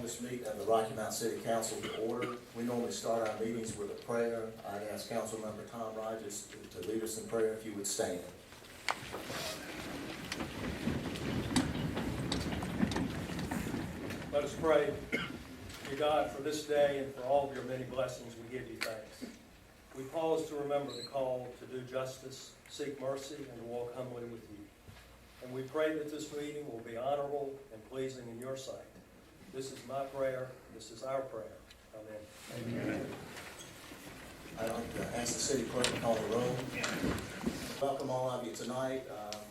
this meeting of the Rocky Mount City Council to order. We normally start our meetings with a prayer. I'd ask Councilmember Tom Rogers to lead us in prayer if you would stand. Let us pray. Dear God, for this day and for all of your many blessings, we give you thanks. We pause to remember the call to do justice, seek mercy, and to walk humbly with you. And we pray that this meeting will be honorable and pleasing in your sight. This is my prayer. This is our prayer. Amen. Amen. I'd like to ask the city clerk to call the roll. Welcome all of you tonight.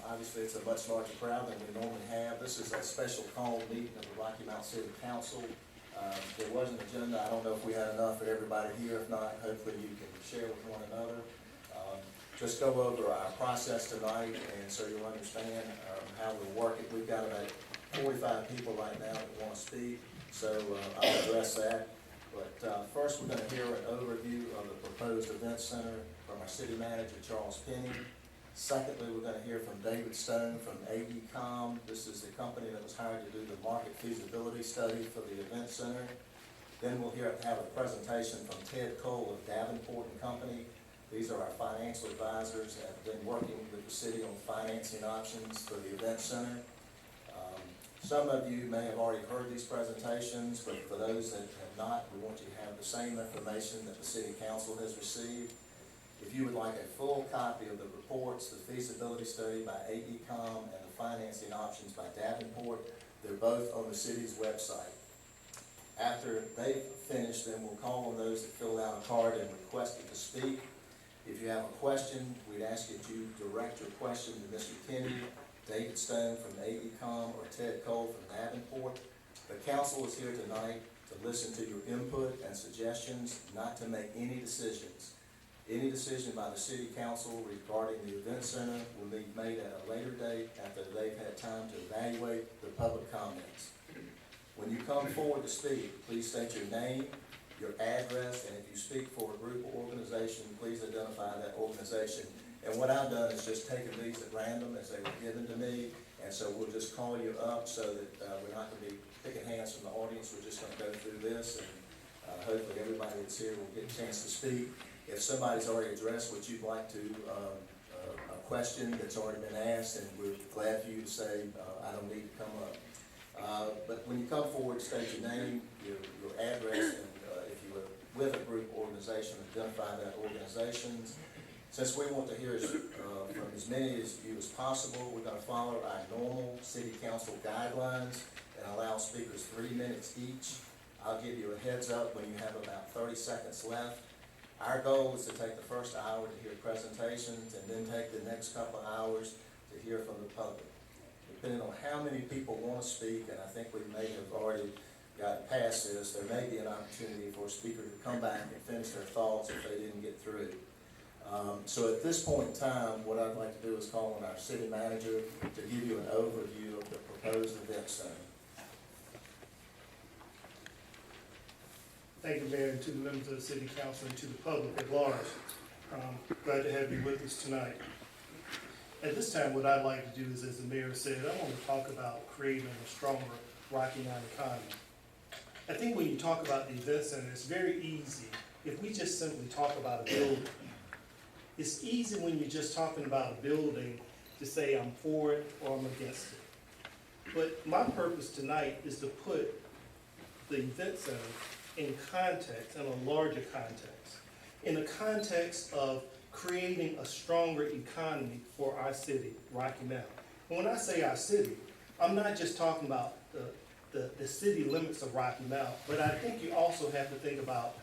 Obviously, it's a much larger crowd than we normally have. This is a special call meeting of the Rocky Mount City Council. There was an agenda. I don't know if we had enough for everybody here. If not, hopefully you can share with one another. Just go over our process tonight, and so you'll understand how we'll work it. We've got about 45 people right now that want to speak, so I'll address that. But first, we're going to hear an overview of the proposed event center from our city manager, Charles Penny. Secondly, we're going to hear from David Stone from AECom. This is the company that was hired to do the market feasibility study for the event center. Then we'll have a presentation from Ted Cole of Davenport and Company. These are our financial advisors that have been working with the city on financing options for the event center. Some of you may have already heard these presentations, but for those that have not, we want you to have the same information that the city council has received. If you would like a full copy of the reports, the feasibility study by AECom and the financing options by Davenport, they're both on the city's website. After they finish, then we'll call on those that filled out a card and requested to speak. If you have a question, we'd ask that you direct your question to Mr. Kenny, David Stone from AECom, or Ted Cole from Davenport. The council is here tonight to listen to your input and suggestions, not to make any decisions. Any decision by the city council regarding the event center will be made at a later date after they've had time to evaluate the public comments. When you come forward to speak, please state your name, your address, and if you speak for a group or organization, please identify that organization. And what I've done is just taken these at random as they were given to me, and so we'll just call you up so that we're not going to be picking hands from the audience. We're just going to go through this, and hopefully everybody that's here will get a chance to speak. If somebody's already addressed what you'd like to, a question that's already been asked, and we're glad for you to say, I don't need to come up. But when you come forward, state your name, your address, and if you were with a group or organization, identify that organization. Since we want to hear from as many of you as possible, we're going to follow our normal city council guidelines and allow speakers 3 minutes each. I'll give you a heads up when you have about 30 seconds left. Our goal is to take the first hour to hear presentations and then take the next couple of hours to hear from the public. Depending on how many people want to speak, and I think we may have already gotten past this, there may be an opportunity for a speaker to come back and finish their thoughts if they didn't get through. So at this point in time, what I'd like to do is call on our city manager to give you an overview of the proposed event center. Thank you, Mayor, and to the members of the City Council and to the public at large. Glad to have you with us tonight. At this time, what I'd like to do is, as the Mayor said, I want to talk about creating a stronger Rocky Mount economy. I think when you talk about the event center, it's very easy if we just simply talk about a building. It's easy when you're just talking about a building to say I'm for it or I'm against it. But my purpose tonight is to put the event center in context, in a larger context, in the context of creating a stronger economy for our city, Rocky Mount. And when I say our city, I'm not just talking about the city limits of Rocky Mount, but I think you also have to think about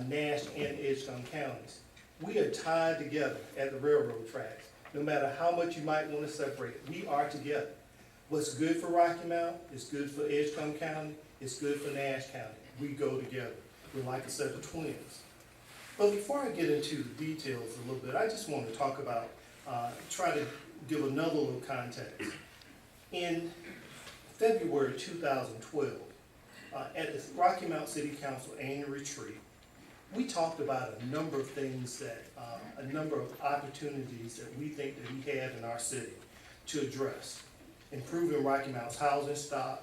Nash and Edgecombe counties. We are tied together at the railroad tracks. No matter how much you might want to separate, we are together. What's good for Rocky Mount is good for Edgecombe County, it's good for Nash County. We go together. We're like a set of twins. But before I get into the details a little bit, I just want to talk about, try to give another little context. In February 2012, at the Rocky Mount City Council annual retreat, we talked about a number of things that, a number of opportunities that we think that we have in our city to address. Improving Rocky Mount's housing stock,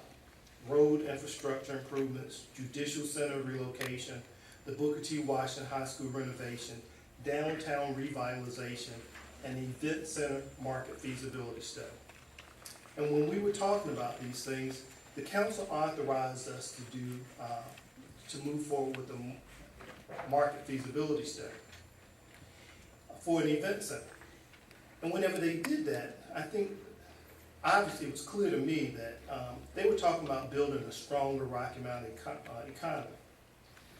road infrastructure improvements, judicial center relocation, the Booker T. Washington High School renovation, downtown revitalization, and event center market feasibility study. And when we were talking about these things, the council authorized us to move forward with the market feasibility study for an event center. And whenever they did that, I think obviously it was clear to me that they were talking about building a stronger Rocky Mountain economy.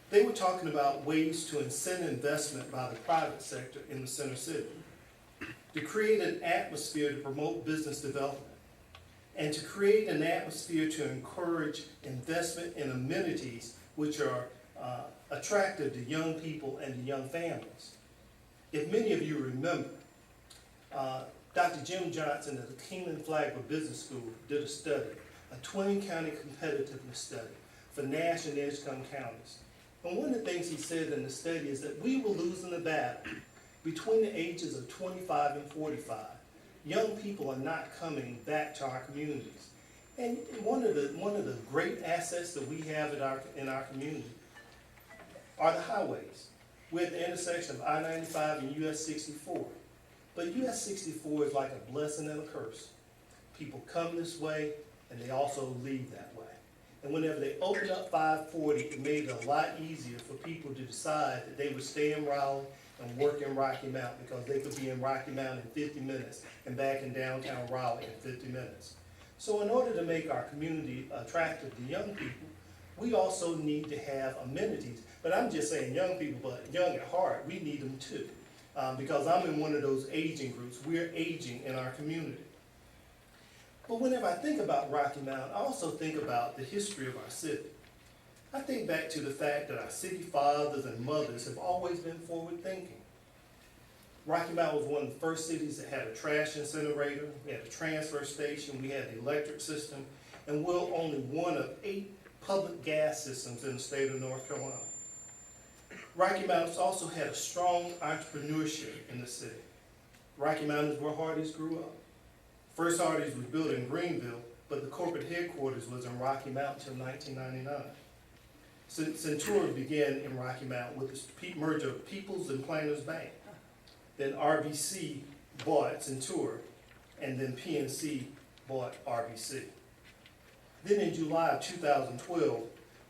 They were talking about ways to incent investment by the private sector in the center city, to create an atmosphere to promote business development, and to create an atmosphere to encourage investment in amenities which are attractive to young people and to young families. If many of you remember, Dr. Jim Johnson at the Kingman Flagler Business School did a study, a 20-county competitiveness study for Nash and Edgecombe counties. And one of the things he said in the study is that we were losing the battle between the ages of 25 and 45. Young people are not coming back to our communities. And one of the great assets that we have in our community are the highways. We're at the intersection of I-95 and US 64. But US 64 is like a blessing and a curse. People come this way and they also leave that way. And whenever they opened up 540, it made it a lot easier for people to decide that they would stay in Raleigh and work in Rocky Mount, because they could be in Rocky Mount in 50 minutes and back in downtown Raleigh in 50 minutes. So in order to make our community attractive to young people, we also need to have amenities. But I'm just saying young people, but young at heart, we need them too. Because I'm in one of those aging groups. We're aging in our community. But whenever I think about Rocky Mount, I also think about the history of our city. I think back to the fact that our city fathers and mothers have always been forward thinking. Rocky Mount was one of the first cities that had a trash incinerator, we had a transfer station, we had the electric system, and we're only one of 8 public gas systems in the state of North Carolina. Rocky Mountain's also had a strong entrepreneurship in the city. Rocky Mountain is where Hardee's grew up. First Hardee's was built in Greenville, but the corporate headquarters was in Rocky Mount until 1999. Centura began in Rocky Mount with the merger of Peoples and Planters Bank. Then RBC bought Centura, and then PNC bought RBC. Then in July of 2012,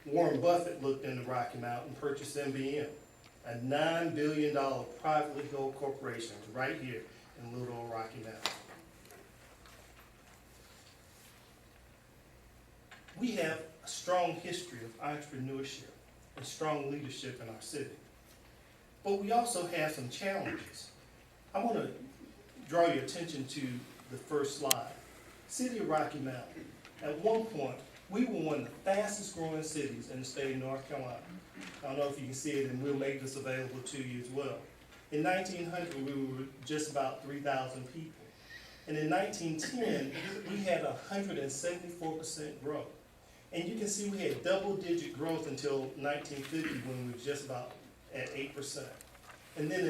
Warren Buffett looked into Rocky Mount and purchased MBM, a $9 billion privately held corporation right here in Little Old Rocky Mount. We have a strong history of entrepreneurship and strong leadership in our city. But we also have some challenges. I want to draw your attention to the first slide. City of Rocky Mountain. At one point, we were one of the fastest growing cities in the state of North Carolina. I don't know if you can see it, and we'll make this available to you as well. In 1900, we were just about 3,000 people. And in 1910, we had 174% growth. And you can see we had double-digit growth until 1950, when we were just about at 8%. And then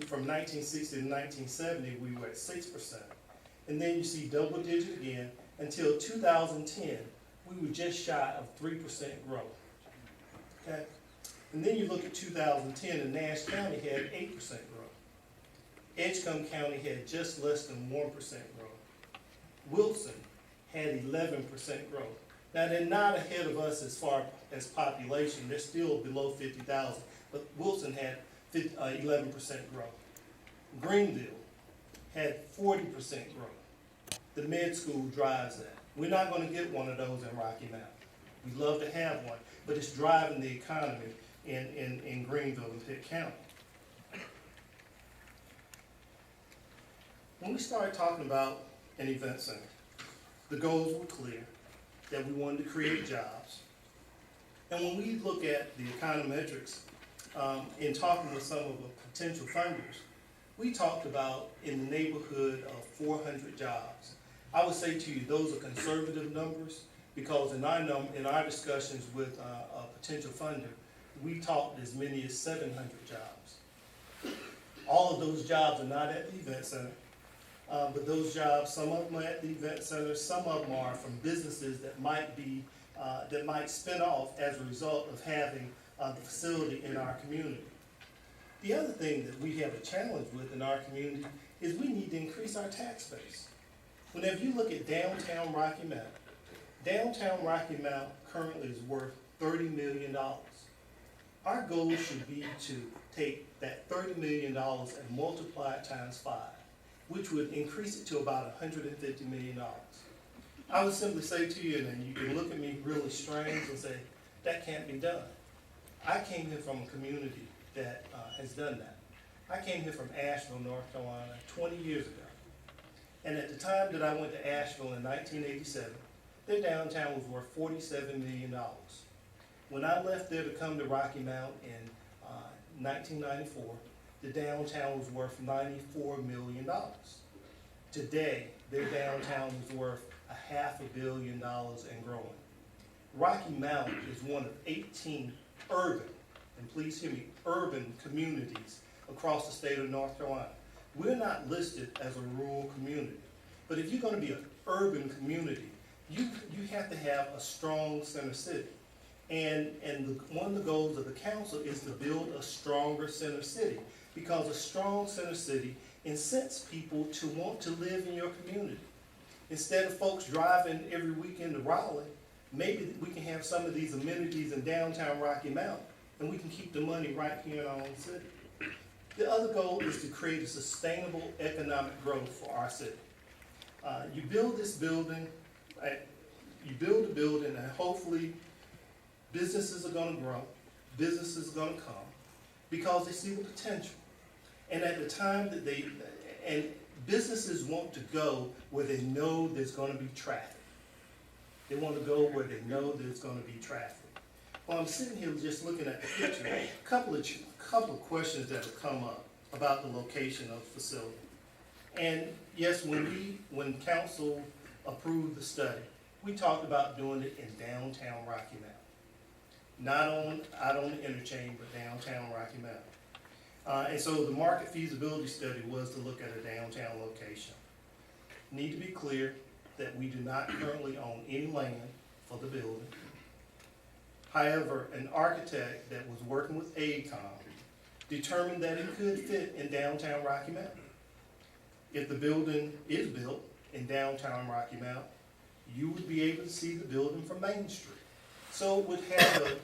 from 1960 to 1970, we were at 6%. And then you see double-digit again until 2010. We were just shy of 3% growth, okay? And then you look at 2010, and Nash County had 8% growth. Edgecombe County had just less than 1% growth. Wilson had 11% growth. Now, they're not ahead of us as far as population. They're still below 50,000, but Wilson had 11% growth. Greenville had 40% growth. The med school drives that. We're not going to get one of those in Rocky Mount. We'd love to have one, but it's driving the economy in Greenville and Pitt County. When we started talking about an event center, the goals were clear, that we wanted to create jobs. And when we look at the econometrics, in talking with some of the potential funders, we talked about in the neighborhood of 400 jobs. I would say to you, those are conservative numbers, because in our discussions with a potential funder, we talked as many as 700 jobs. All of those jobs are not at the event center, but those jobs, some of them are at the event center, some of them are from businesses that might be that might spin off as a result of having the facility in our community. The other thing that we have a challenge with in our community is we need to increase our tax base. Whenever you look at downtown Rocky Mount currently is worth $30 million. Our goal should be to take that $30 million and multiply it times 5, which would increase it to about $150 million. I would simply say to you, and then you can look at me really strange and say, that can't be done. I came here from a community that has done that. I came here from Asheville, North Carolina, 20 years ago. And at the time that I went to Asheville in 1987, their downtown was worth $47 million. When I left there to come to Rocky Mount in 1994, the downtown was worth $94 million. Today, their downtown is worth $500 million and growing. Rocky Mount is one of 18 urban, and please hear me, urban communities across the state of North Carolina. We're not listed as a rural community, but if you're going to be an urban community, you have to have a strong center city. And one of the goals of the council is to build a stronger center city, because a strong center city incents people to want to live in your community. Instead of folks driving every weekend to Raleigh, maybe we can have some of these amenities in downtown Rocky Mount, and we can keep the money right here in our own city. The other goal is to create a sustainable economic growth for our city. You build this building, you build a building, and hopefully businesses are going to grow, businesses are going to come, because they see the potential. And at the time that and businesses want to go where they know there's going to be traffic. They want to go where they know there's going to be traffic. While I'm sitting here just looking at the picture, a couple of questions that have come up about the location of the facility. And yes, when council approved the study, we talked about doing it in downtown Rocky Mount. Not out on the interchange, but downtown Rocky Mount. And so the market feasibility study was to look at a downtown location. Need to be clear that we do not currently own any land for the building. However, an architect that was working with AECOM determined that it could fit in downtown Rocky Mount. If the building is built in downtown Rocky Mount, you would be able to see the building from Main Street. So it would have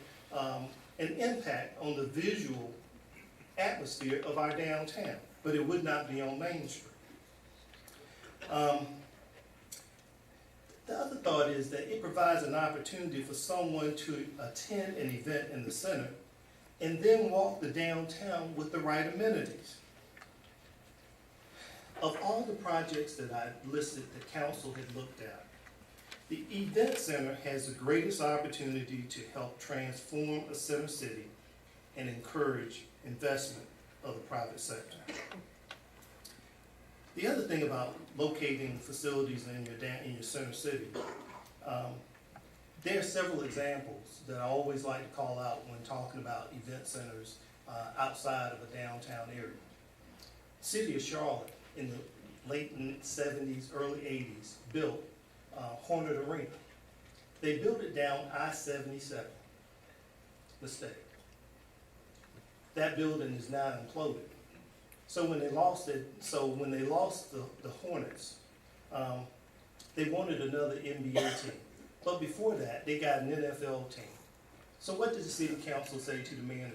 an impact on the visual atmosphere of our downtown, but it would not be on Main Street. The other thought is that it provides an opportunity for someone to attend an event in the center and then walk the downtown with the right amenities. Of all the projects that I listed that council had looked at, the event center has the greatest opportunity to help transform a center city and encourage investment of the private sector. The other thing about locating facilities in your center city, there are several examples that I always like to call out when talking about event centers outside of a downtown area. City of Charlotte in the late 70s, early 80s built Hornet Arena. They built it down I-77. Mistake. That building is now imploded. So when they lost the Hornets, they wanted another NBA team. But before that, they got an NFL team. So what did the city council say to the manager?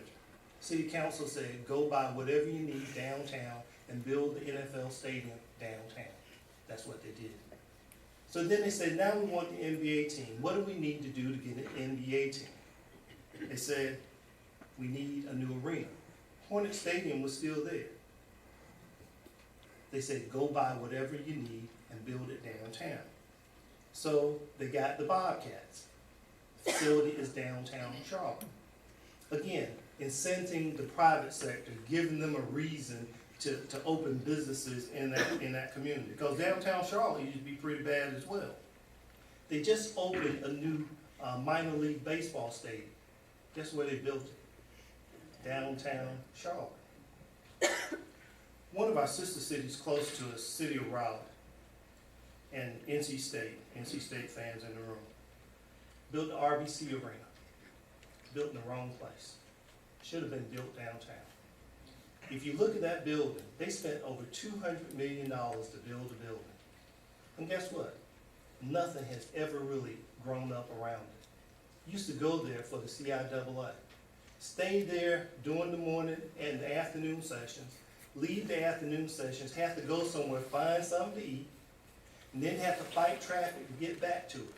City council said, go buy whatever you need downtown and build the NFL stadium downtown. That's what they did. So then they said, now we want the NBA team. What do we need to do to get an NBA team? They said, we need a new arena. Hornet Stadium was still there. They said, go buy whatever you need and build it downtown. So they got the Bobcats. The facility is downtown Charlotte. Again, incenting the private sector, giving them a reason to open businesses in that community. Because downtown Charlotte used to be pretty bad as well. They just opened a new minor league baseball stadium. Guess where they built it? Downtown Charlotte. One of our sister cities close to us, City of Raleigh, and NC State fans in the room. built the RBC Arena, built in the wrong place. Should have been built downtown. If you look at that building, they spent over $200 million to build the building. And guess what? Nothing has ever really grown up around it. Used to go there for the CIAA. Stay there during the morning and the afternoon sessions, leave the afternoon sessions, have to go somewhere, find something to eat, and then have to fight traffic to get back to it.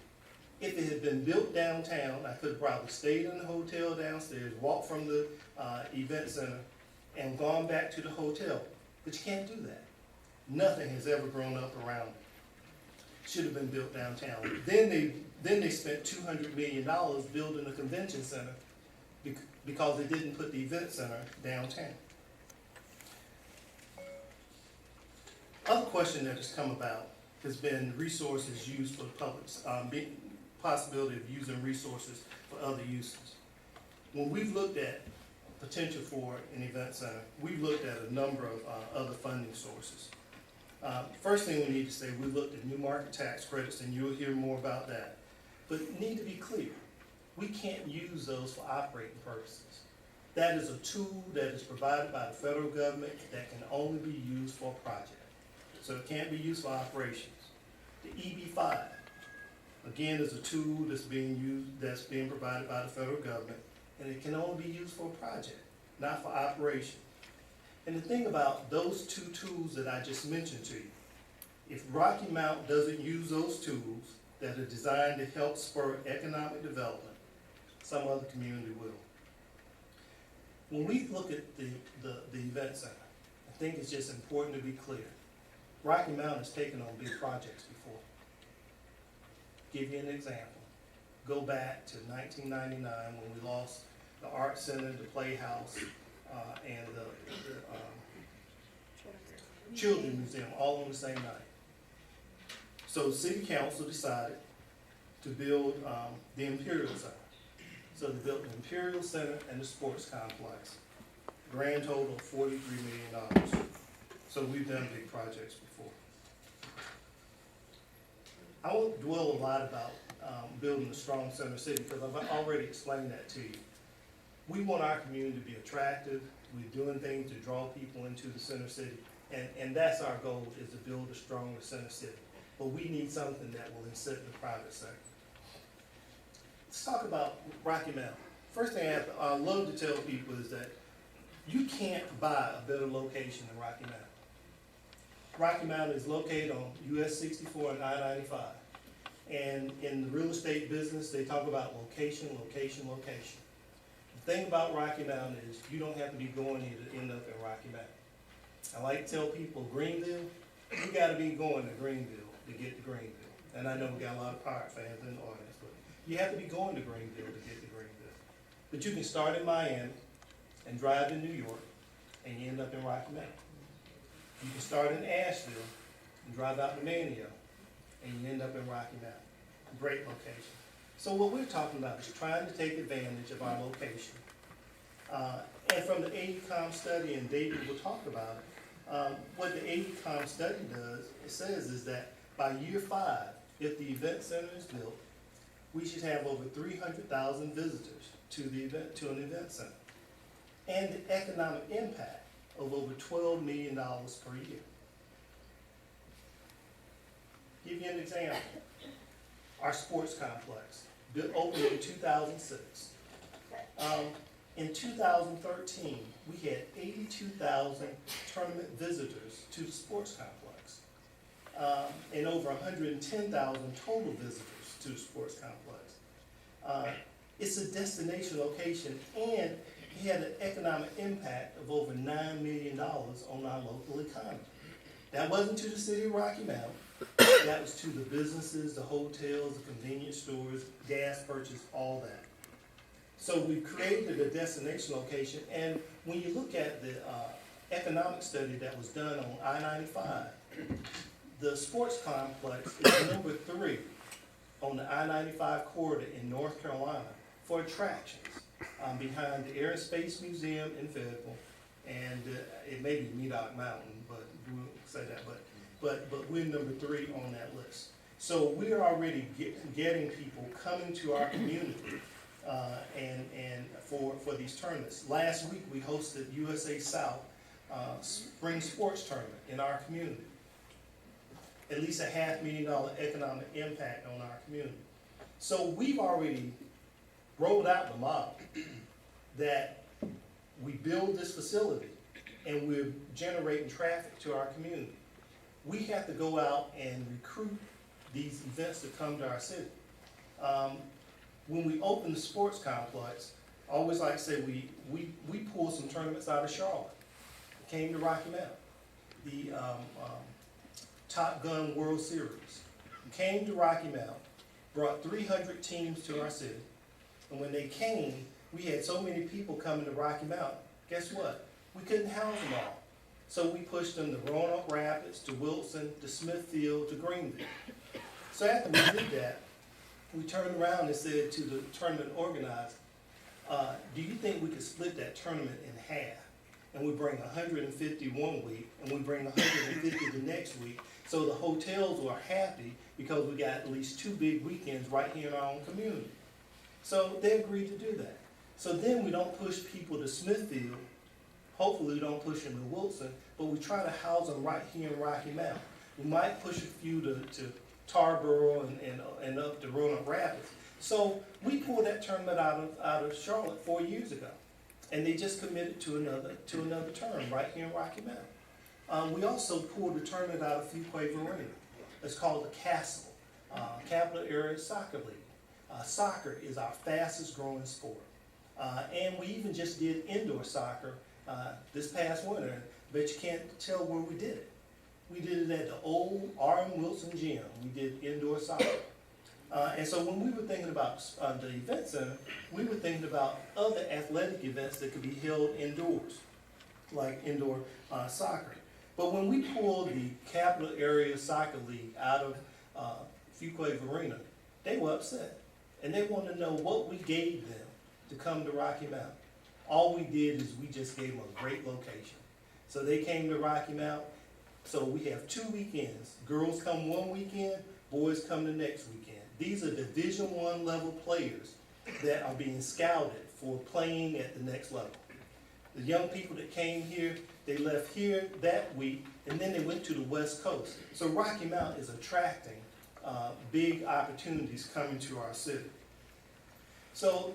If it had been built downtown, I could have probably stayed in the hotel downstairs, walked from the event center, and gone back to the hotel. But you can't do that. Nothing has ever grown up around it. Should have been built downtown. Then they spent $200 million building a convention center because they didn't put the event center downtown. Other question that has come about has been resources used for the public, possibility of using resources for other uses. When we've looked at potential for an event center, we've looked at a number of other funding sources. First thing we need to say, we looked at new market tax credits, and you'll hear more about that. But need to be clear, we can't use those for operating purposes. That is a tool that is provided by the federal government that can only be used for a project. So it can't be used for operations. The EB-5, again, is a tool that's being provided by the federal government, and it can only be used for a project, not for operations. And the thing about those two tools that I just mentioned to you, if Rocky Mount doesn't use those tools that are designed to help spur economic development, some other community will. When we look at the event center, I think it's just important to be clear. Rocky Mount has taken on big projects before. Give you an example. Go back to 1999 when we lost the Art Center, the Playhouse, and the Children's Museum all on the same night. So City Council decided to build the Imperial Center. So they built the Imperial Center and the sports complex. Grand total of $43 million. So we've done big projects before. I won't dwell a lot about building a strong center city because I've already explained that to you. We want our community to be attractive. We're doing things to draw people into the center city. And that's our goal, is to build a stronger center city. But we need something that will incent the private sector. Let's talk about Rocky Mount. First thing I love to tell people is that you can't buy a better location than Rocky Mount. Rocky Mount is located on US 64 and I-95. And in the real estate business, they talk about location, location, location. The thing about Rocky Mount is you don't have to be going here to end up in Rocky Mount. I like to tell people, Greenville, you gotta be going to Greenville to get to Greenville. And I know we got a lot of Pirate fans in the audience, but you have to be going to Greenville to get to Greenville. But you can start in Miami and drive to New York, and you end up in Rocky Mount. You can start in Asheville and drive out to Mania, and you end up in Rocky Mount. Great location. So what we're talking about is trying to take advantage of our location. And from the AECOM study, and David will talk about it, what the AECOM study does, it says is that by year 5, if the event center is built, we should have over 300,000 visitors to an event center. And the economic impact of over $12 million per year. Give you an example. Our sports complex, opened in 2006. In 2013, we had 82,000 tournament visitors to the sports complex, and over 110,000 total visitors to the sports complex. It's a destination location, and it had an economic impact of over $9 million on our local economy. That wasn't to the city of Rocky Mount. That was to the businesses, the hotels, the convenience stores, gas purchase, all that. So we created a destination location, and when you look at the economic study that was done on I-95, the sports complex is number 3 on the I-95 corridor in North Carolina for attractions, behind the Air and Space Museum in Fayetteville, and it may be Medoc Mountain, but we won't say that, but we're number 3 on that list. So we're already getting people coming to our community and for these tournaments. Last week, we hosted USA South Spring Sports Tournament in our community. At least a $500,000 economic impact on our community. So we've already rolled out the model that we build this facility and we're generating traffic to our community. We have to go out and recruit these events to come to our city. When we opened the sports complex, I always like to say we pulled some tournaments out of Charlotte. Came to Rocky Mount. The Top Gun World Series. Came to Rocky Mount, brought 300 teams to our city. And when they came, we had so many people coming to Rocky Mount, guess what? We couldn't house them all. So we pushed them to Roanoke Rapids, to Wilson, to Smithfield, to Greenville. So after we did that, we turned around and said to the tournament organizer, do you think we could split that tournament in half? And we bring 150 one week, and we bring 150 the next week. So the hotels were happy because we got at least 2 big weekends right here in our own community. So they agreed to do that. So then we don't push people to Smithfield. Hopefully we don't push them to Wilson, but we try to house them right here in Rocky Mount. We might push a few to Tarboro and up to Roanoke Rapids. So we pulled that tournament out of Charlotte 4 years ago. And they just committed to another term right here in Rocky Mount. We also pulled a tournament out of Fuquay Varina. It's called the Castle, Capital Area Soccer League. Soccer is our fastest growing sport. And we even just did indoor soccer this past winter, but you can't tell where we did it. We did it at the old R.M. Wilson Gym. We did indoor soccer. And so when we were thinking about the event center, we were thinking about other athletic events that could be held indoors, like indoor soccer. But when we pulled the Capital Area Soccer League out of Fuquay Varina, they were upset. And they wanted to know what we gave them to come to Rocky Mount. All we did is we just gave them a great location. So they came to Rocky Mount. So we have 2 weekends. Girls come one weekend, boys come the next weekend. These are Division I level players that are being scouted for playing at the next level. The young people that came here, they left here that week, and then they went to the West Coast. So Rocky Mount is attracting big opportunities coming to our city. So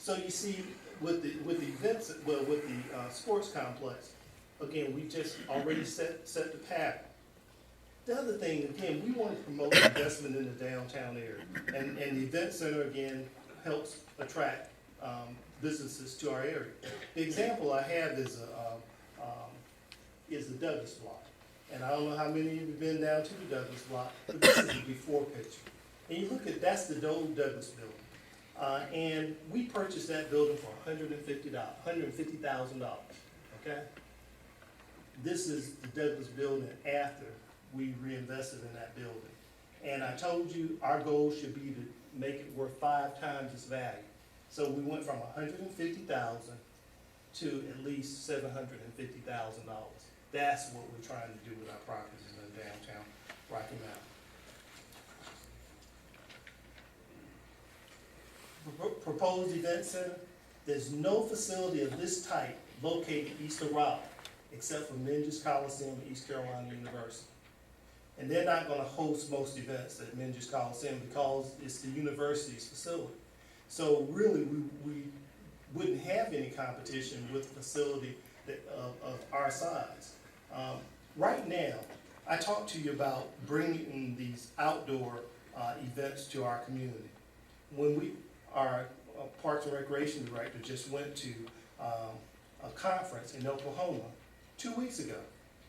you see, with the events, well, with the sports complex, again, we just already set the pattern. The other thing, again, we want to promote investment in the downtown area. And the event center, again, helps attract businesses to our area. The example I have is the Douglas Block. And I don't know how many of you have been down to the Douglas Block, but this is the before picture. And you look at, that's the old Douglas building. And we purchased that building for $150,000, okay? This is the Douglas building after we reinvested in that building. And I told you our goal should be to make it worth 5 times its value. So we went from $150,000 to at least $750,000. That's what we're trying to do with our properties in downtown Rocky Mount. Proposed event center, there's no facility of this type located east of Raleigh, except for Minges Coliseum and East Carolina University. And they're not going to host most events at Minges Coliseum because it's the university's facility. So really, we wouldn't have any competition with a facility of our size. Right now, I talked to you about bringing these outdoor events to our community. When our Parks and Recreation Director just went to a conference in Oklahoma 2 weeks ago.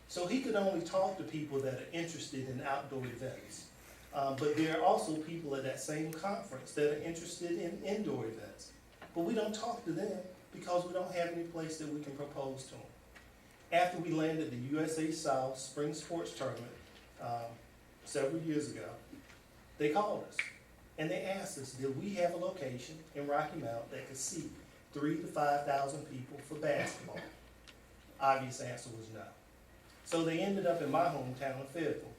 So he could only talk to people that are interested in outdoor events. But there are also people at that same conference that are interested in indoor events. But we don't talk to them because we don't have any place that we can propose to them. After we landed the USA South Spring Sports Tournament several years ago, they called us and they asked us, did we have a location in Rocky Mount that could seat 3,000 to 5,000 people for basketball? Obvious answer was no. So they ended up in my hometown of Fayetteville,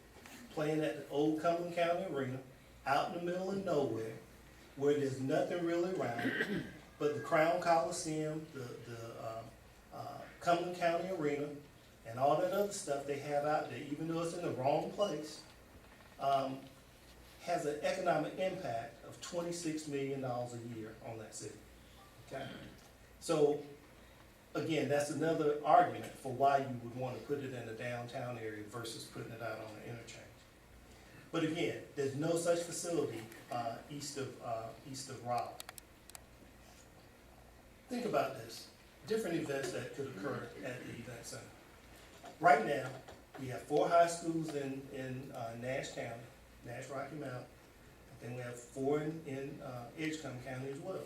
playing at the old Cumberland County Arena, out in the middle of nowhere, where there's nothing really around it, but the Crown Coliseum, the Cumberland County Arena, and all that other stuff they have out there, even though it's in the wrong place, has an economic impact of $26 million a year on that city. Okay? So, again, that's another argument for why you would want to put it in the downtown area versus putting it out on the interchange. But again, there's no such facility east of Raleigh. Think about this. Different events that could occur at the event center. Right now, we have 4 high schools in Nash County, Nash Rocky Mount. And then we have 4 in Edgecombe County as well.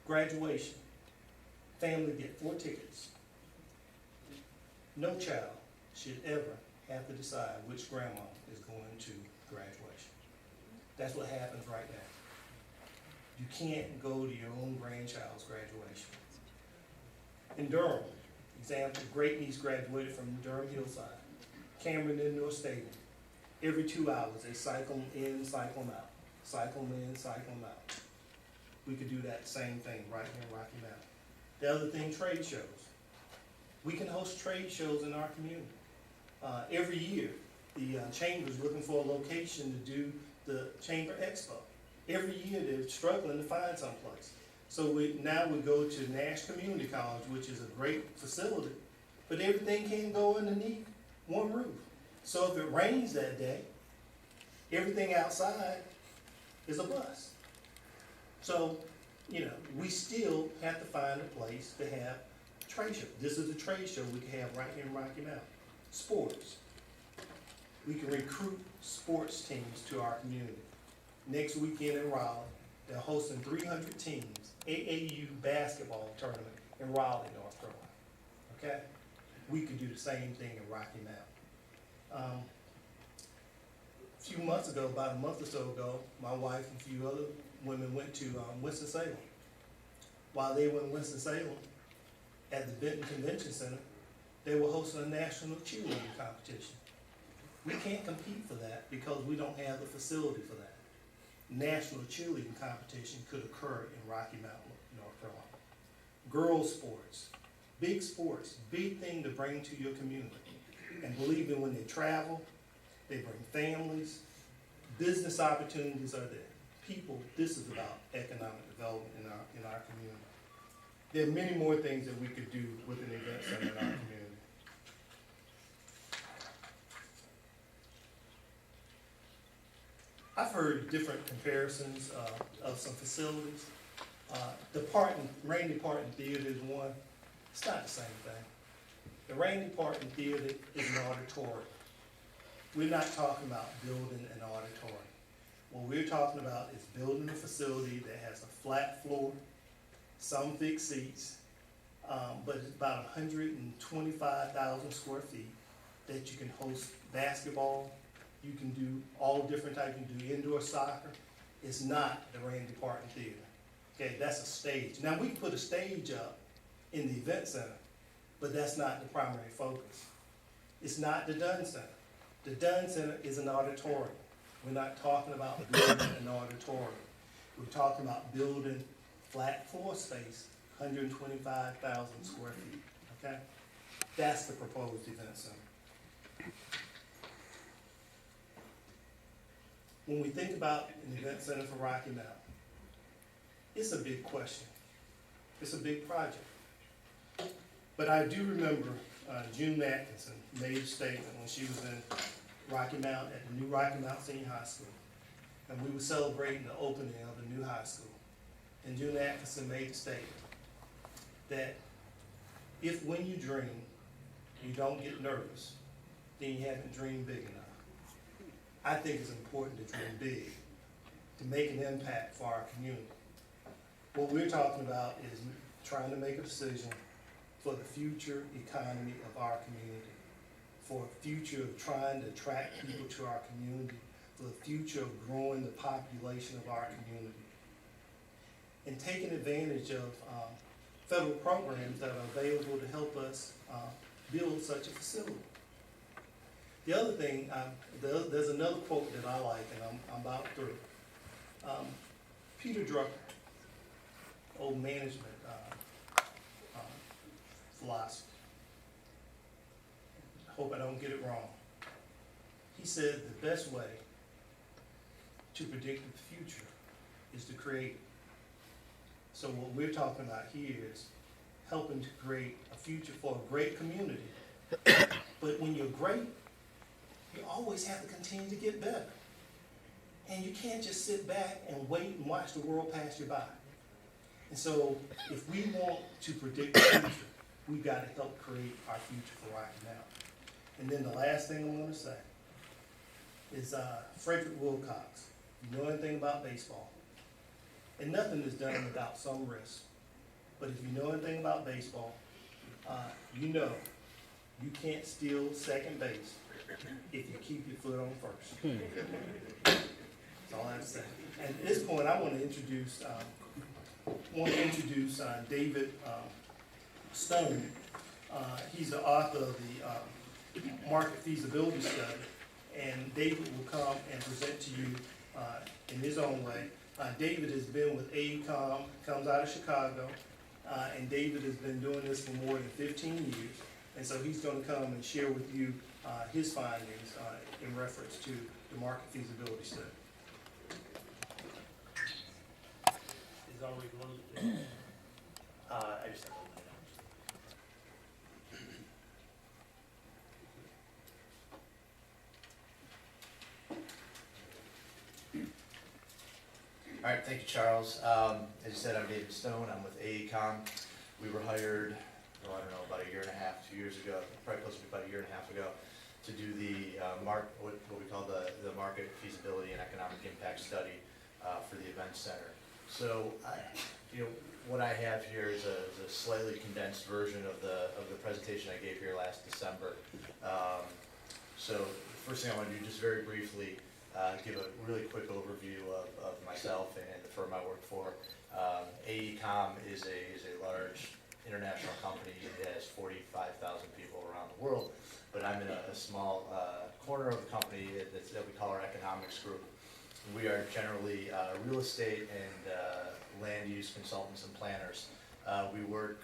Graduation. Family get 4 tickets. No child should ever have to decide which grandma is going to graduation. That's what happens right now. You can't go to your own grandchild's graduation. In Durham, example, great niece graduated from Durham Hillside, Cameron Indoor Stadium. Every 2 hours, they cycle in, cycle out. Cycle in, cycle out. We could do that same thing right here in Rocky Mountain. The other thing, trade shows. We can host trade shows in our community. Every year, the Chamber's looking for a location to do the Chamber Expo. Every year, they're struggling to find someplace. So now we go to Nash Community College, which is a great facility, but everything can't go underneath one roof. So if it rains that day, everything outside is a bust. So, we still have to find a place to have a trade show. This is a trade show we can have right here in Rocky Mountain. Sports. We can recruit sports teams to our community. Next weekend in Raleigh, they're hosting 300 teams, AAU basketball tournament in Raleigh, North Carolina. Okay? We could do the same thing in Rocky Mountain. A few months ago, about a month or so ago, my wife and a few other women went to Winston-Salem. While they were in Winston-Salem, at the Benton Convention Center, they were hosting a national cheerleading competition. We can't compete for that because we don't have the facility for that. National cheerleading competition could occur in Rocky Mountain, North Carolina. Girls sports, big thing to bring to your community. And believe me, when they travel, they bring families, business opportunities are there. People, this is about economic development in our community. There are many more things that we could do with an event center in our community. I've heard different comparisons of some facilities. The Randy Parton Theater is one. It's not the same thing. The Randy Parton Theater is an auditorium. We're not talking about building an auditorium. What we're talking about is building a facility that has a flat floor, some fixed seats, but it's about 125,000 square feet that you can host basketball. You can do all different types. You can do indoor soccer. It's not the Randy Parton Theater. Okay, that's a stage. Now, we can put a stage up in the event center, but that's not the primary focus. It's not the Dunn Center. The Dunn Center is an auditorium. We're not talking about building an auditorium. We're talking about building flat floor space, 125,000 square feet, okay? That's the proposed event center. When we think about an event center for Rocky Mountain, it's a big question. It's a big project. But I do remember June Atkinson made a statement when she was in Rocky Mount at the new Rocky Mount Senior High School. And we were celebrating the opening of the new high school. And June Atkinson made the statement that if when you dream, you don't get nervous, then you haven't dreamed big enough. I think it's important to dream big, to make an impact for our community. What we're talking about is trying to make a decision for the future economy of our community, for a future of trying to attract people to our community, for the future of growing the population of our community, and taking advantage of federal programs that are available to help us build such a facility. The other thing, there's another quote that I like, and I'm about through. Peter Drucker, old management philosopher. Hope I don't get it wrong. He said the best way to predict the future is to create it. So what we're talking about here is helping to create a future for a great community. But when you're great, you always have to continue to get better. And you can't just sit back and wait and watch the world pass you by. And so if we want to predict the future, we've got to help create our future for right now. And then the last thing I'm going to say is Frederick Wilcox. You know anything about baseball? And nothing is done without some risk. But if you know anything about baseball, you know you can't steal second base if you keep your foot on first. That's all I have to say. And at this point, I want to introduce David Stone. He's the author of the Market Feasibility Study, and David will come and present to you in his own way. David has been with AECOM, comes out of Chicago, and David has been doing this for more than 15 years. And so he's going to come and share with you his findings in reference to the market feasibility study. Is already closed? I just have to All right, thank you, Charles. As you said, I'm David Stone. I'm with AECOM. We were hired, I don't know, about a year and a half, 2 years ago, probably close to about a year and a half ago, to do the what we call the market feasibility and economic impact study for the event center. So, what I have here is a slightly condensed version of the presentation I gave here last December. So, the first thing I want to do, just very briefly, give a really quick overview of myself and the firm I work for. AECOM is a large international company. It has 45,000 people around the world, but I'm in a small corner of the company that we call our economics group. We are generally real estate and land use consultants and planners. We work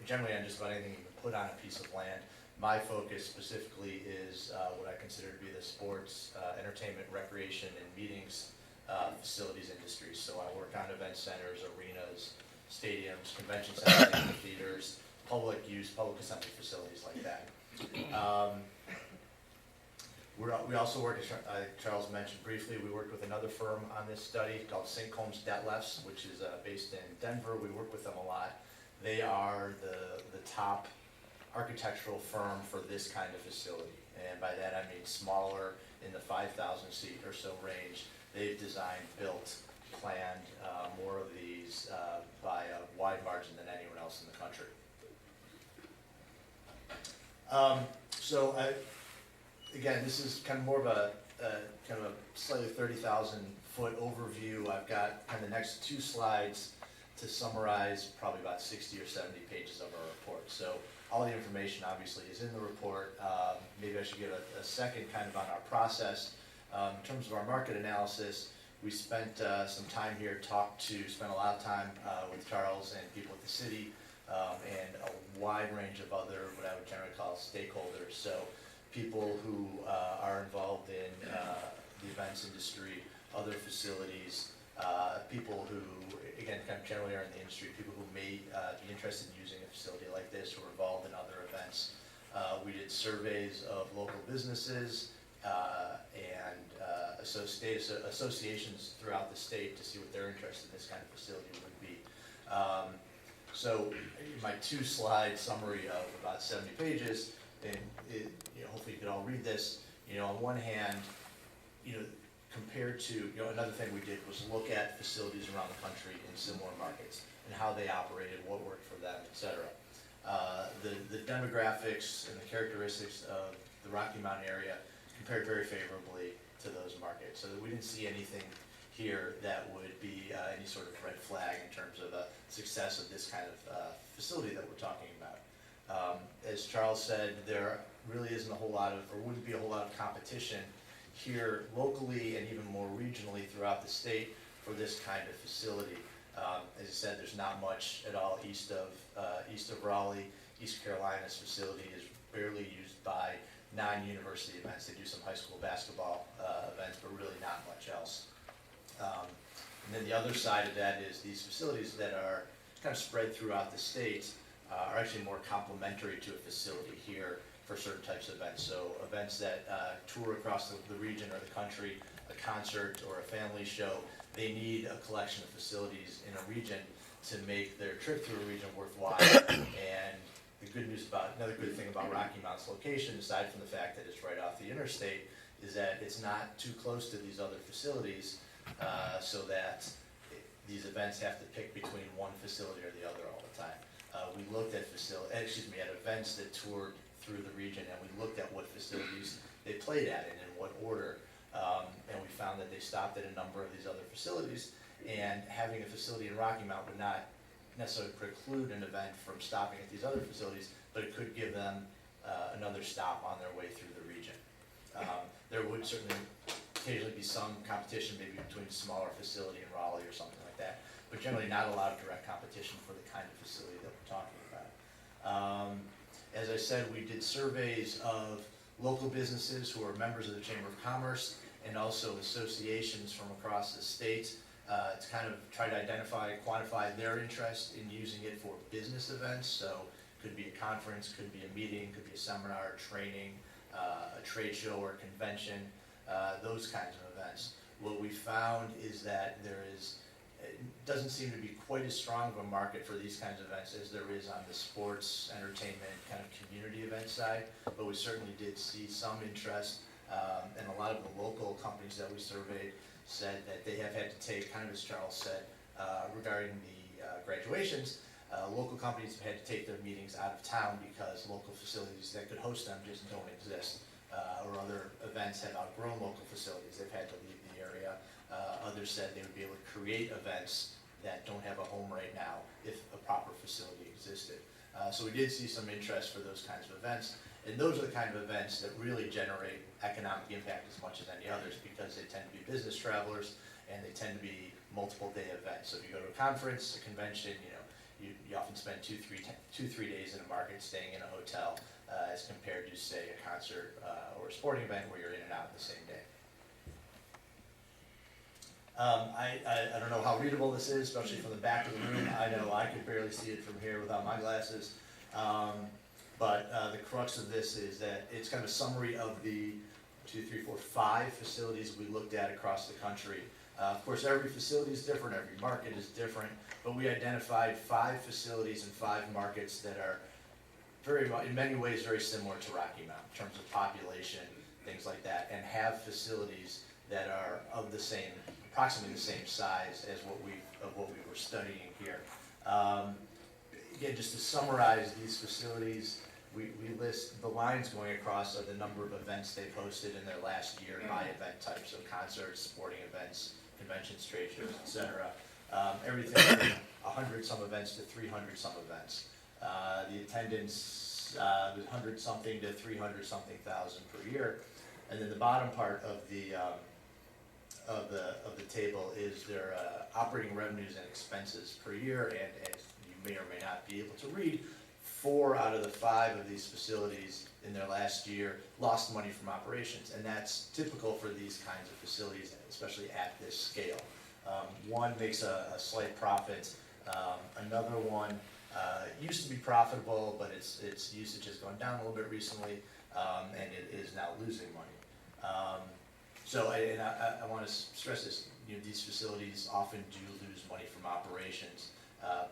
generally on just about anything you can put on a piece of land. My focus specifically is what I consider to be the sports, entertainment, recreation, and meetings facilities industry. So I work on event centers, arenas, stadiums, convention centers, theaters, public use, public assembly facilities like that. We also work, as Charles mentioned briefly, we worked with another firm on this study called St. Combs Detlefs, which is based in Denver. We work with them a lot. They are the top architectural firm for this kind of facility. And by that I mean smaller, in the 5,000 seat or so range. They've designed, built, planned more of these by a wide margin than anyone else in the country. Again, this is kind of more of a kind of a slightly 30,000 foot overview. I've got kind of the next two slides to summarize probably about 60 or 70 pages of our report. So all the information obviously is in the report. Maybe I should give a second kind of on our process. In terms of our market analysis, we spent some time here, spent a lot of time with Charles and people at the city and a wide range of other, what I would generally call stakeholders. So people who are involved in the events industry, other facilities, people who, again, kind of generally are in the industry, people who may be interested in using a facility like this or involved in other events. We did surveys of local businesses and associations throughout the state to see what their interest in this kind of facility would be. So my two-slide summary of about 70 pages, and hopefully you can all read this. On one hand, compared to, another thing we did was look at facilities around the country in similar markets and how they operated, what worked for them, et cetera. The demographics and the characteristics of the Rocky Mountain area compared very favorably to those markets. So that we didn't see anything here that would be any sort of red flag in terms of the success of this kind of facility that we're talking about. As Charles said, there really isn't a whole lot of, or wouldn't be a whole lot of competition here locally and even more regionally throughout the state for this kind of facility. As I said, there's not much at all east of Raleigh. East Carolina's facility is barely used by non-university events. They do some high school basketball events, but really not much else. And then the other side of that is these facilities that are kind of spread throughout the state are actually more complementary to a facility here for certain types of events. So events that tour across the region or the country, a concert or a family show, they need a collection of facilities in a region to make their trip through a region worthwhile. And the good news another good thing about Rocky Mount's location, aside from the fact that it's right off the interstate, is that it's not too close to these other facilities, so that these events have to pick between one facility or the other all the time. We looked at at events that toured through the region, and we looked at what facilities they played at and in what order. And we found that they stopped at a number of these other facilities, and having a facility in Rocky Mount would not necessarily preclude an event from stopping at these other facilities, but it could give them another stop on their way through the region. There would certainly occasionally be some competition, maybe between a smaller facility in Raleigh or something like that, but generally not a lot of direct competition for the kind of facility that we're talking about. As I said, we did surveys of local businesses who are members of the Chamber of Commerce and also associations from across the state to kind of try to identify, quantify their interest in using it for business events. So it could be a conference, could be a meeting, could be a seminar, training, a trade show or convention, those kinds of events. What we found is that it doesn't seem to be quite as strong of a market for these kinds of events as there is on the sports, entertainment, kind of community event side, but we certainly did see some interest, and a lot of the local companies that we surveyed said that they have had to take, kind of as Charles said, regarding the graduations, local companies have had to take their meetings out of town because local facilities that could host them just don't exist, or other events have outgrown local facilities, they've had to leave the area. Others said they would be able to create events that don't have a home right now if a proper facility existed. So we did see some interest for those kinds of events, and those are the kind of events that really generate economic impact as much as any others because they tend to be business travelers and they tend to be multiple day events. So if you go to a conference, a convention, you often spend two, three days in a market staying in a hotel as compared to, say, a concert or a sporting event where you're in and out the same day. I don't know how readable this is, especially from the back of the room. I know I could barely see it from here without my glasses. But the crux of this is that it's kind of a summary of the 5 facilities we looked at across the country. Of course, every facility is different, every market is different, but we identified 5 facilities and 5 markets that are in many ways very similar to Rocky Mount in terms of population, things like that, and have facilities that are of approximately the same size as what we were studying here. Again, just to summarize these facilities, we list the lines going across are the number of events they've hosted in their last year by event type, so concerts, sporting events, conventions, trade shows, etc. Everything from 100-some events to 300-some events. The attendance was 100-something to 300-something thousand per year, and then the bottom part of the table is their operating revenues and expenses per year, and as you may or may not be able to read, 4 out of the 5 of these facilities in their last year lost money from operations, and that's typical for these kinds of facilities, especially at this scale. One makes a slight profit, another one used to be profitable, but its usage has gone down a little bit recently, and it is now losing money. So I want to stress this, these facilities often do lose money from operations,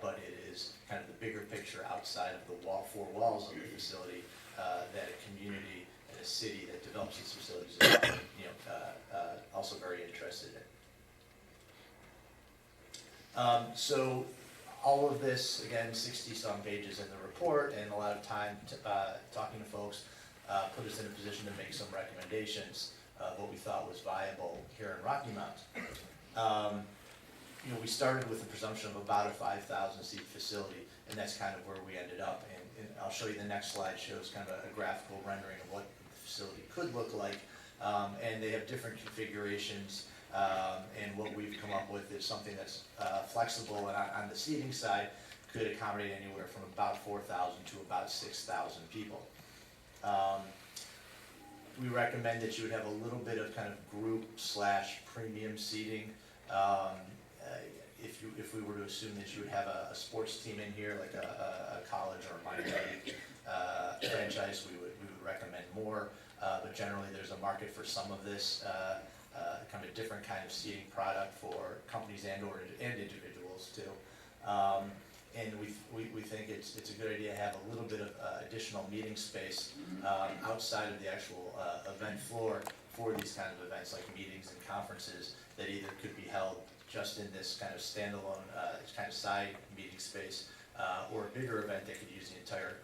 but it is kind of the bigger picture outside of the 4 walls of the facility that a community and a city that develops these facilities is often, also very interested in. So all of this, again, 60-some pages in the report and a lot of time talking to folks, put us in a position to make some recommendations of what we thought was viable here in Rocky Mount. we started with a presumption of about a 5,000 seat facility, and that's kind of where we ended up. And I'll show you the next slide shows kind of a graphical rendering of what the facility could look like. And they have different configurations, and what we've come up with is something that's flexible, and on the seating side could accommodate anywhere from about 4,000 to about 6,000 people. We recommend that you would have a little bit of kind of group/premium seating. If we were to assume that you would have a sports team in here, like a college or a minor league franchise, we would recommend more. But generally, there's a market for some of this kind of different kind of seating product for companies and individuals too. And we think it's a good idea to have a little bit of additional meeting space outside of the actual event floor for these kind of events, like meetings and conferences that either could be held just in this kind of standalone kind of side meeting space, or a bigger event that could use the entire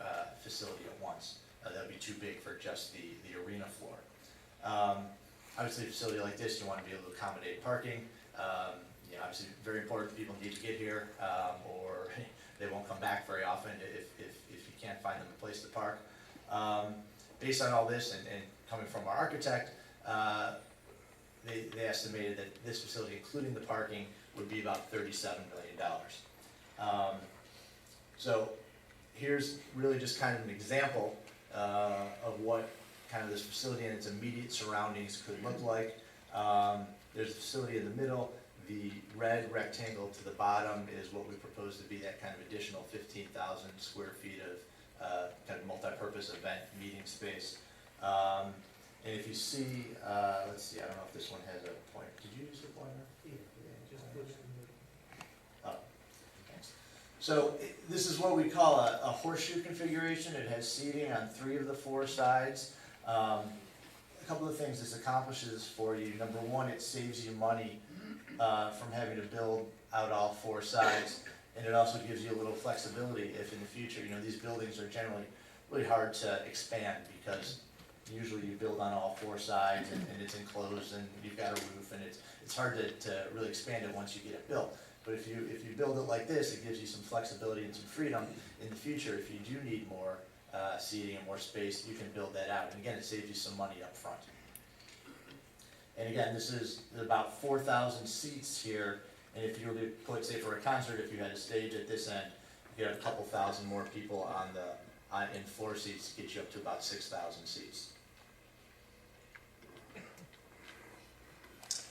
facility at once. That would be too big for just the arena floor. Obviously, a facility like this, you want to be able to accommodate parking. Obviously, very important, people need to get here, or they won't come back very often if you can't find them a place to park. Based on all this and coming from our architect, they estimated that this facility, including the parking, would be about $37 million. So here's really just kind of an example of what kind of this facility and its immediate surroundings could look like. There's a facility in the middle. The red rectangle to the bottom is what we propose to be that kind of additional 15,000 square feet of kind of multi-purpose event meeting space. And if you see, let's see, I don't know if this one has a point. Did you use the pointer? Oh, thanks. So this is what we call a horseshoe configuration. It has seating on 3 of the 4 sides. A couple of things this accomplishes for you. Number one, it saves you money from having to build out all 4 sides, and it also gives you a little flexibility if in the future, these buildings are generally really hard to expand because usually you build on all 4 sides and it's enclosed and you've got a roof, and it's hard to really expand it once you get it built. But if you build it like this, it gives you some flexibility and some freedom in the future. If you do need more seating and more space, you can build that out. And again, it saves you some money up front. And again, this is about 4,000 seats here. And if you were to put, say for a concert, if you had a stage at this end, you have a couple thousand more people in floor seats to get you up to about 6,000 seats.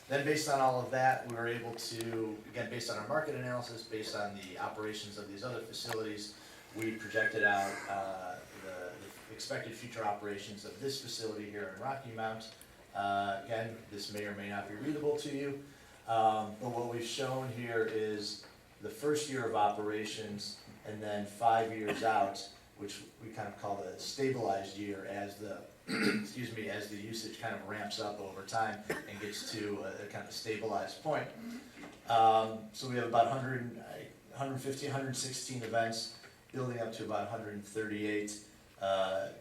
Then based on all of that, we were able to, again, based on our market analysis, based on the operations of these other facilities, we projected out the expected future operations of this facility here in Rocky Mount. Again, this may or may not be readable to you, but what we've shown here is the first year of operations and then 5 years out, which we kind of call the stabilized year as the as the usage kind of ramps up over time and gets to a kind of stabilized point. So we have about 116 events, building up to about 138,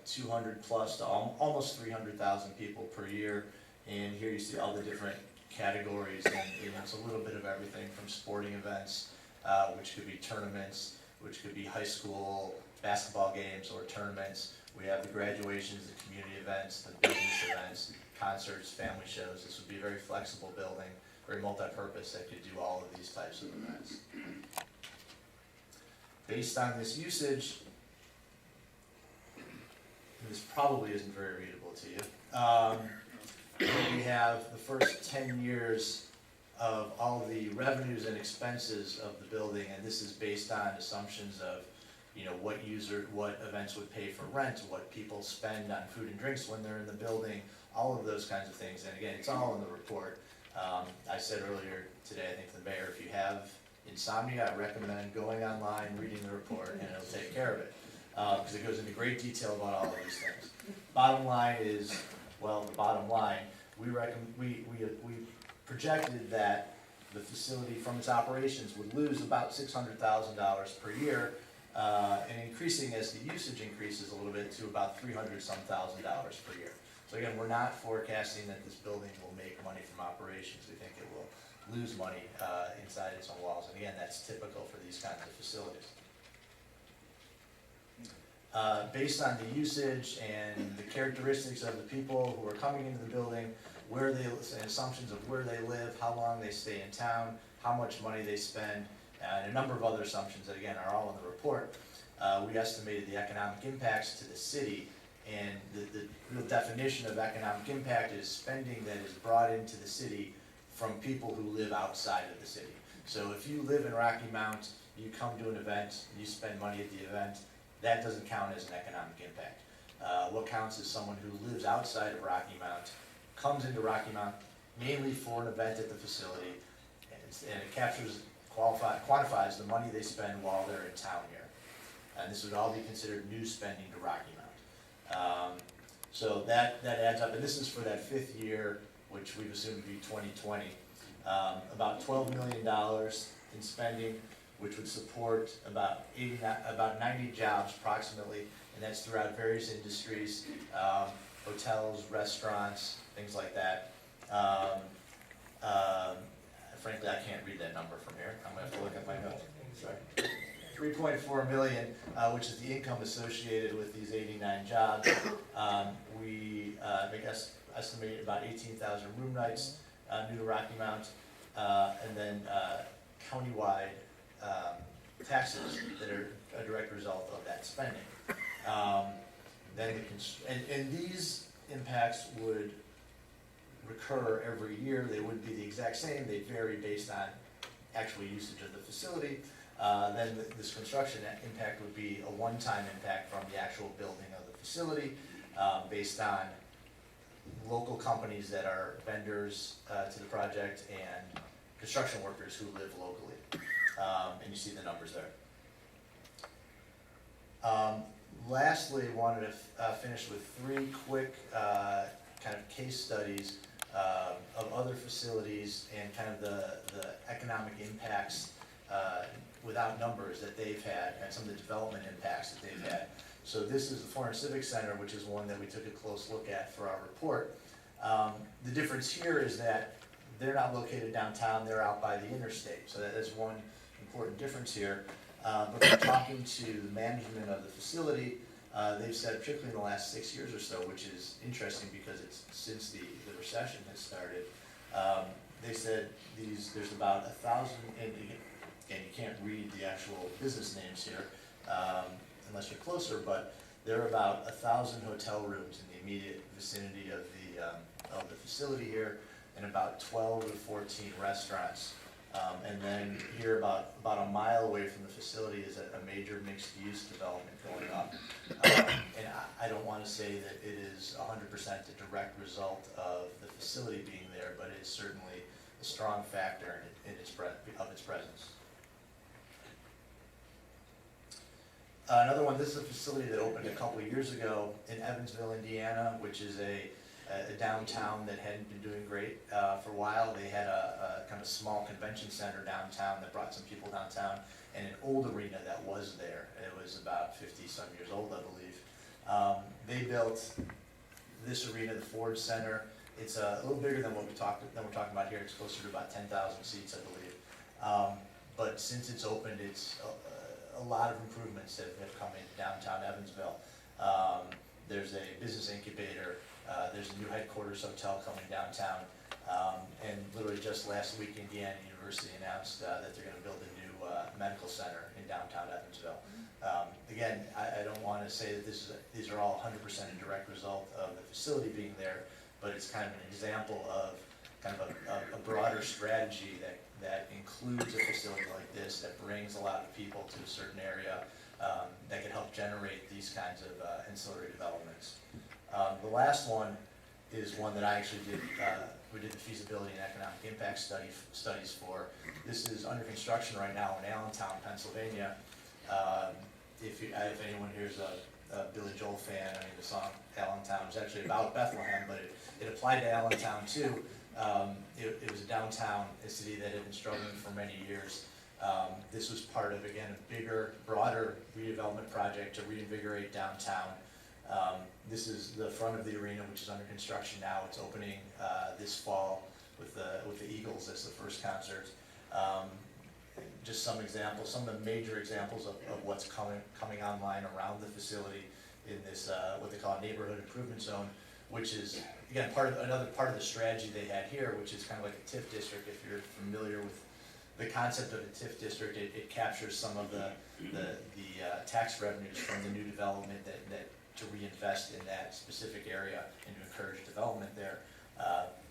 200 plus to almost 300,000 people per year. And here you see all the different categories, and it's a little bit of everything from sporting events, which could be tournaments, which could be high school basketball games or tournaments. We have the graduations, the community events, the business events, concerts, family shows. This would be a very flexible building, very multi-purpose that could do all of these types of events. Based on this usage, this probably isn't very readable to you. We have the first 10 years of all the revenues and expenses of the building, and this is based on assumptions of what events would pay for rent, what people spend on food and drinks when they're in the building, all of those kinds of things. And again, it's all in the report. I said earlier today, I think the mayor, if you have insomnia, I recommend going online, reading the report, and it'll take care of it. Because it goes into great detail about all of these things. Bottom line is, well, the bottom line, we projected that the facility from its operations would lose about $600,000 per year, and increasing as the usage increases a little bit to about $300,000 per year. So again, we're not forecasting that this building will make money from operations. We think it will lose money inside its own walls. And again, that's typical for these kinds of facilities. Based on the usage and the characteristics of the people who are coming into the building, where they, and assumptions of where they live, how long they stay in town, how much money they spend, and a number of other assumptions that again are all in the report, we estimated the economic impacts to the city. And the real definition of economic impact is spending that is brought into the city from people who live outside of the city. So if you live in Rocky Mount, you come to an event, you spend money at the event, that doesn't count as an economic impact. What counts is someone who lives outside of Rocky Mount, comes into Rocky Mount mainly for an event at the facility, and it captures, quantifies the money they spend while they're in town here. And this would all be considered new spending to Rocky Mount. So that adds up, and this is for that 5th year, which we've assumed to be 2020. About $12 million in spending, which would support about 90 jobs approximately, and that's throughout various industries, hotels, restaurants, things like that. Frankly, I can't read that number from here. I'm gonna have to look at my notes. Sorry. 3.4 million, which is the income associated with these 89 jobs. We estimate about 18,000 room nights new to Rocky Mount, and then countywide taxes that are a direct result of that spending. And these impacts would recur every year. They wouldn't be the exact same. They vary based on actual usage of the facility. Then this construction impact would be a one-time impact from the actual building of the facility, based on local companies that are vendors to the project and construction workers who live locally. And you see the numbers there. Lastly, I wanted to finish with 3 quick kind of case studies of other facilities and kind of the economic impacts without numbers that they've had, and some of the development impacts that they've had. So this is the Florence Civic Center, which is one that we took a close look at for our report. The difference here is that they're not located downtown, they're out by the interstate. So that is one important difference here. But from talking to the management of the facility, they've said, particularly in the last 6 years or so, which is interesting because it's since the recession has started, they said there's about 1,000, and you can't read the actual business names here unless you're closer, but there are about 1,000 hotel rooms in the immediate vicinity of the facility here, and about 12 to 14 restaurants. And then here about a mile away from the facility is a major mixed-use development going up. And I don't want to say that it is 100% a direct result of the facility being there, but it's certainly a strong factor of its presence. Another one, this is a facility that opened a couple of years ago in Evansville, Indiana, which is a downtown that hadn't been doing great for a while. They had a kind of small convention center downtown that brought some people downtown, and an old arena that was there. It was about 50-some years old, I believe. They built this arena, the Ford Center. It's a little bigger than what we're talking about here. It's closer to about 10,000 seats, I believe. But since it's opened, it's a lot of improvements have come in downtown Evansville. There's a business incubator. There's a new headquarters hotel coming downtown. And literally just last week, Indiana University announced that they're going to build a new medical center in downtown Evansville. Again, I don't want to say that these are all 100% a direct result of the facility being there, but it's kind of an example of kind of a broader strategy that includes a facility like this, that brings a lot of people to a certain area, that can help generate these kinds of ancillary developments. The last one is one that I actually did, we did the feasibility and economic impact studies for. This is under construction right now in Allentown, Pennsylvania. If anyone here is a Billy Joel fan, I mean, the song Allentown is actually about Bethlehem, but it applied to Allentown too. It was a downtown city that had been struggling for many years. This was part of, again, a bigger, broader redevelopment project to reinvigorate downtown. This is the front of the arena, which is under construction now. It's opening this fall. with the Eagles as the first concert. Just some examples, some of the major examples of what's coming online around the facility in this, what they call a neighborhood improvement zone, which is, again, another part of the strategy they had here, which is kind of like a TIF district. If you're familiar with the concept of a TIF district, it captures some of the tax revenues from the new development that to reinvest in that specific area and to encourage development there.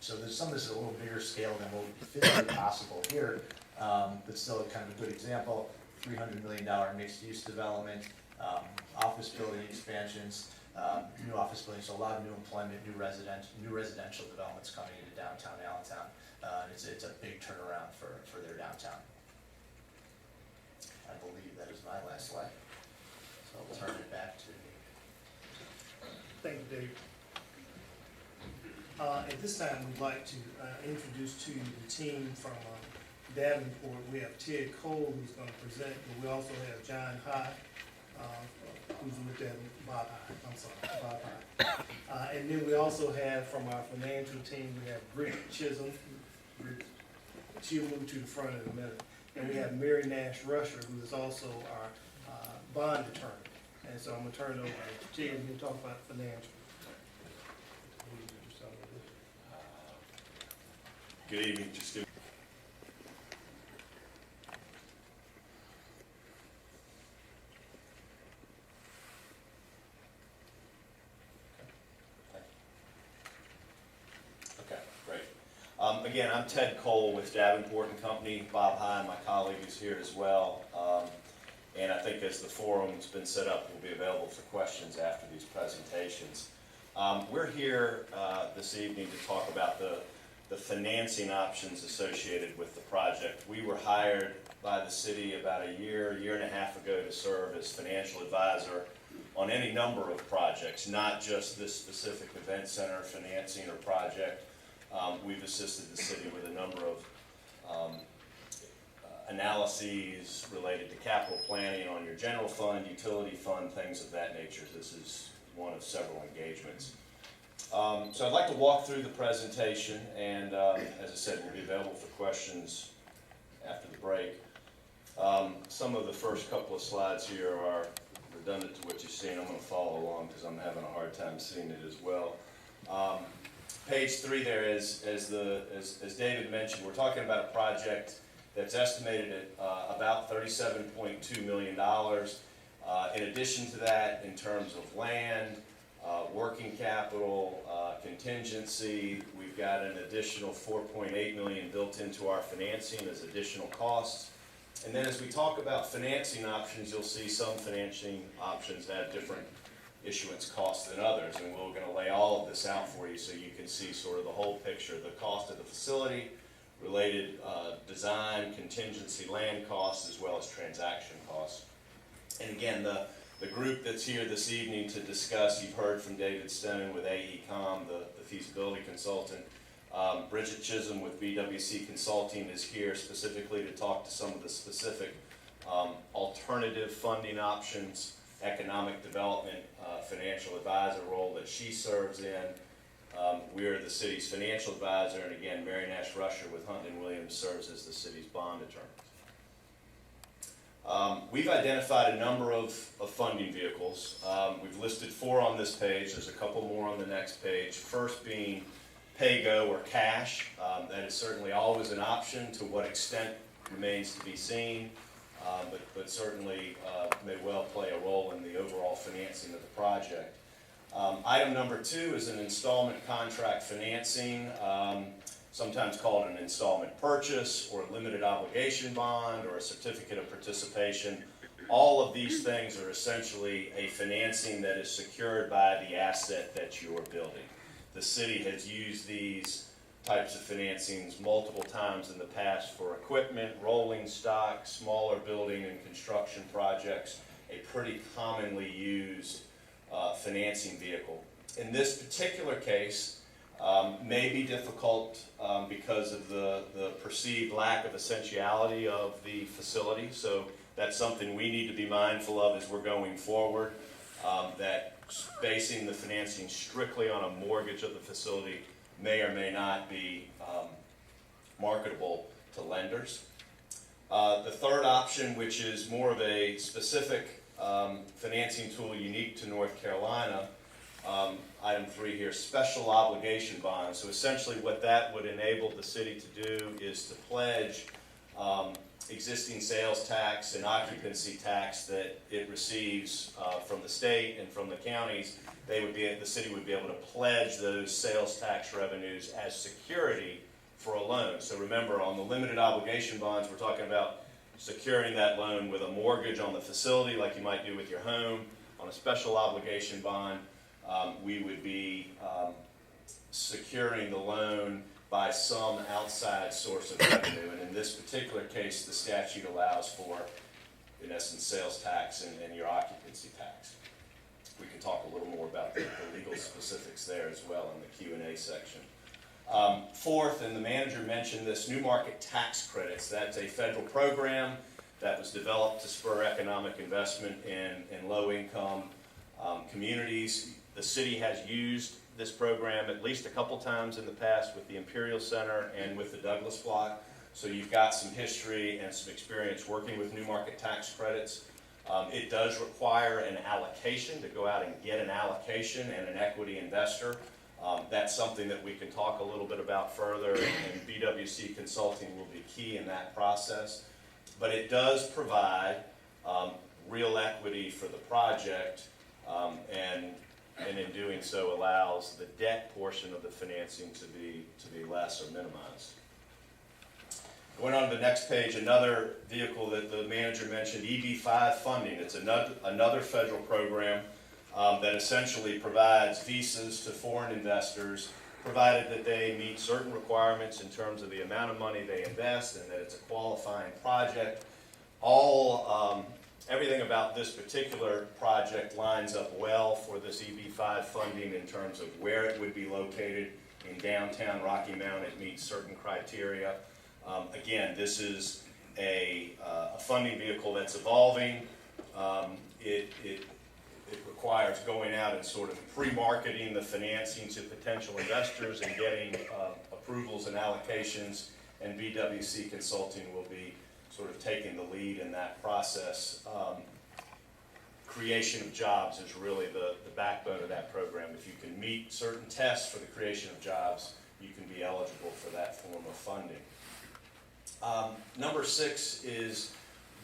So there's some of this is a little bigger scale than what would be physically possible here, but still kind of a good example. $300 million mixed-use development, office building expansions, new office buildings, so a lot of new employment, new residential developments coming into downtown Allentown. It's a big turnaround for their downtown. I believe that is my last slide. So I'll turn it back to. Thank you, Dave. At this time, we'd like to introduce to you the team from Davenport. We have Ted Cole, who's going to present, but we also have John High, who's with them, Bob High. And then we also have from our financial team, we have Bridget Chisholm. She'll move to the front in a minute. And we have Mary Nash Rusher, who is also our bond attorney. And so I'm going to turn it over to Ted, and he'll talk about financial. Good evening. Just give Okay, great. Again, I'm Ted Cole with Davenport and Company. Bob High, my colleague, is here as well. And I think as the forum's been set up, we'll be available for questions after these presentations. We're here this evening to talk about the financing options associated with the project. We were hired by the city about a year and a half ago to serve as financial advisor on any number of projects, not just this specific event center financing or project. We've assisted the city with a number of analyses related to capital planning on your general fund, utility fund, things of that nature. This is one of several engagements. So I'd like to walk through the presentation, and as I said, we'll be available for questions after the break. Some of the first couple of slides here are redundant to what you've seen. I'm going to follow along because I'm having a hard time seeing it as well. Page 3 there is, as David mentioned, we're talking about a project that's estimated at about $37.2 million. In addition to that, in terms of land, working capital, contingency, we've got an additional $4.8 million built into our financing as additional costs. And then as we talk about financing options, you'll see some financing options have different issuance costs than others, and we're going to lay all of this out for you so you can see sort of the whole picture, the cost of the facility, related design, contingency, land costs, as well as transaction costs. And again, the group that's here this evening to discuss, you've heard from David Stone with AECOM, the feasibility consultant. Bridget Chisholm with BWC Consulting is here specifically to talk to some of the specific alternative funding options, economic development, financial advisor role that she serves in. We're the city's financial advisor, and again, Mary Nash Rusher with Hunt & Williams serves as the city's bond attorney. We've identified a number of funding vehicles. We've listed 4 on this page. There's a couple more on the next page. First being pay-go or cash. That is certainly always an option. To what extent remains to be seen, but certainly may well play a role in the overall financing of the project. Item number 2 is an installment contract financing, sometimes called an installment purchase or a limited obligation bond or a certificate of participation. All of these things are essentially a financing that is secured by the asset that you are building. The city has used these types of financings multiple times in the past for equipment, rolling stock, smaller building and construction projects, a pretty commonly used financing vehicle. In this particular case, may be difficult because of the perceived lack of essentiality of the facility. So that's something we need to be mindful of as we're going forward, that basing the financing strictly on a mortgage of the facility may or may not be marketable to lenders. The third option, which is more of a specific financing tool unique to North Carolina, item 3 here, special obligation bonds. So essentially what that would enable the city to do is to pledge existing sales tax and occupancy tax that it receives from the state and from the counties. The city would be able to pledge those sales tax revenues as security for a loan. So remember, on the limited obligation bonds, we're talking about securing that loan with a mortgage on the facility like you might do with your home. On a special obligation bond, we would be securing the loan by some outside source of revenue. And in this particular case, the statute allows for, in essence, sales tax and your occupancy tax. We can talk a little more about the legal specifics there as well in the Q&A section. Fourth, and the manager mentioned this, New Market Tax Credits. That's a federal program that was developed to spur economic investment in low-income communities. The city has used this program at least a couple times in the past with the Imperial Center and with the Douglas Block. So you've got some history and some experience working with New Market Tax Credits. It does require an allocation, to go out and get an allocation and an equity investor. That's something that we can talk a little bit about further, and BWC Consulting will be key in that process. But it does provide real equity for the project, and in doing so allows the debt portion of the financing to be less or minimized. Going on to the next page, another vehicle that the manager mentioned, EB-5 funding. It's another federal program that essentially provides visas to foreign investors, provided that they meet certain requirements in terms of the amount of money they invest and that it's a qualifying project. Everything about this particular project lines up well for this EB-5 funding in terms of where it would be located in downtown Rocky Mount. It meets certain criteria. Again, this is a funding vehicle that's evolving. It requires going out and sort of pre-marketing the financing to potential investors and getting approvals and allocations, and BWC Consulting will be sort of taking the lead in that process. Creation of jobs is really the backbone of that program. If you can meet certain tests for the creation of jobs, you can be eligible for that form of funding. Number 6 is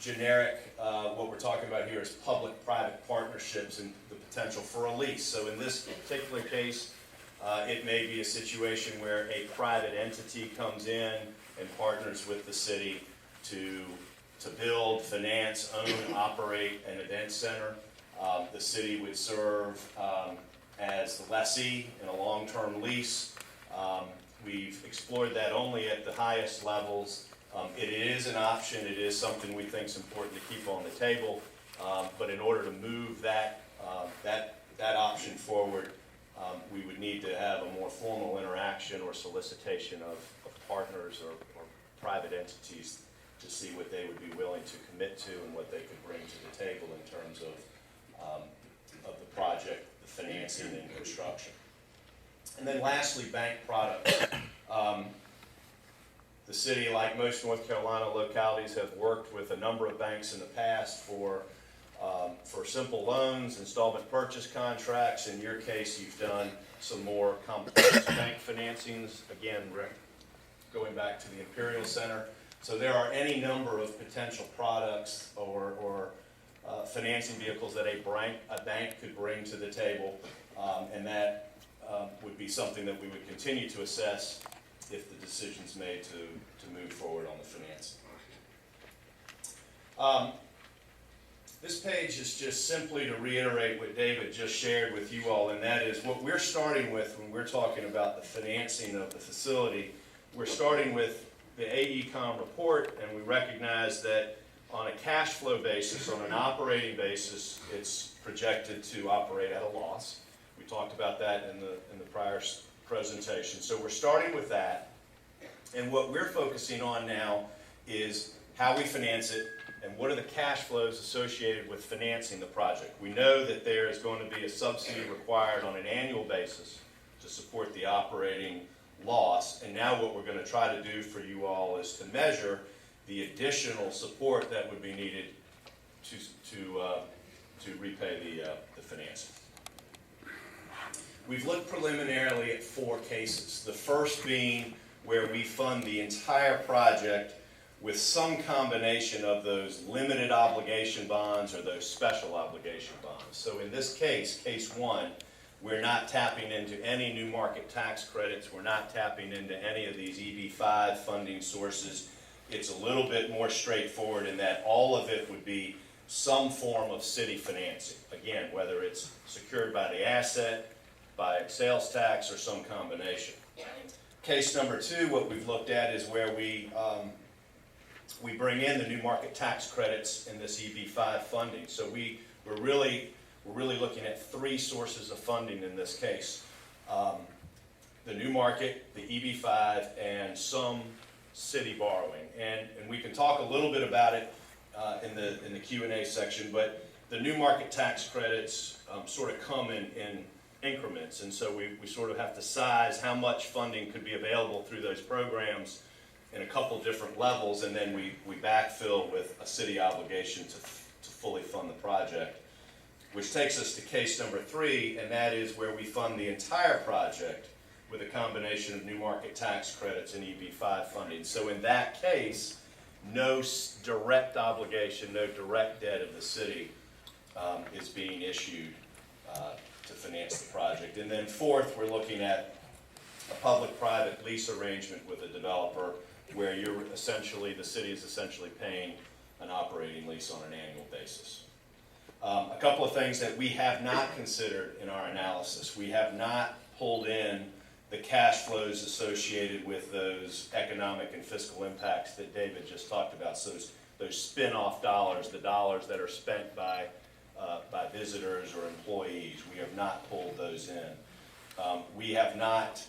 generic. What we're talking about here is public-private partnerships and the potential for a lease. So in this particular case, it may be a situation where a private entity comes in and partners with the city to build, finance, own, operate an event center. The city would serve as the lessee in a long-term lease. We've explored that only at the highest levels. It is an option. It is something we think is important to keep on the table. But in order to move that option forward, we would need to have a more formal interaction or solicitation of partners or private entities to see what they would be willing to commit to and what they could bring to the table in terms of the project, the financing, and construction. And then lastly, bank products. The city, like most North Carolina localities, have worked with a number of banks in the past for simple loans, installment purchase contracts. In your case, you've done some more complex bank financings, again, going back to the Imperial Center. So there are any number of potential products or financing vehicles that a bank could bring to the table, and that would be something that we would continue to assess if the decision's made to move forward on the financing. This page is just simply to reiterate what David just shared with you all, and that is what we're starting with when we're talking about the financing of the facility. We're starting with the AECOM report, and we recognize that on a cash flow basis, on an operating basis, it's projected to operate at a loss. We talked about that in the prior presentation. So we're starting with that, and what we're focusing on now is how we finance it and what are the cash flows associated with financing the project. We know that there is going to be a subsidy required on an annual basis to support the operating loss. And now what we're going to try to do for you all is to measure the additional support that would be needed to repay the financing. We've looked preliminarily at 4 cases. The first being where we fund the entire project with some combination of those limited obligation bonds or those special obligation bonds. So in this case, case 1, we're not tapping into any new market tax credits. We're not tapping into any of these EB-5 funding sources. It's a little bit more straightforward in that all of it would be some form of city financing. Again, whether it's secured by the asset, by sales tax, or some combination. Case number 2, what we've looked at is where we bring in the new market tax credits in this EB-5 funding. So we're really looking at 3 sources of funding in this case. The new market, the EB-5, and some city borrowing. And we can talk a little bit about it in the Q&A section, but the new market tax credits sort of come in increments, and so we sort of have to size how much funding could be available through those programs in a couple different levels, and then we backfill with a city obligation to fully fund the project. Which takes us to case number 3, and that is where we fund the entire project with a combination of new market tax credits and EB-5 funding. So in that case, no direct obligation, no direct debt of the city is being issued to finance the project. And then 4th, we're looking at a public-private lease arrangement with a developer where the city is essentially paying an operating lease on an annual basis. A couple of things that we have not considered in our analysis. We have not pulled in the cash flows associated with those economic and fiscal impacts that David just talked about. So those spin-off dollars, the dollars that are spent by visitors or employees, we have not pulled those in. We have not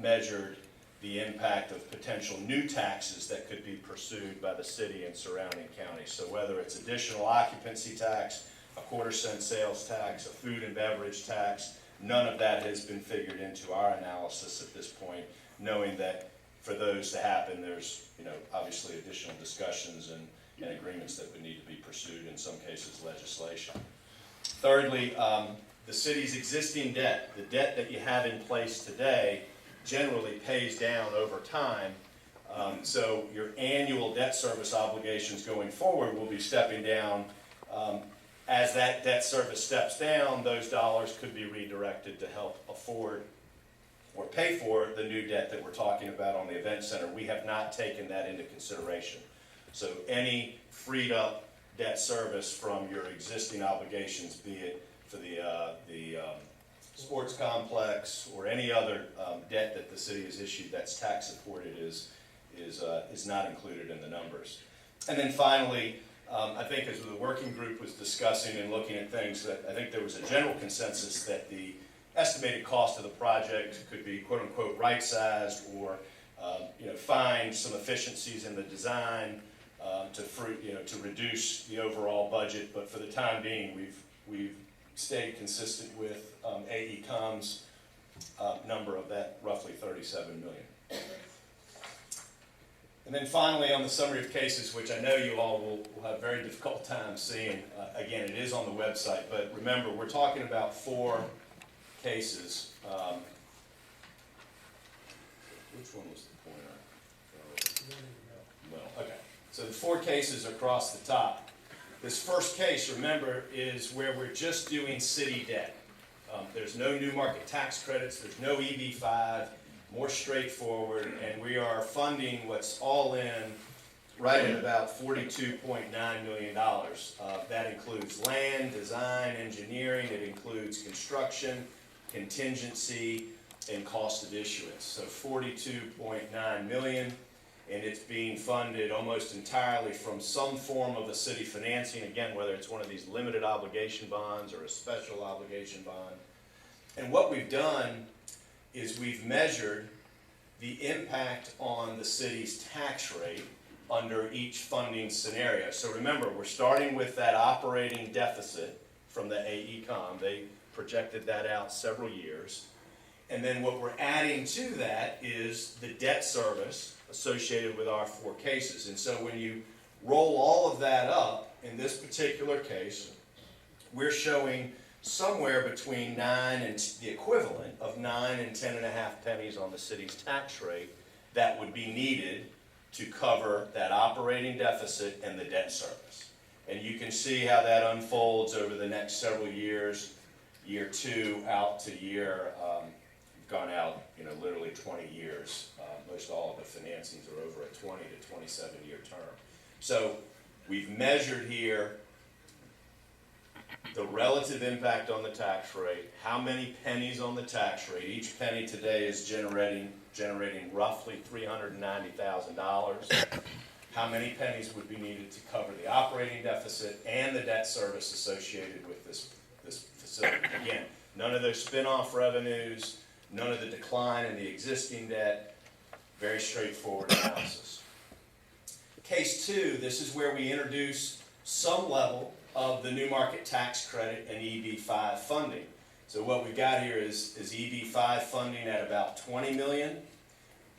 measured the impact of potential new taxes that could be pursued by the city and surrounding counties. So whether it's additional occupancy tax, a quarter-cent sales tax, a food and beverage tax, none of that has been figured into our analysis at this point, knowing that for those to happen, there's obviously additional discussions and agreements that would need to be pursued, in some cases legislation. Thirdly, the city's existing debt, the debt that you have in place today, generally pays down over time. So your annual debt service obligations going forward will be stepping down. As that debt service steps down, those dollars could be redirected to help afford or pay for the new debt that we're talking about on the event center. We have not taken that into consideration. So any freed up debt service from your existing obligations, be it for the sports complex or any other debt that the city has issued that's tax supported, is not included in the numbers. And then finally, I think as the working group was discussing and looking at things, that I think there was a general consensus that the estimated cost of the project could be quote unquote right-sized or find some efficiencies in the design to reduce the overall budget. But for the time being, we've stayed consistent with AECOM's number of that roughly $37 million. And then finally, on the summary of cases, which I know you all will have a very difficult time seeing, again, it is on the website, but remember, we're talking about 4 cases. Which one was the pointer? Well, okay. So the 4 cases across the top. This first case, remember, is where we're just doing city debt. There's no new market tax credits, there's no EB-5, more straightforward, and we are funding what's all in right at about $42.9 million. That includes land, design, engineering, it includes construction, contingency, and cost of issuance. So $42.9 million, and it's being funded almost entirely from some form of a city financing, again, whether it's one of these limited obligation bonds or a special obligation bond. And what we've done is we've measured the impact on the city's tax rate under each funding scenario. So remember, we're starting with that operating deficit from the AECOM. They projected that out several years. And then what we're adding to that is the debt service associated with our 4 cases. And so when you roll all of that up, in this particular case, we're showing somewhere between 9 and the equivalent of 9 and 10.5 pennies on the city's tax rate that would be needed to cover that operating deficit and the debt service. And you can see how that unfolds over the next several years, year 2 out to year, gone out, literally 20 years. Most all of the financings are over a 20 to 27-year term. So we've measured here the relative impact on the tax rate, how many pennies on the tax rate. Each penny today is generating roughly $390,000. How many pennies would be needed to cover the operating deficit and the debt service associated with this facility? Again, none of those spin-off revenues, none of the decline in the existing debt. Very straightforward analysis. Case 2, this is where we introduce some level of the new market tax credit and EB-5 funding. So what we've got here is EB-5 funding at about $20 million.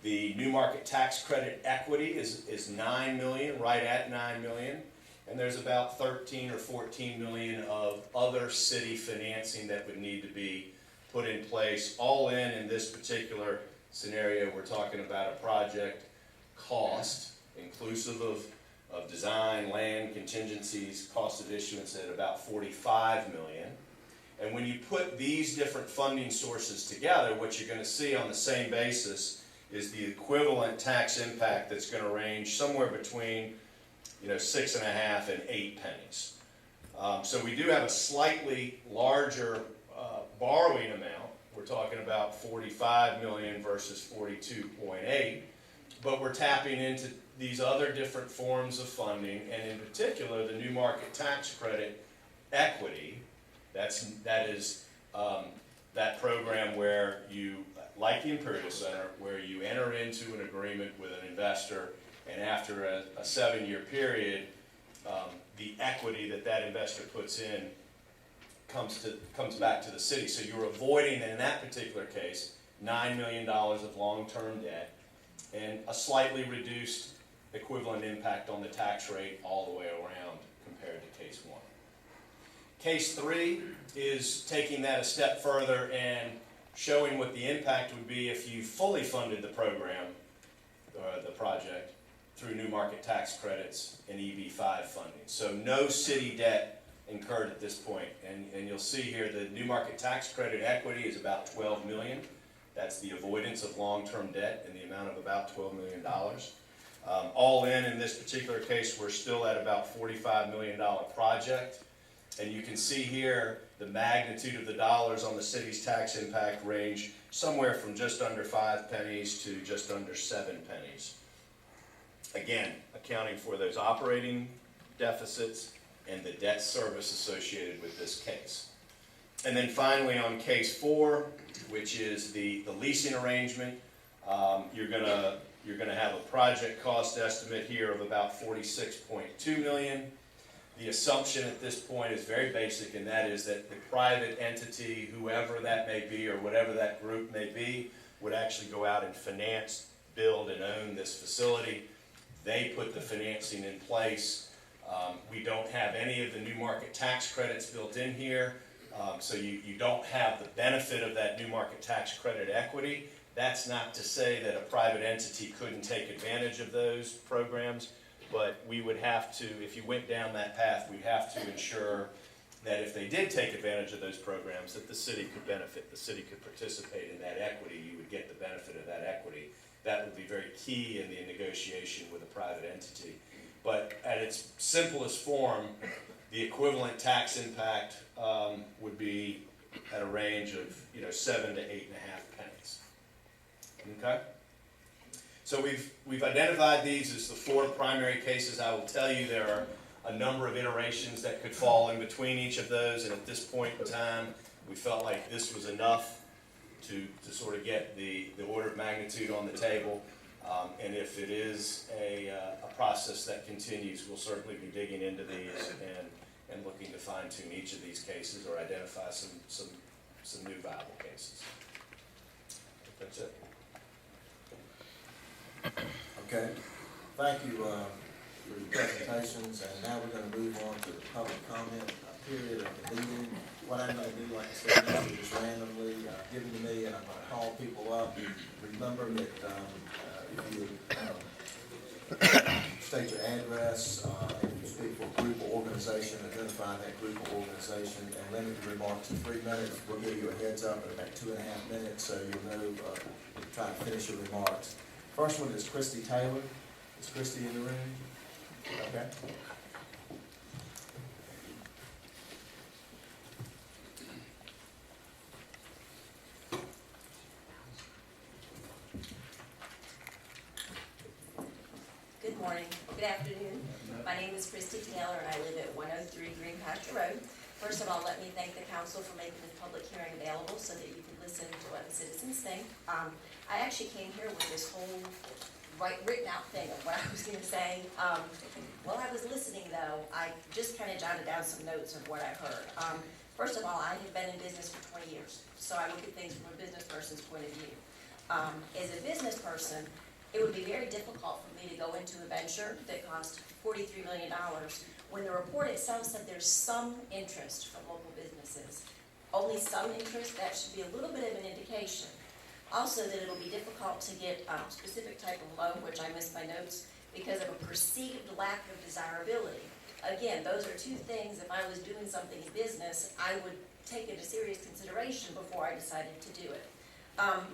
The new market tax credit equity is $9 million, right at $9 million. And there's about $13 or $14 million of other city financing that would need to be put in place. All in this particular scenario, we're talking about a project cost, inclusive of design, land, contingencies, cost of issuance at about $45 million. And when you put these different funding sources together, what you're going to see on the same basis is the equivalent tax impact that's going to range somewhere between 6.5 and 8 pennies. So we do have a slightly larger borrowing amount. We're talking about $45 million versus $42.8, but we're tapping into these other different forms of funding, and in particular, the new market tax credit equity. That is that program where you, like the Imperial Center, where you enter into an agreement with an investor, and after a 7-year period, the equity that investor puts in comes back to the city. So you're avoiding, in that particular case, $9 million of long-term debt and a slightly reduced equivalent impact on the tax rate all the way around compared to case 1. Case 3 is taking that a step further and showing what the impact would be if you fully funded the program, the project, through new market tax credits and EB-5 funding. So no city debt incurred at this point. And you'll see here the new market tax credit equity is about $12 million. That's the avoidance of long-term debt in the amount of about $12 million. All in this particular case, we're still at about $45 million project. And you can see here the magnitude of the dollars on the city's tax impact range somewhere from just under 5 pennies to just under 7 pennies. Again, accounting for those operating deficits and the debt service associated with this case. And then finally on case 4, which is the leasing arrangement, you're gonna have a project cost estimate here of about $46.2 million. The assumption at this point is very basic, and that is that the private entity, whoever that may be or whatever that group may be, would actually go out and finance, build, and own this facility. They put the financing in place. We don't have any of the new market tax credits built in here, so you don't have the benefit of that new market tax credit equity. That's not to say that a private entity couldn't take advantage of those programs, but we would have to, if you went down that path, we'd have to ensure that if they did take advantage of those programs, that the city could benefit, the city could participate in that equity, you would get the benefit of that equity. That would be very key in the negotiation with a private entity. But at its simplest form, the equivalent tax impact would be at a range of 7 to 8.5 pennies. Okay? So we've identified these as the 4 primary cases. I will tell you there are a number of iterations that could fall in between each of those, and at this point in time, we felt like this was enough to sort of get the order of magnitude on the table. And if it is a process that continues, we'll certainly be digging into these and looking to fine-tune each of these cases or identify some new viable cases. That's it. Okay, thank you for your presentations, and now we're gonna move on to the public comment period of the meeting. What I'm gonna do, like I said, these are just randomly given to me, and I'm gonna call people up. Remember that if you state your address, if you speak for a group or organization, identify that group or organization, and limit your remarks to 3 minutes. We'll give you a heads up in about 2.5 minutes, so you'll know, try to finish your remarks. First one is Christy Taylor. Is Christy in the room? Okay. Good morning, good afternoon. My name is Christy Taylor and I live at 103 Green Pasture Road. First of all, let me thank the council for making this public hearing available so that you can listen to what the citizens think. I actually came here with this whole written out thing of what I was gonna say. While I was listening though, I just kind of jotted down some notes of what I've heard. First of all, I have been in business for 20 years, so I look at things from a business person's point of view. As a business person, it would be very difficult for me to go into a venture that cost $43 million when the report itself said there's some interest from local businesses. Only some interest, that should be a little bit of an indication. Also, that it'll be difficult to get a specific type of loan, which I missed my notes, because of a perceived lack of desirability. Again, those are two things, if I was doing something in business, I would take into serious consideration before I decided to do it.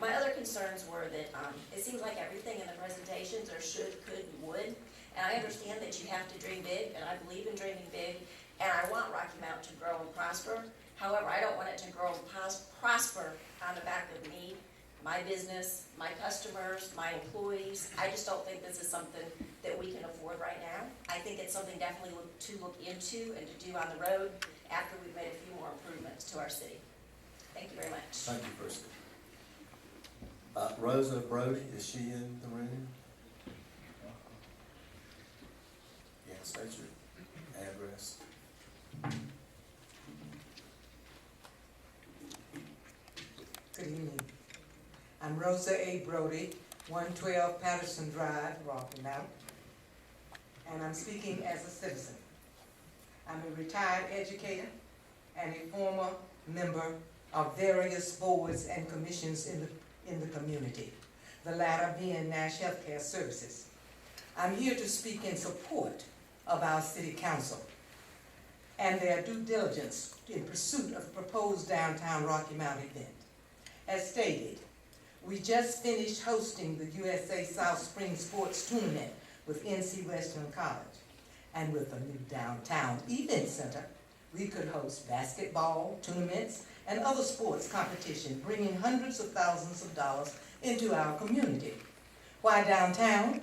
My other concerns were that it seems like everything in the presentations are should, could, and would. And I understand that you have to dream big, and I believe in dreaming big, and I want Rocky Mount to grow and prosper. However, I don't want it to grow and prosper on the back of me, my business, my customers, my employees. I just don't think this is something that we can afford right now. I think it's something definitely to look into and to do on the road after we've made a few more improvements to our city. Thank you very much. Thank you, Christy. Rosa Brody, is she in the room? Yeah, state your address. Good evening. I'm Rosa A. Brody, 112 Patterson Drive, Rocky Mount, and I'm speaking as a citizen. I'm a retired educator and a former member of various boards and commissions in the community, the latter being Nash Healthcare Services. I'm here to speak in support of our city council and their due diligence in pursuit of the proposed downtown Rocky Mount event. As stated, we just finished hosting the USA South Spring Sports Tournament with NC Western College. And with a new downtown event center, we could host basketball tournaments and other sports competition, bringing hundreds of thousands of dollars into our community. Why downtown?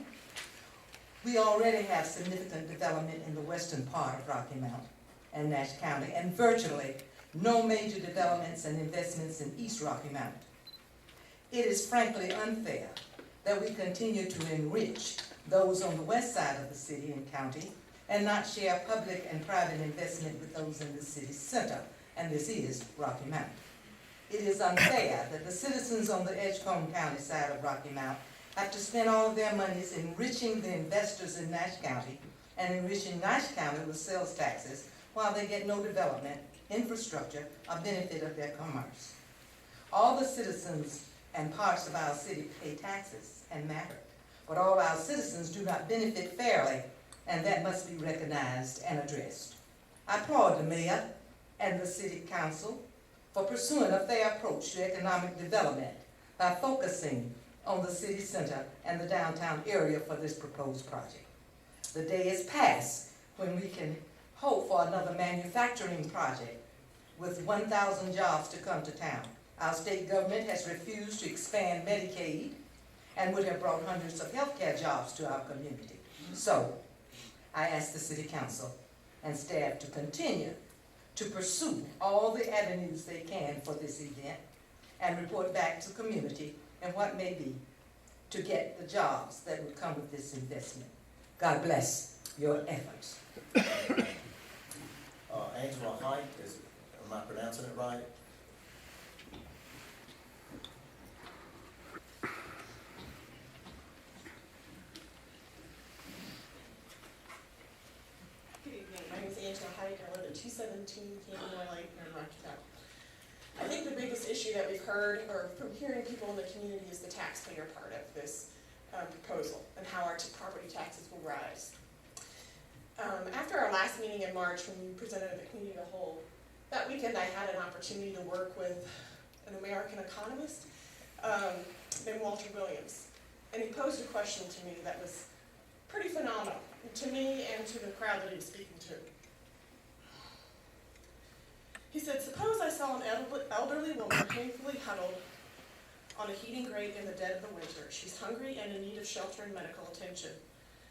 We already have significant development in the western part of Rocky Mount and Nash County, and virtually no major developments and investments in East Rocky Mount. It is frankly unfair that we continue to enrich those on the west side of the city and county and not share public and private investment with those in the city center, and this is Rocky Mount. It is unfair that the citizens on the Edgecombe County side of Rocky Mount have to spend all of their monies enriching the investors in Nash County and enriching Nash County with sales taxes while they get no development, infrastructure, or benefit of their commerce. All the citizens and parts of our city pay taxes and matter, but all our citizens do not benefit fairly, and that must be recognized and addressed. I applaud the mayor and the city council for pursuing a fair approach to economic development by focusing on the city center and the downtown area for this proposed project. The day is past when we can hope for another manufacturing project with 1,000 jobs to come to town. Our state government has refused to expand Medicaid and would have brought hundreds of healthcare jobs to our community. So, I ask the city council and staff to continue to pursue all the avenues they can for this event and report back to the community and what may be to get the jobs that would come with this investment. God bless your efforts. Angela Height, am I pronouncing it right? 17 Canyon Lake here in Rocky Mount. I think the biggest issue that we've heard, or from hearing people in the community, is the taxpayer part of this proposal and how our property taxes will rise. After our last meeting in March, when we presented to the community as a whole, that weekend I had an opportunity to work with an American economist named Walter Williams. And he posed a question to me that was pretty phenomenal, to me and to the crowd that he was speaking to. He said, suppose I saw an elderly woman painfully huddled on a heating grate in the dead of the winter. She's hungry and in need of shelter and medical attention.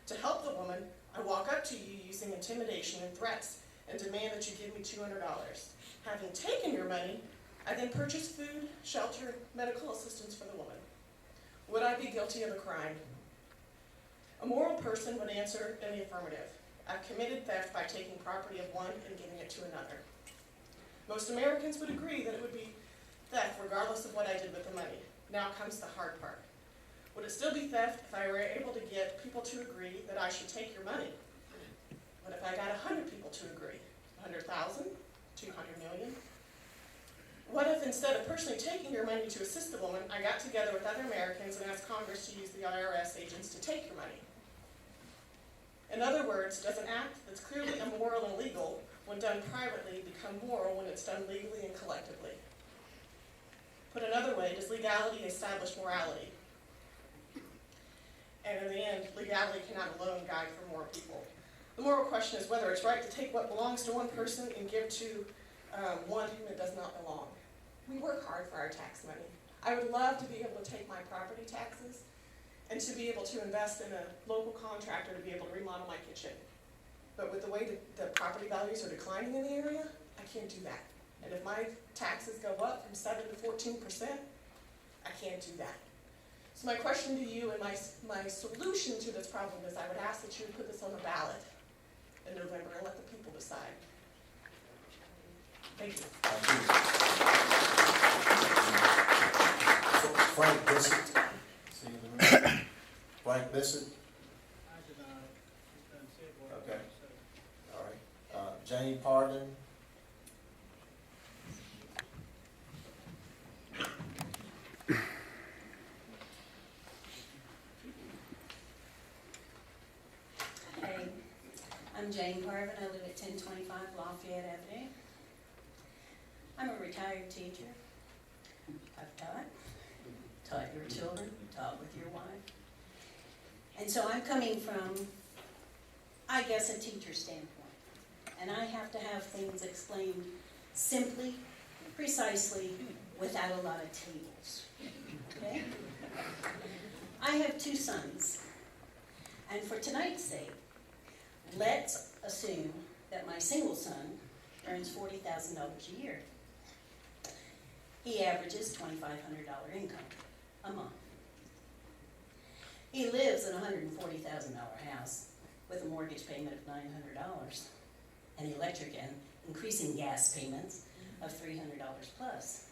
To help the woman, I walk up to you using intimidation and threats and demand that you give me $200. Having taken your money, I then purchase food, shelter, medical assistance for the woman. Would I be guilty of a crime? A moral person would answer in the affirmative. I've committed theft by taking property of one and giving it to another. Most Americans would agree that it would be theft regardless of what I did with the money. Now comes the hard part. Would it still be theft if I were able to get people to agree that I should take your money? What if I got 100 people to agree? 100,000? 200 million? What if instead of personally taking your money to assist the woman, I got together with other Americans and asked Congress to use the IRS agents to take your money? In other words, does an act that's clearly immoral and illegal when done privately become moral when it's done legally and collectively? Put another way, does legality establish morality? And in the end, legality cannot alone guide for more people. The moral question is whether it's right to take what belongs to one person and give to one whom it does not belong. We work hard for our tax money. I would love to be able to take my property taxes and to be able to invest in a local contractor to be able to remodel my kitchen. But with the way the property values are declining in the area, I can't do that. And if my taxes go up from 7 to 14%, I can't do that. So my question to you and my solution to this problem is I would ask that you would put this on the ballot in November and let the people decide. Thank you. Frank Bissett. See you in the room. Frank Bissett. Okay. All right. Jane Parden. Hey, I'm Jane Parvin. I live at 1025 Lafayette Avenue. I'm a retired teacher. I've taught your children, taught with your wife. And so I'm coming from, I guess, a teacher standpoint. And I have to have things explained simply, precisely, without a lot of tables. Okay? I have 2 sons. And for tonight's sake, let's assume that my single son earns $40,000 a year. He averages $2,500 income a month. He lives in a $140,000 house with a mortgage payment of $900 and electric and increasing gas payments of $300 plus.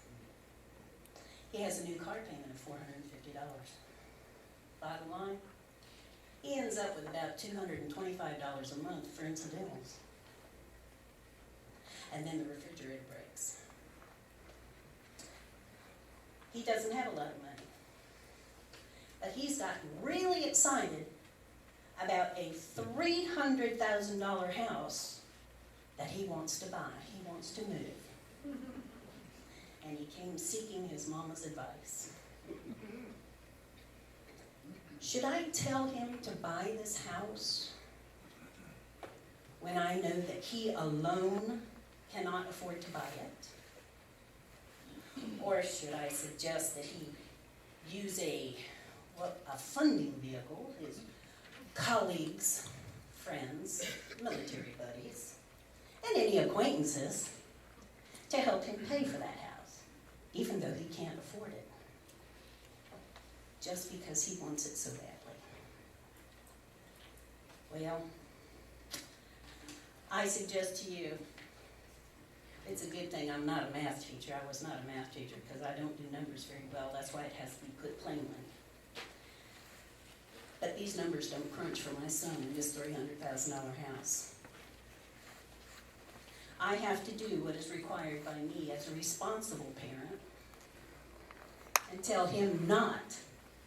He has a new car payment of $450. Bottom line, he ends up with about $225 a month for incidentals. And then the refrigerator breaks. He doesn't have a lot of money. But he's gotten really excited about a $300,000 house that he wants to buy. He wants to move. And he came seeking his mama's advice. Should I tell him to buy this house when I know that he alone cannot afford to buy it? Or should I suggest that he use a funding vehicle, his colleagues, friends, military buddies, and any acquaintances to help him pay for that house, even though he can't afford it, just because he wants it so badly? Well, I suggest to you, it's a good thing I'm not a math teacher. I was not a math teacher because I don't do numbers very well. That's why it has to be put plainly. But these numbers don't crunch for my son in this $300,000 house. I have to do what is required by me as a responsible parent and tell him not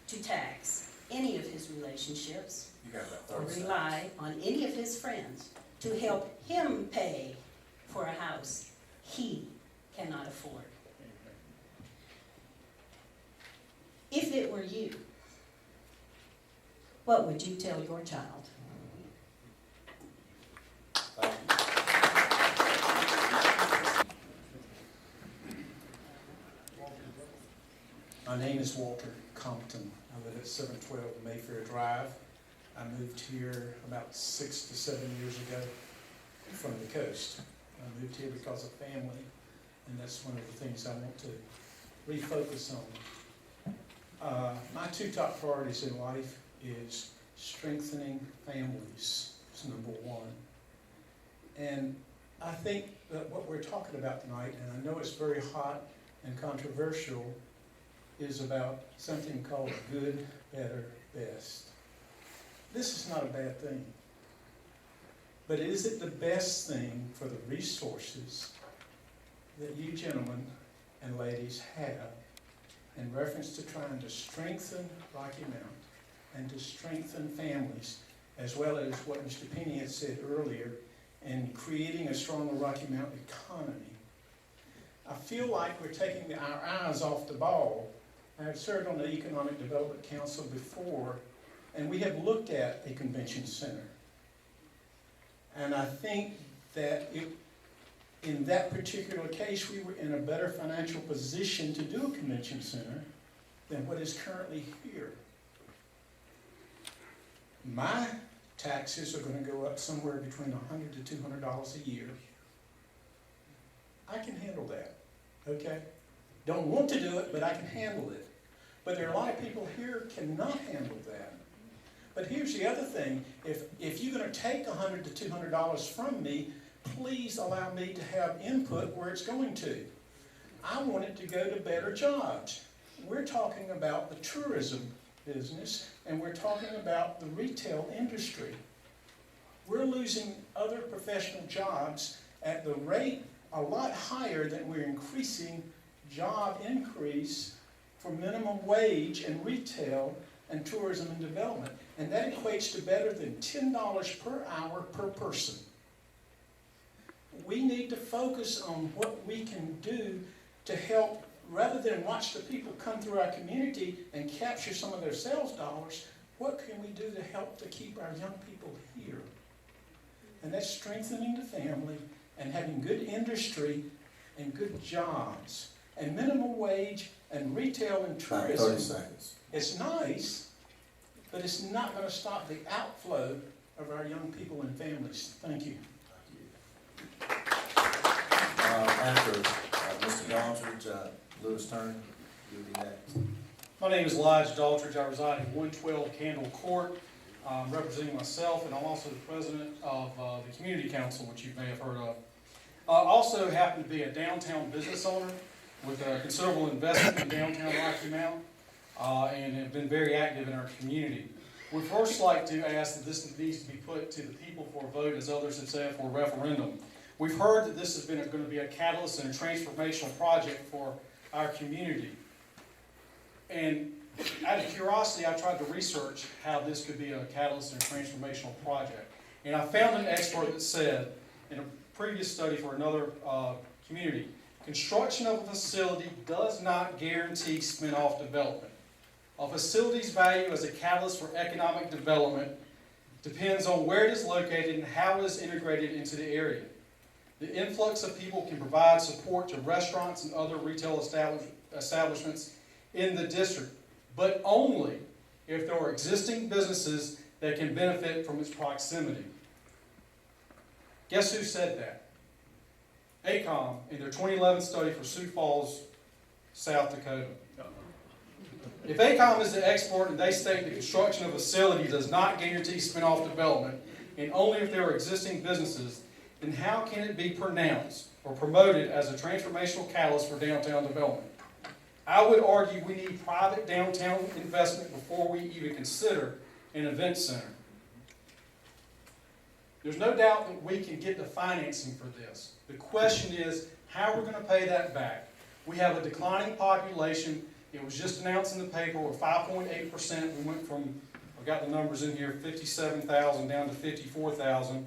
to tax any of his relationships You got about or 30 seconds. rely on any of his friends to help him pay for a house he cannot afford. If it were you, what would you tell your child? Thank you. My name is Walter Compton. I live at 712 Mayfair Drive. I moved here about 6 to 7 years ago from the coast. I moved here because of family, and that's one of the things I want to refocus on. My two top priorities in life is strengthening families. It's number one. And I think that what we're talking about tonight, and I know it's very hot and controversial, is about something called good, better, best. This is not a bad thing. But is it the best thing for the resources that you gentlemen and ladies have in reference to trying to strengthen Rocky Mount and to strengthen families, as well as what Mr. Penny had said earlier, and creating a stronger Rocky Mount economy? I feel like we're taking our eyes off the ball. I've served on the Economic Development Council before, and we have looked at a convention center. And I think that in that particular case, we were in a better financial position to do a convention center than what is currently here. My taxes are going to go up somewhere between $100 to $200 a year. I can handle that, okay? Don't want to do it, but I can handle it. But there are a lot of people here cannot handle that. But here's the other thing. If you're going to take $100 to $200 from me, please allow me to have input where it's going to. I want it to go to better jobs. We're talking about the tourism business, and we're talking about the retail industry. We're losing other professional jobs at the rate a lot higher than we're increasing job increase for minimum wage and retail and tourism and development. And that equates to better than $10 per hour per person. We need to focus on what we can do to help, rather than watch the people come through our community and capture some of their sales dollars. What can we do to help to keep our young people here? And that's strengthening the family and having good industry and good jobs and minimum wage and retail and About 30 tourism. seconds. It's nice, but it's not going to stop the outflow of our young people and families. Thank you. After Mr. Doldridge, Lewis Turner, you'll be next. My name is Elijah Daltridge. I reside in 112 Candle Court, representing myself, and I'm also the president of the Community Council, which you may have heard of. I also happen to be a downtown business owner with a considerable investment in downtown Rocky Mount, and have been very active in our community. We'd first like to ask that this needs to be put to the people for a vote, as others have said, for a referendum. We've heard that this has been going to be a catalyst and a transformational project for our community. And out of curiosity, I tried to research how this could be a catalyst and a transformational project. And I found an expert that said, in a previous study for another community, construction of a facility does not guarantee spin-off development. A facility's value as a catalyst for economic development depends on where it is located and how it is integrated into the area. The influx of people can provide support to restaurants and other retail establishments in the district, but only if there are existing businesses that can benefit from its proximity. Guess who said that? AECOM in their 2011 study for Sioux Falls, South Dakota. If AECOM is the expert and they state the construction of a facility does not guarantee spin-off development, and only if there are existing businesses, then how can it be pronounced or promoted as a transformational catalyst for downtown development? I would argue we need private downtown investment before we even consider an event center. There's no doubt that we can get the financing for this. The question is, how we're gonna pay that back. We have a declining population. It was just announced in the paper, we're 5.8%. We went from, I've got the numbers in here, 57,000 down to 54,000.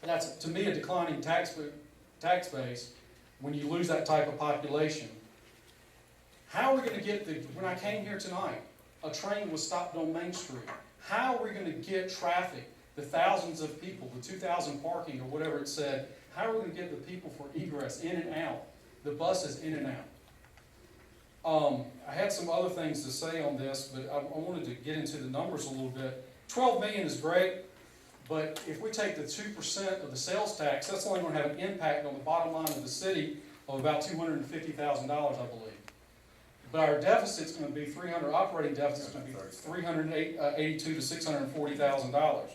That's, to me, a declining tax base when you lose that type of population. How are we gonna get when I came here tonight, a train was stopped on Main Street. How are we gonna get traffic, the thousands of people, the 2,000 parking or whatever it said, how are we gonna get the people for egress in and out, the buses in and out? I had some other things to say on this, but I wanted to get into the numbers a little bit. 12 million is great, but if we take the 2% of the sales tax, that's only gonna have an impact on the bottom line of the city of about $250,000, I believe. But our deficit's gonna be operating deficit's gonna be $382,000 to $640,000.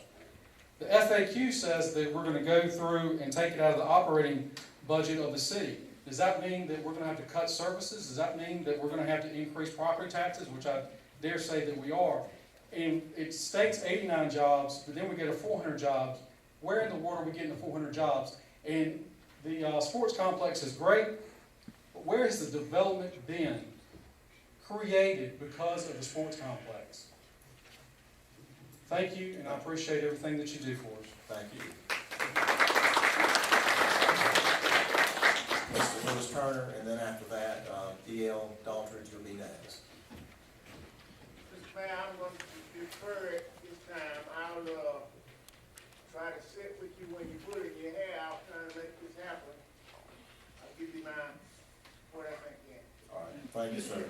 The FAQ says that we're gonna go through and take it out of the operating budget of the city. Does that mean that we're gonna have to cut services? Does that mean that we're gonna have to increase property taxes, which I dare say that we are? And it states 89 jobs, but then we get 400 jobs. Where in the world are we getting the 400 jobs? And the sports complex is great, but where has the development been created because of the sports complex? Thank you, and I appreciate everything that you do for us. Thank you. Mr. Lewis Turner, and then after that, D.L. Daltridge, you'll be next. Mr. Mayor, I'm going to defer it this time. I'll try to sit with you when you put it in your hair. I'll try to make this happen. I'll give you what I think then. All right, thank you, sir.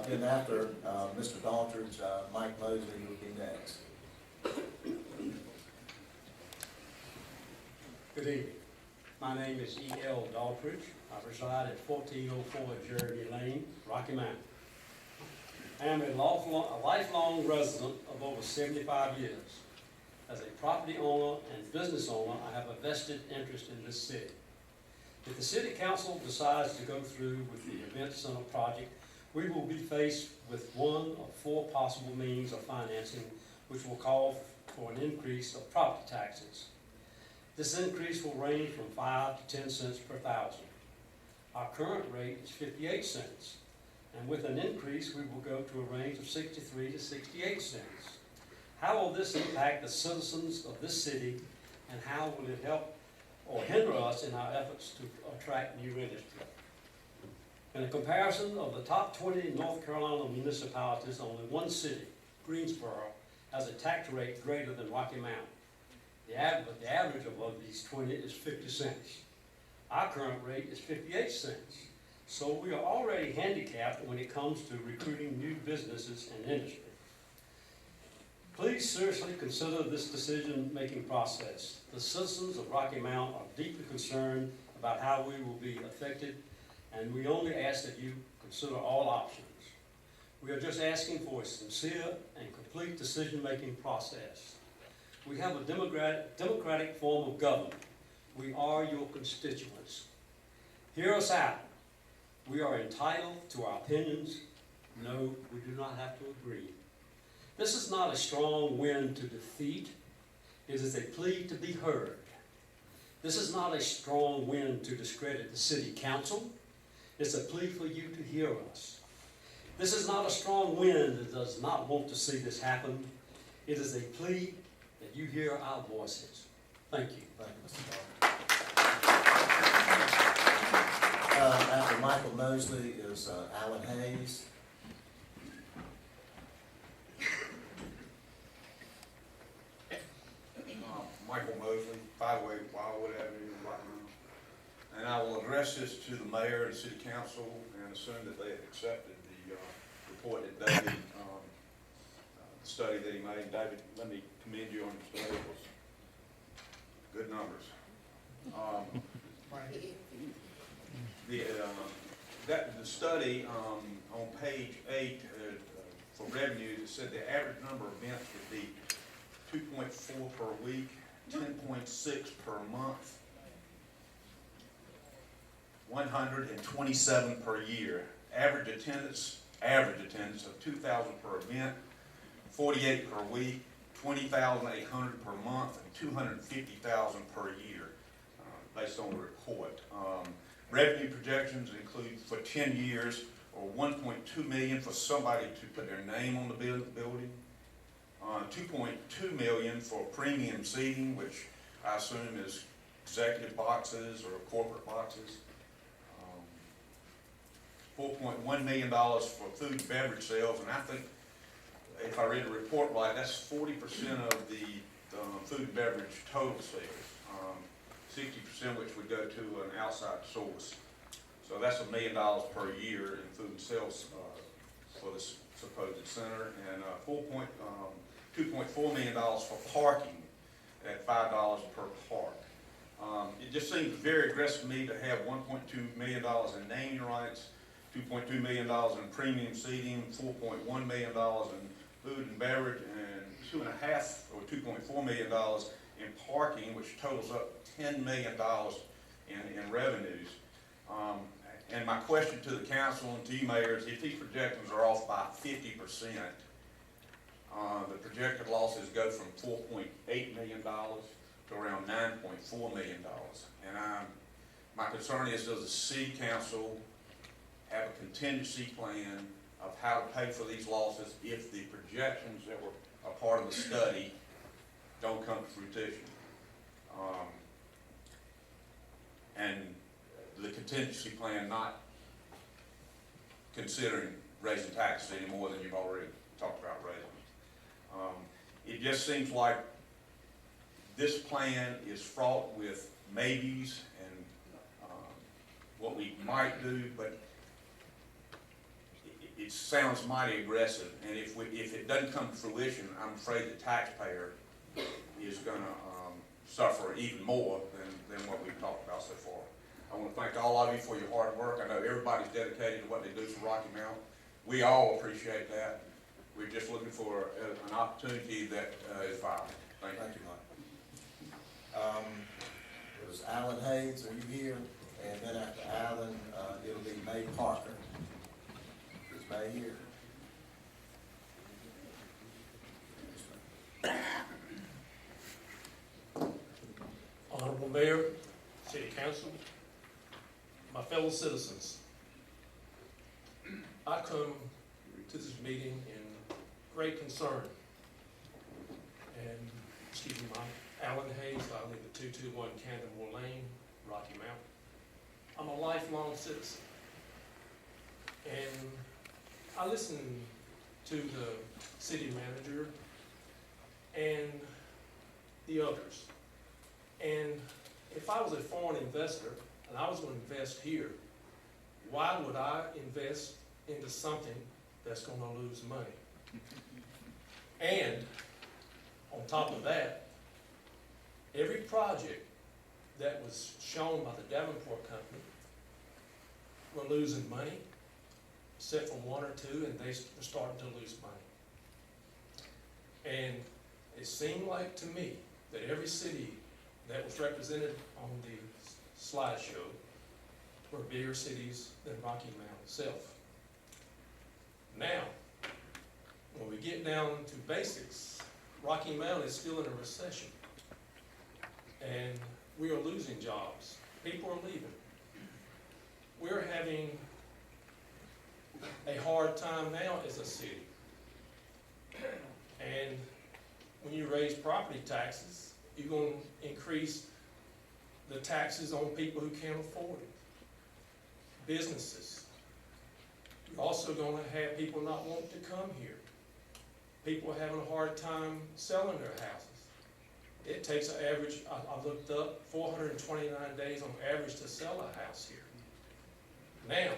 Then after Mr. Daltridge, Mike Mosley will be next. Good evening. My name is E.L. Daltridge. I reside at 1404 Jeremy Lane, Rocky Mountain. I am a lifelong resident of over 75 years. As a property owner and business owner, I have a vested interest in this city. If the City Council decides to go through with the Event Center project, we will be faced with one of 4 possible means of financing, which will call for an increase of property taxes. This increase will range from 5 to 10 cents per thousand. Our current rate is 58 cents, and with an increase, we will go to a range of 63 to 68 cents. How will this impact the citizens of this city, and how will it help or hinder us in our efforts to attract new industry? In a comparison of the top 20 North Carolina municipalities, only one city, Greensboro, has a tax rate greater than Rocky Mountain. The average of these 20 is 50 cents. Our current rate is 58 cents. So we are already handicapped when it comes to recruiting new businesses and industry. Please seriously consider this decision-making process. The citizens of Rocky Mount are deeply concerned about how we will be affected, and we only ask that you consider all options. We are just asking for a sincere and complete decision-making process. We have a democratic form of government. We are your constituents. Hear us out. We are entitled to our opinions. No, we do not have to agree. This is not a strong win to defeat. It is a plea to be heard. This is not a strong win to discredit the City Council. It's a plea for you to hear us. This is not a strong win that does not want to see this happen. It is a plea that you hear our voices. Thank you. Thank you, Mr. Daltridge. After Michael Mosley is Alan Hayes. Michael Mosley, 508 Wildwood Avenue, Rocky Mount. And I will address this to the mayor and city council and assume that they have accepted the report that David, the study that he made. David, let me commend you on your labels. Good numbers. The study on page 8 for revenues, it said the average number of events would be 2.4 per week, 10.6 per month, 127 per year. Average attendance of 2,000 per event, 48 per week, $20,800 per month and $250,000 per year, based on the report. Revenue projections include for 10 years or $1.2 million for somebody to put their name on the building, $2.2 million for premium seating, which I assume is executive boxes or corporate boxes, $4.1 million for food and beverage sales, and I think, if I read the report right, that's 40% of the food and beverage total sales, 60% which would go to an outside source. So that's $1 million per year in food and sales for this supposed center, and $2.4 million for parking at $5 per park. It just seems very aggressive to me to have $1.2 million in naming rights, $2.2 million in premium seating, $4.1 million in food and beverage, and $2.4 million in parking, which totals up $10 million in revenues. And my question to the council and to you mayors, if these projections are off by 50%, the projected losses go from $4.8 million to around $9.4 million. And my concern is, does the city council have a contingency plan of how to pay for these losses if the projections that were a part of the study don't come to fruition? And the contingency plan not considering raising taxes any more than you've already talked about raising. It just seems like this plan is fraught with maybes and what we might do, but it sounds mighty aggressive. And if it doesn't come to fruition, I'm afraid the taxpayer is going to suffer even more than what we've talked about so far. I want to thank all of you for your hard work. I know everybody's dedicated to what they do for Rocky Mount. We all appreciate that. We're just looking for an opportunity that is viable. Thank you. Thank you, Mike. It was Alan Hayes, are you here? And then after Alan, it'll be May Parker. Is May here? Honorable Mayor, City Council, my fellow citizens, I come to this meeting in great concern. And, I'm Alan Hayes, I live at 221 Candlewood Lane, Rocky Mount. I'm a lifelong citizen. And I listen to the city manager and the others. And if I was a foreign investor and I was going to invest here, why would I invest into something that's going to lose money? And on top of that, every project that was shown by the Davenport Company were losing money, except for one or two, and they were starting to lose money. And it seemed like to me that every city that was represented on the slideshow were bigger cities than Rocky Mount itself. Now, when we get down to basics, Rocky Mount is still in a recession. And we are losing jobs. People are leaving. We're having a hard time now as a city. And when you raise property taxes, you're going to increase the taxes on people who can't afford it. Businesses. You're also going to have people not wanting to come here. People having a hard time selling their houses. It takes an average, I looked up, 429 days on average to sell a house here. Now,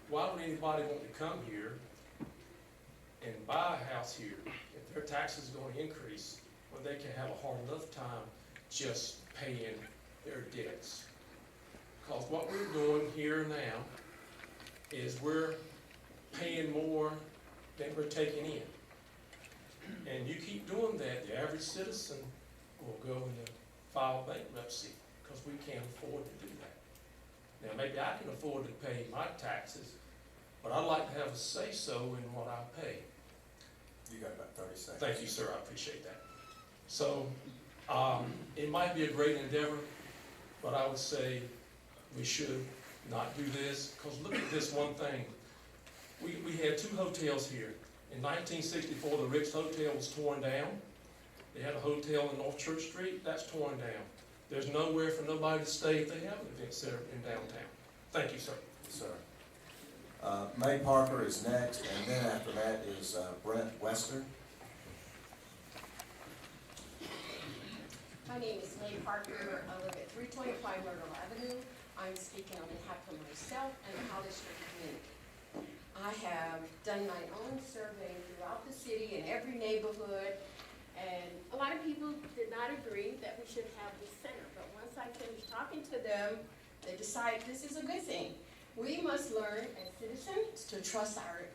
why would anybody want to come here and buy a house here if their taxes are going to increase when they can have a hard enough time just paying their debts? Because what we're doing here now is we're paying more than we're taking in. And you keep doing that, the average citizen will go into file bankruptcy because we can't afford to do that. Now, maybe I can afford to pay my taxes, but I'd like to have a say-so in what I pay. You got about 30 seconds. Thank you, sir, I appreciate that. So, it might be a great endeavor, but I would say we should not do this, because look at this one thing. We had 2 hotels here. In 1964, the Ritz Hotel was torn down. They had a hotel in North Church Street, that's torn down. There's nowhere for nobody to stay if they have an event center in downtown. Thank you, sir. Yes, sir. May Parker is next, and then after that is Brent Wester. My name is May Parker. I live at 325 Myrtle Avenue. I'm speaking on behalf of myself and the Holly Street community. I have done my own survey throughout the city in every neighborhood, and a lot of people did not agree that we should have this center. But once I finished talking to them, they decided this is a good thing. We must learn as citizens to trust our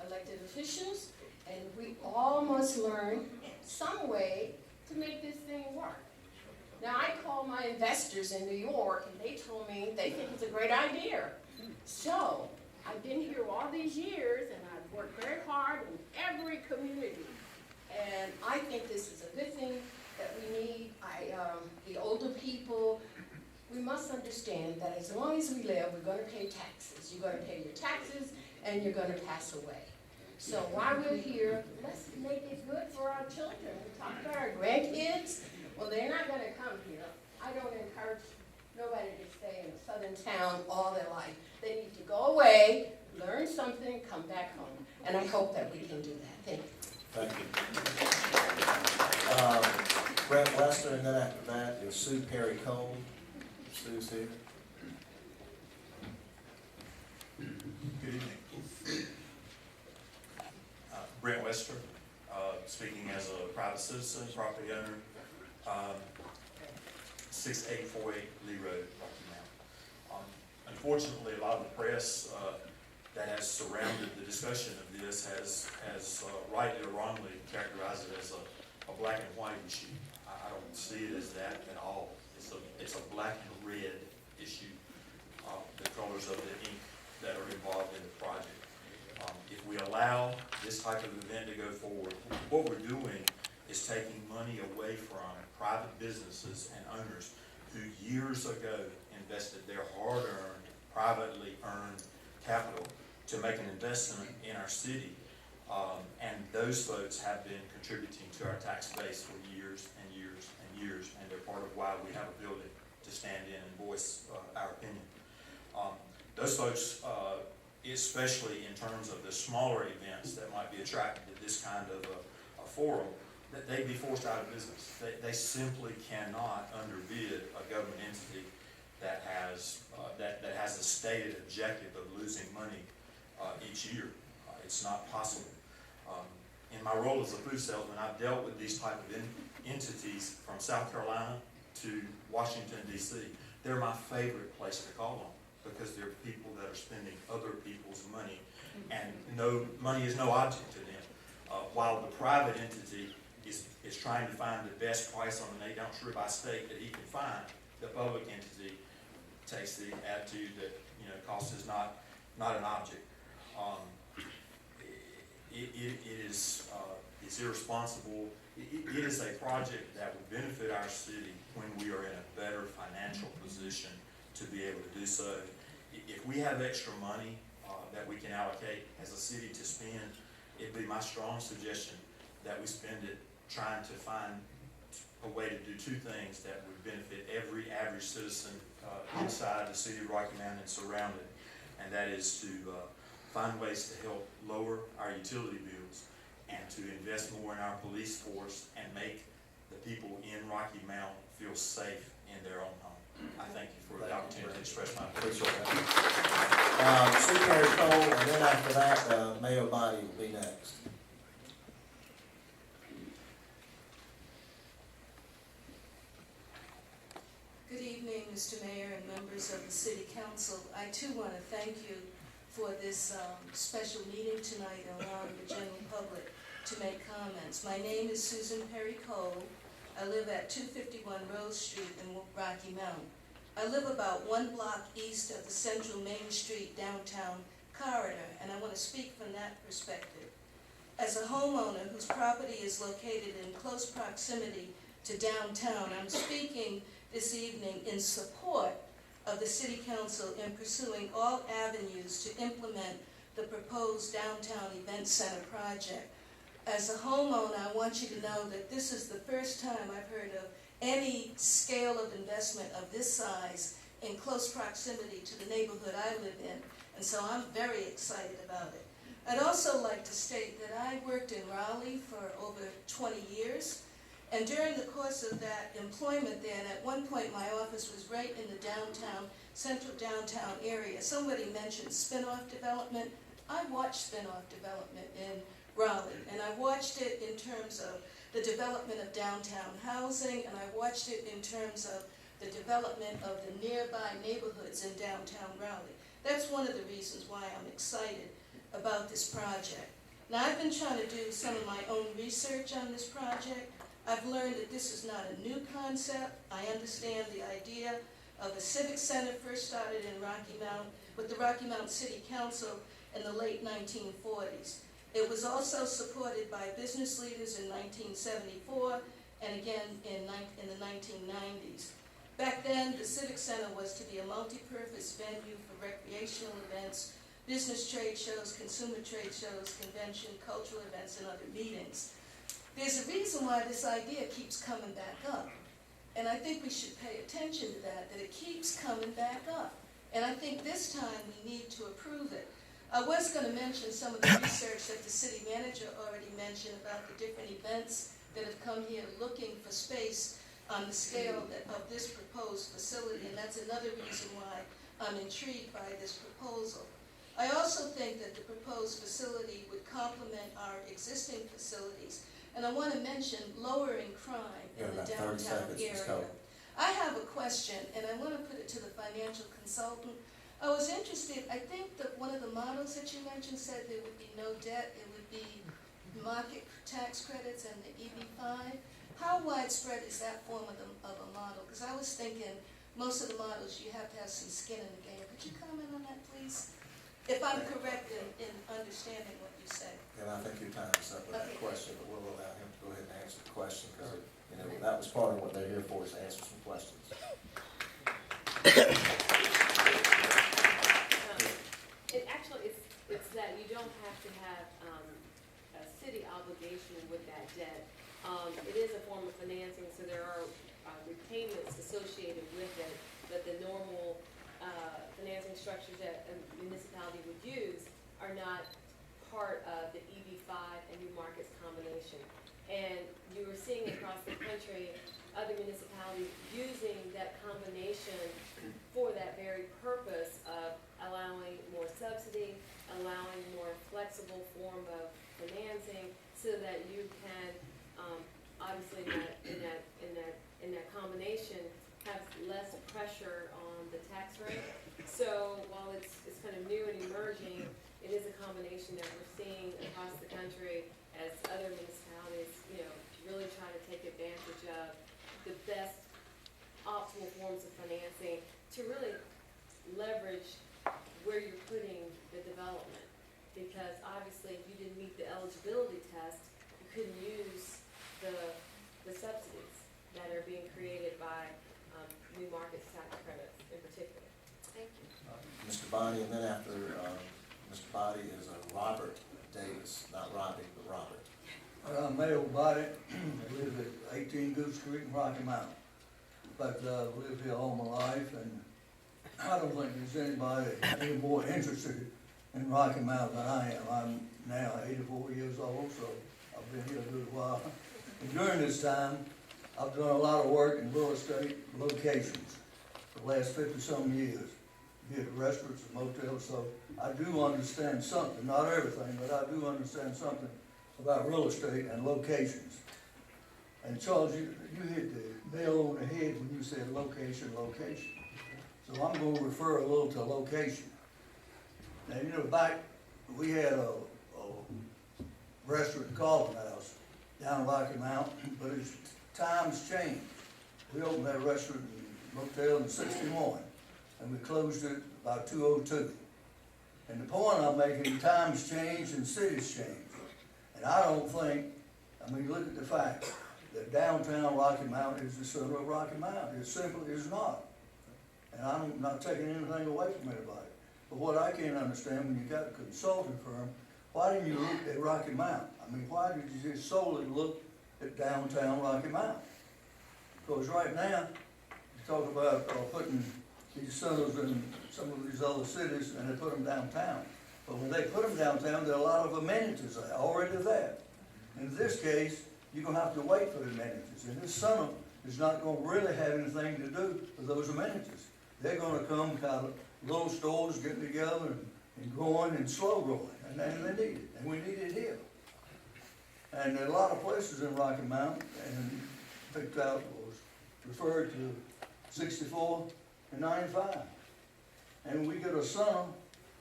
elected officials, and we all must learn some way to make this thing work. Now, I called my investors in New York, and they told me they think it's a great idea. So, I've been here all these years, and I've worked very hard in every community. And I think this is a good thing that we need. The older people, we must understand that as long as we live, we're going to pay taxes. You're going to pay your taxes, and you're going to pass away. So while we're here, let's make it good for our children. We talk about our grandkids. Well, they're not going to come here. I don't encourage nobody to stay in a southern town all their life. They need to go away, learn something, come back home. And I hope that we can do that. Thank you. Thank you. Brent Wester, and then after that is Sue Perry Cole. Sue's here. Good evening. Brent Wester, speaking as a private citizen, property owner, 6848 Lee Road, Rocky Mount. Unfortunately, a lot of the press that has surrounded the discussion of this has rightly or wrongly characterized it as a black and white issue. I don't see it as that at all. It's a black and red issue, the colors of the ink that are involved in the project. If we allow this type of event to go forward, what we're doing is taking money away from private businesses and owners who years ago invested their hard-earned, privately earned capital to make an investment in our city. And those folks have been contributing to our tax base for years and years and years, and they're part of why we have a building to stand in and voice our opinion. Those folks, especially in terms of the smaller events that might be attracted to this kind of a forum, that they'd be forced out of business. They simply cannot underbid a government entity that has a stated objective of losing money each year. It's not possible. In my role as a food salesman, I've dealt with these type of entities from South Carolina to Washington, D.C. They're my favorite place to call on, because they're people that are spending other people's money, and money is no object to them. While the private entity is trying to find the best price on an 8-ounce ribeye steak that he can find, the public entity takes the attitude that cost is not an object. It's irresponsible. It is a project that would benefit our city when we are in a better financial position to be able to do so. If we have extra money that we can allocate as a city to spend, it'd be my strong suggestion that we spend it trying to find a way to do 2 things that would benefit every average citizen inside the city of Rocky Mount and surrounded, and that is to find ways to help lower our utility bills and to invest more in our police force and make the people in Rocky Mount feel safe in their own home. I thank you for the opportunity to express my Appreciate that. Sue Perry Cole, and then after that, Mayor Body will be next. Good evening, Mr. Mayor and members of the City Council. I too want to thank you for this special meeting tonight and allowing the general public to make comments. My name is Susan Perry Cole. I live at 251 Rose Street in Rocky Mount. I live about 1 block east of the Central Main Street downtown corridor, and I want to speak from that perspective. As a homeowner whose property is located in close proximity to downtown, I'm speaking this evening in support of the City Council in pursuing all avenues to implement the proposed downtown event center project. As a homeowner, I want you to know that this is the first time I've heard of any scale of investment of this size in close proximity to the neighborhood I live in, and so I'm very excited about it. I'd also like to state that I worked in Raleigh for over 20 years, and during the course of that employment there, and at one point my office was right in the central downtown area. Somebody mentioned spin-off development. I watched spin-off development in Raleigh, and I watched it in terms of the development of downtown housing, and I watched it in terms of the development of the nearby neighborhoods in downtown Raleigh. That's one of the reasons why I'm excited about this project. Now, I've been trying to do some of my own research on this project. I've learned that this is not a new concept. I understand the idea of a civic center first started in Rocky Mount with the Rocky Mount City Council in the late 1940s. It was also supported by business leaders in 1974 and again in the 1990s. Back then, the Civic Center was to be a multi-purpose venue for recreational events, business trade shows, consumer trade shows, convention, cultural events, and other meetings. There's a reason why this idea keeps coming back up. And I think we should pay attention to that it keeps coming back up. And I think this time we need to approve it. I was going to mention some of the research that the city manager already mentioned about the different events that have come here looking for space on the scale of this proposed facility, and that's another reason why I'm intrigued by this proposal. I also think that the proposed facility would complement our existing facilities, and I want to mention lowering crime in the downtown area. I have a question, and I want to put it to the financial consultant. I was interested, I think that one of the models that you mentioned said there would be no debt, it would be market tax credits and the EB-5. How widespread is that form of a model? Because I was thinking most of the models you have to have some skin in the game. Could you comment on that, please? If I'm correct in understanding what you said. And I think your time is up with that Okay. question, but we'll allow him to go ahead and answer the question, because that was part of what they're here for, is to answer some questions. It's that you don't have to have a city obligation with that debt. It is a form of financing, so there are repayments associated with it, but the normal financing structures that a municipality would use are not part of the EB-5 and New Markets combination. And you were seeing across the country other municipalities using that combination for that very purpose of allowing more subsidy, allowing more flexible form of financing, so that you can obviously in that combination have less pressure on the tax rate. So while it's kind of new and emerging, it is a combination that we're seeing across the country as other municipalities, really try to take advantage of the best optimal forms of financing to really leverage where you're putting the development. Because obviously if you didn't meet the eligibility test, you couldn't use the subsidies that are being created by New Markets tax credits in particular. Thank you. Mr. Bonney, and then after Mr. Bonney is Robert Davis, not Robbie, but Robert. I'm Mayo Body. I live at 18 Goose Street in Rocky Mount. But I've lived here all my life, and I don't think there's anybody any more interested in Rocky Mount than I am. I'm now 84 years old, so I've been here a good while. And during this time, I've done a lot of work in real estate locations for the last 50-some years, be it restaurants and motels, so I do understand something, not everything, but I do understand something about real estate and locations. And Charles, you hit the nail on the head when you said location. So I'm going to refer a little to location. Now, back, we had a restaurant called House down in Rocky Mount, but as times changed, we opened that restaurant and motel in '61, and we closed it about 2002. And the point I'm making, times change and cities change. And I don't think, I mean, look at the fact that downtown Rocky Mount is the center of Rocky Mount. It simply is not. And I'm not taking anything away from anybody. But what I can't understand, when you got a consulting firm, why didn't you look at Rocky Mount? I mean, why did you just solely look at downtown Rocky Mount? Because right now, you talk about putting these centers in some of these other cities, and they put them downtown. But when they put them downtown, there are a lot of amenities there, already there. In this case, you're gonna have to wait for the amenities. And this center is not gonna really have anything to do with those amenities. They're gonna come kind of little stores getting together and growing and slow growing, and they need it, and we need it here. And there are a lot of places in Rocky Mount, and picked out was referred to 64 and 95. And we get a center,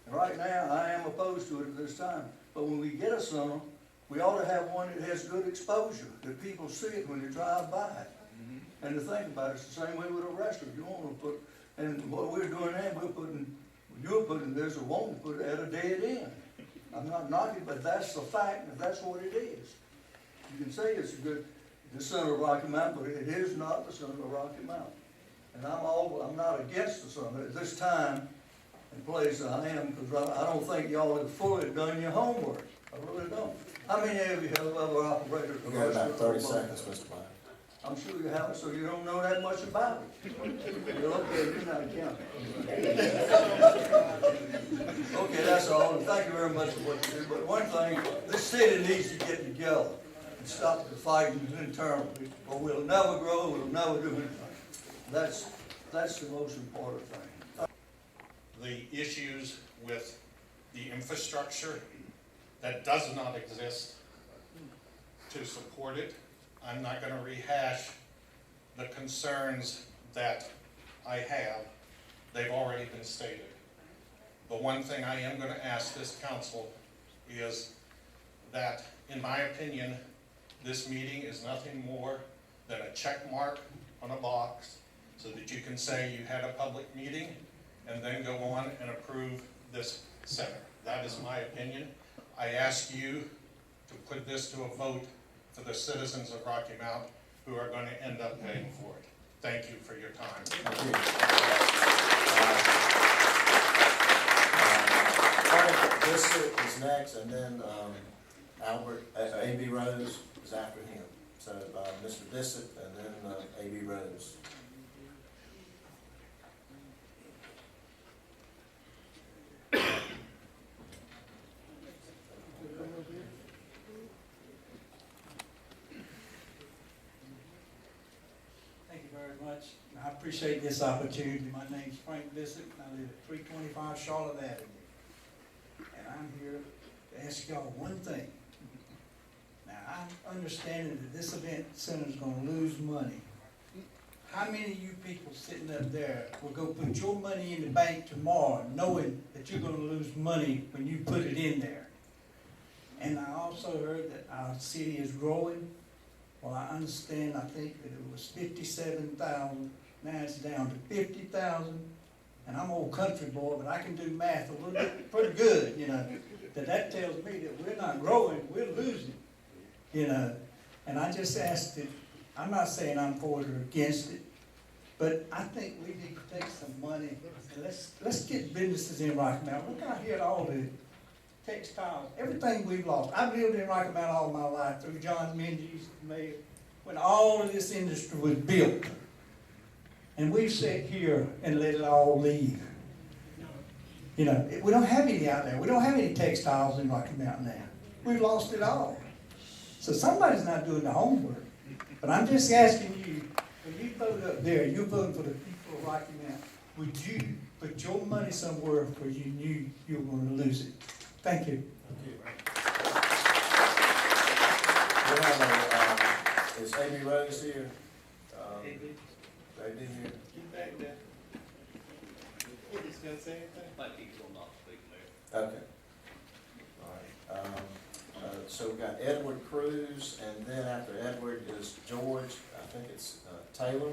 and right now I am opposed to it at this time, but when we get a center, we ought to have one that has good exposure, that people see it when they drive by it. And to think about it, it's the same way with a restaurant. You want to put, and what we're doing now, you're putting this or won't put it at a dead end. I'm not knocking, but that's the fact, and that's what it is. You can say it's the center of Rocky Mount, but it is not the center of Rocky Mount. And I'm not against the center. At this time and place I am, because I don't think y'all have fully done your homework. I really don't. How many of you have ever operated a We got about restaurant? 30 seconds, Mr. Black. I'm sure you haven't, so you don't know that much about it. You're okay, you're not counting. Okay, that's all, and thank you very much for what you do. But one thing, this city needs to get together and stop the fighting internally, or we'll never grow, we'll never do anything. That's the most important thing. The issues with the infrastructure that does not exist to support it. I'm not going to rehash the concerns that I have. They've already been stated. The one thing I am going to ask this council is that, in my opinion, this meeting is nothing more than a check mark on a box so that you can say you had a public meeting and then go on and approve this center. That is my opinion. I ask you to put this to a vote for the citizens of Rocky Mount who are going to end up paying for it. Thank you for your time. Thank you. Frank Bissett is next, and then A.B. Rose is after him. So Mr. Bissett and then A.B. Rose. Thank you very much. I appreciate this opportunity. My name's Frank Bissett, and I live at 325 Charlotte Avenue. And I'm here to ask y'all one thing. Now, I'm understanding that this event center's gonna lose money. How many of you people sitting up there will go put your money in the bank tomorrow knowing that you're gonna lose money when you put it in there? And I also heard that our city is growing. Well, I understand, I think that it was 57,000, now it's down to 50,000. And I'm an old country boy, but I can do math a little bit pretty good, you know. That tells me that we're not growing, we're losing, you know. And I just asked it, I'm not saying I'm for it or against it, but I think we need to take some money and let's get businesses in Rocky Mount. Look out here at all the textiles, everything we've lost. I've lived in Rocky Mount all my life through John Minges, Mayor, when all of this industry was built. And we've sat here and let it all leave. You know, we don't have any out there. We don't have any textiles in Rocky Mount now. We've lost it all. So somebody's not doing the homework. But I'm just asking you, when you vote up there, you're voting for the people of Rocky Mount. Would you put your money somewhere where you knew you were going to lose it? Thank you. Is A.B. Rose here? A.B. here? Get back there. He's going to say anything? My people will not speak, Mayor. Okay. All right. So we've got Edward Cruz, and then after Edward is George, I think it's Taylor.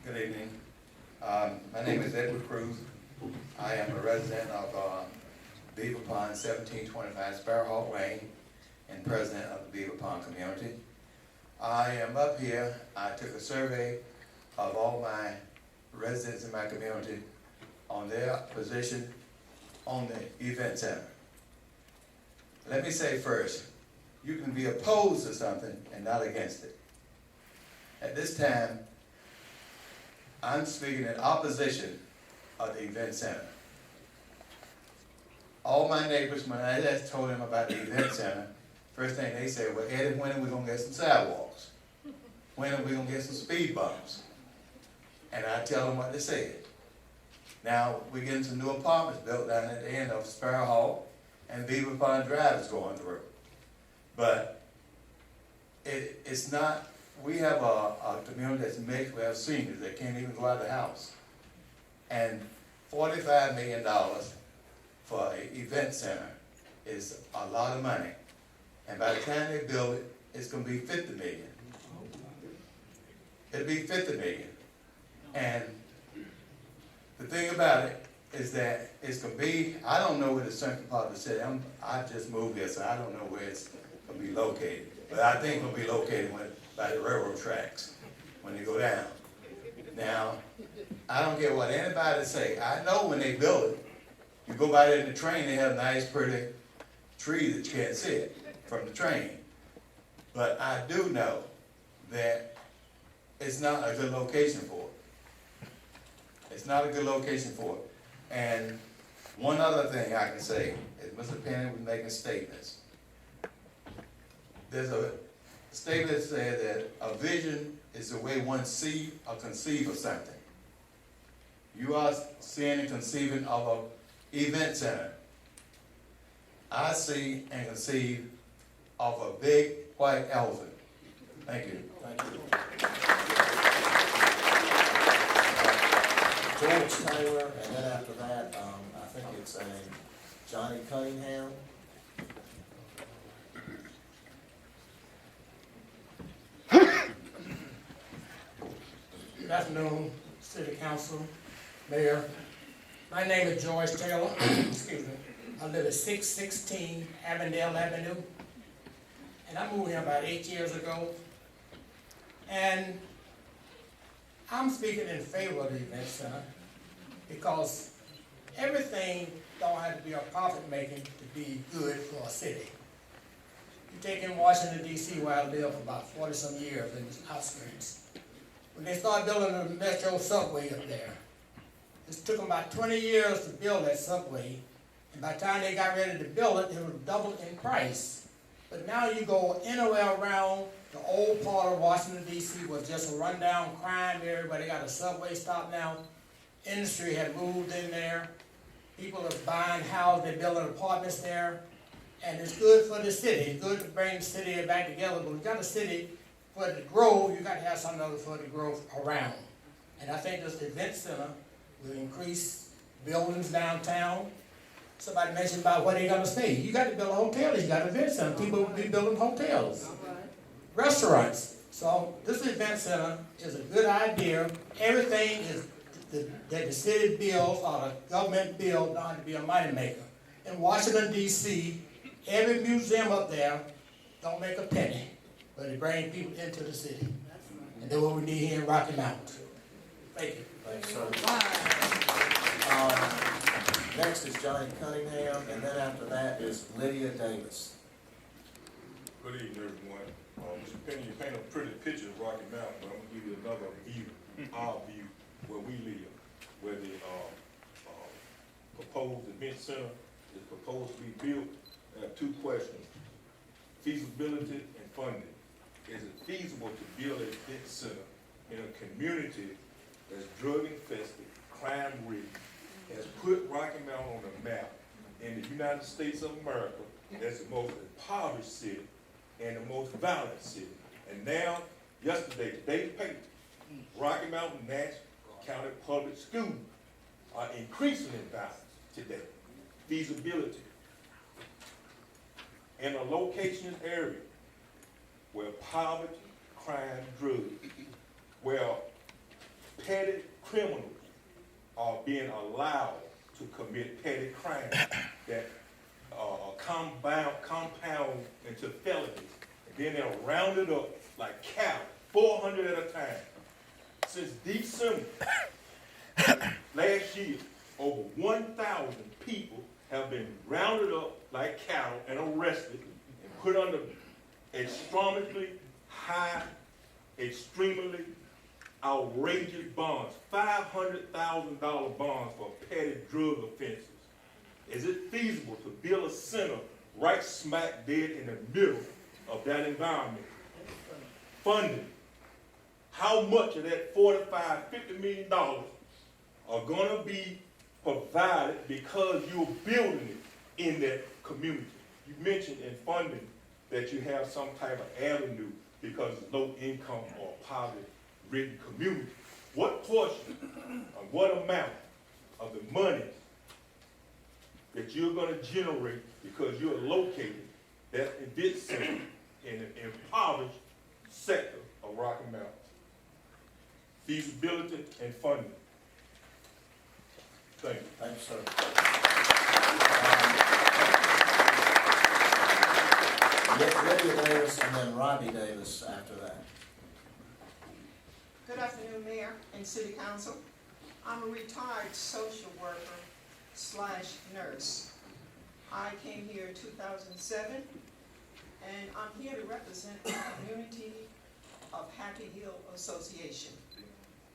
Good evening. My name is Edward Cruz. I am a resident of Beaver Pond, 1725 Sparrowhawk Lane, and president of the Beaver Pond community. I am up here, I took a survey of all my residents in my community on their position on the event center. Let me say first, you can be opposed to something and not against it. At this time, I'm speaking in opposition of the event center. All my neighbors, when I just told them about the event center, first thing they said, well, Eddie, when are we gonna get some sidewalks? When are we gonna get some speed bumps? And I tell them what they said. Now, we're getting some new apartments built down at the end of Sparrowhawk and Beaver Pond Drive is going through. But it's not, we have a community that's mixed, we have seniors that can't even go out of the house. And $45 million for an event center is a lot of money. And by the time they build it, it's gonna be $50 million. It'll be $50 million. And the thing about it is that it's gonna be, I don't know where the central part of the city, I just moved here, so I don't know where it's gonna be located. But I think it's gonna be located by the railroad tracks, when they go down. Now, I don't care what anybody say, I know when they build it, you go by there in the train, they have nice pretty trees that you can't see it from the train. But I do know that it's not a good location for it. It's not a good location for it. And one other thing I can say is Mr. Penny was making statements. There's a statement that said that a vision is the way one see or conceive of something. You are seeing and conceiving of an event center. I see and conceive of a big white elephant. Thank you. Thank you. George Taylor, and then after that, I think it's Johnny Cunningham. Good afternoon, City Council, Mayor. My name is George Taylor. Excuse me. I live at 616 Avondale Avenue, and I moved here about 8 years ago. And I'm speaking in favor of the event center because everything don't have to be a profit making to be good for a city. You take in Washington D.C. where I lived for about 40 some years in the outskirts. When they started building the Metro subway up there, it took them about 20 years to build that subway. And by the time they got ready to build it, it was doubled in price. But now you go anywhere around the old part of Washington, D.C. was just a rundown crime area where they got a subway stop now. Industry had moved in there. People are buying houses, they're building apartments there. And it's good for the city. It's good to bring the city back together. But we got a city for it to grow, you got to have something else for it to grow around. And I think this event center will increase buildings downtown. Somebody mentioned about where they're going to stay. You got to build a hotel, you got an event center. People will be building hotels, restaurants. So this event center is a good idea. Everything is that the city builds or the government builds not to be a money maker. In Washington, D.C., every museum up there don't make a penny, but it brings people into the city. And that's what we need here in Rocky Mount. Thank you. Thanks, sir. Next is Johnny Cunningham, and then after that is Lydia Davis. Good evening, everyone. Mr. Penny, you paint a pretty picture of Rocky Mountain, but I'm gonna give you another view, our view, where we live, where the proposed event center is proposed to be built. I have two questions: feasibility and funding. Is it feasible to build an event center in a community that's drug infested, crime ridden, has put Rocky Mountain on the map in the United States of America as the most impoverished city and the most violent city? And now, yesterday, today's paper, Rocky Mountain Nash County Public Schools are increasing in violence today. Feasibility. In a location area where poverty, crime, drugs, where petty criminals are being allowed to commit petty crimes that compound into felonies. And then they're rounded up like cattle, 400 at a time. Since December last year, over 1,000 people have been rounded up like cattle and arrested and put under extremely high, extremely outrageous bonds, $500,000 bonds for petty drug offenses. Is it feasible to build a center right smack dead in the middle of that environment? Funding. How much of that $45–50 million are going to be provided because you're building it in that community? You mentioned in funding that you have some type of avenue because it's low income or poverty-ridden community. What portion or what amount of the money that you're going to generate because you're located that event center in the impoverished sector of Rocky Mountain? Feasibility and funding. Thank you. Thank you, sir. Lydia Davis and then Robbie Davis after that. Good afternoon, Mayor and City Council. I'm a retired social worker / nurse. I came here in 2007, and I'm here to represent the community of Happy Hill Association,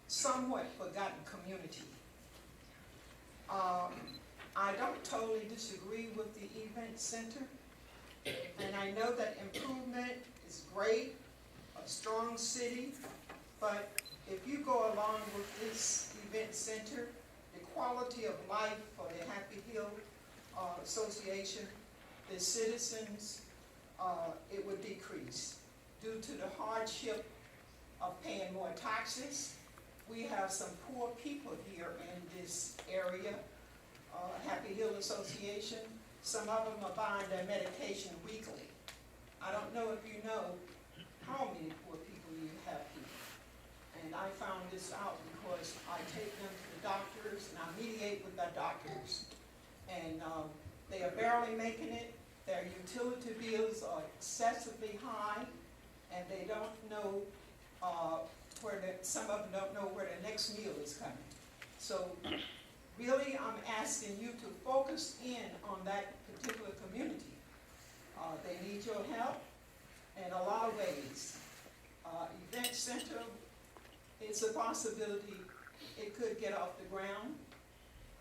somewhat forgotten community. I don't totally disagree with the event center, and I know that improvement is great, a strong city, but if you go along with this event center, the quality of life for the Happy Hill Association, the citizens, it would decrease due to the hardship of paying more taxes. We have some poor people here in this area, Happy Hill Association. Some of them are buying their medication weekly. I don't know if you know how many poor people you have here. And I found this out because I take them to the doctors and I mediate with the doctors. And they are barely making it. Their utility bills are excessively high, and they don't know some of them don't know where the next meal is coming. So really, I'm asking you to focus in on that particular community. They need your help in a lot of ways. Event center, it's a possibility it could get off the ground.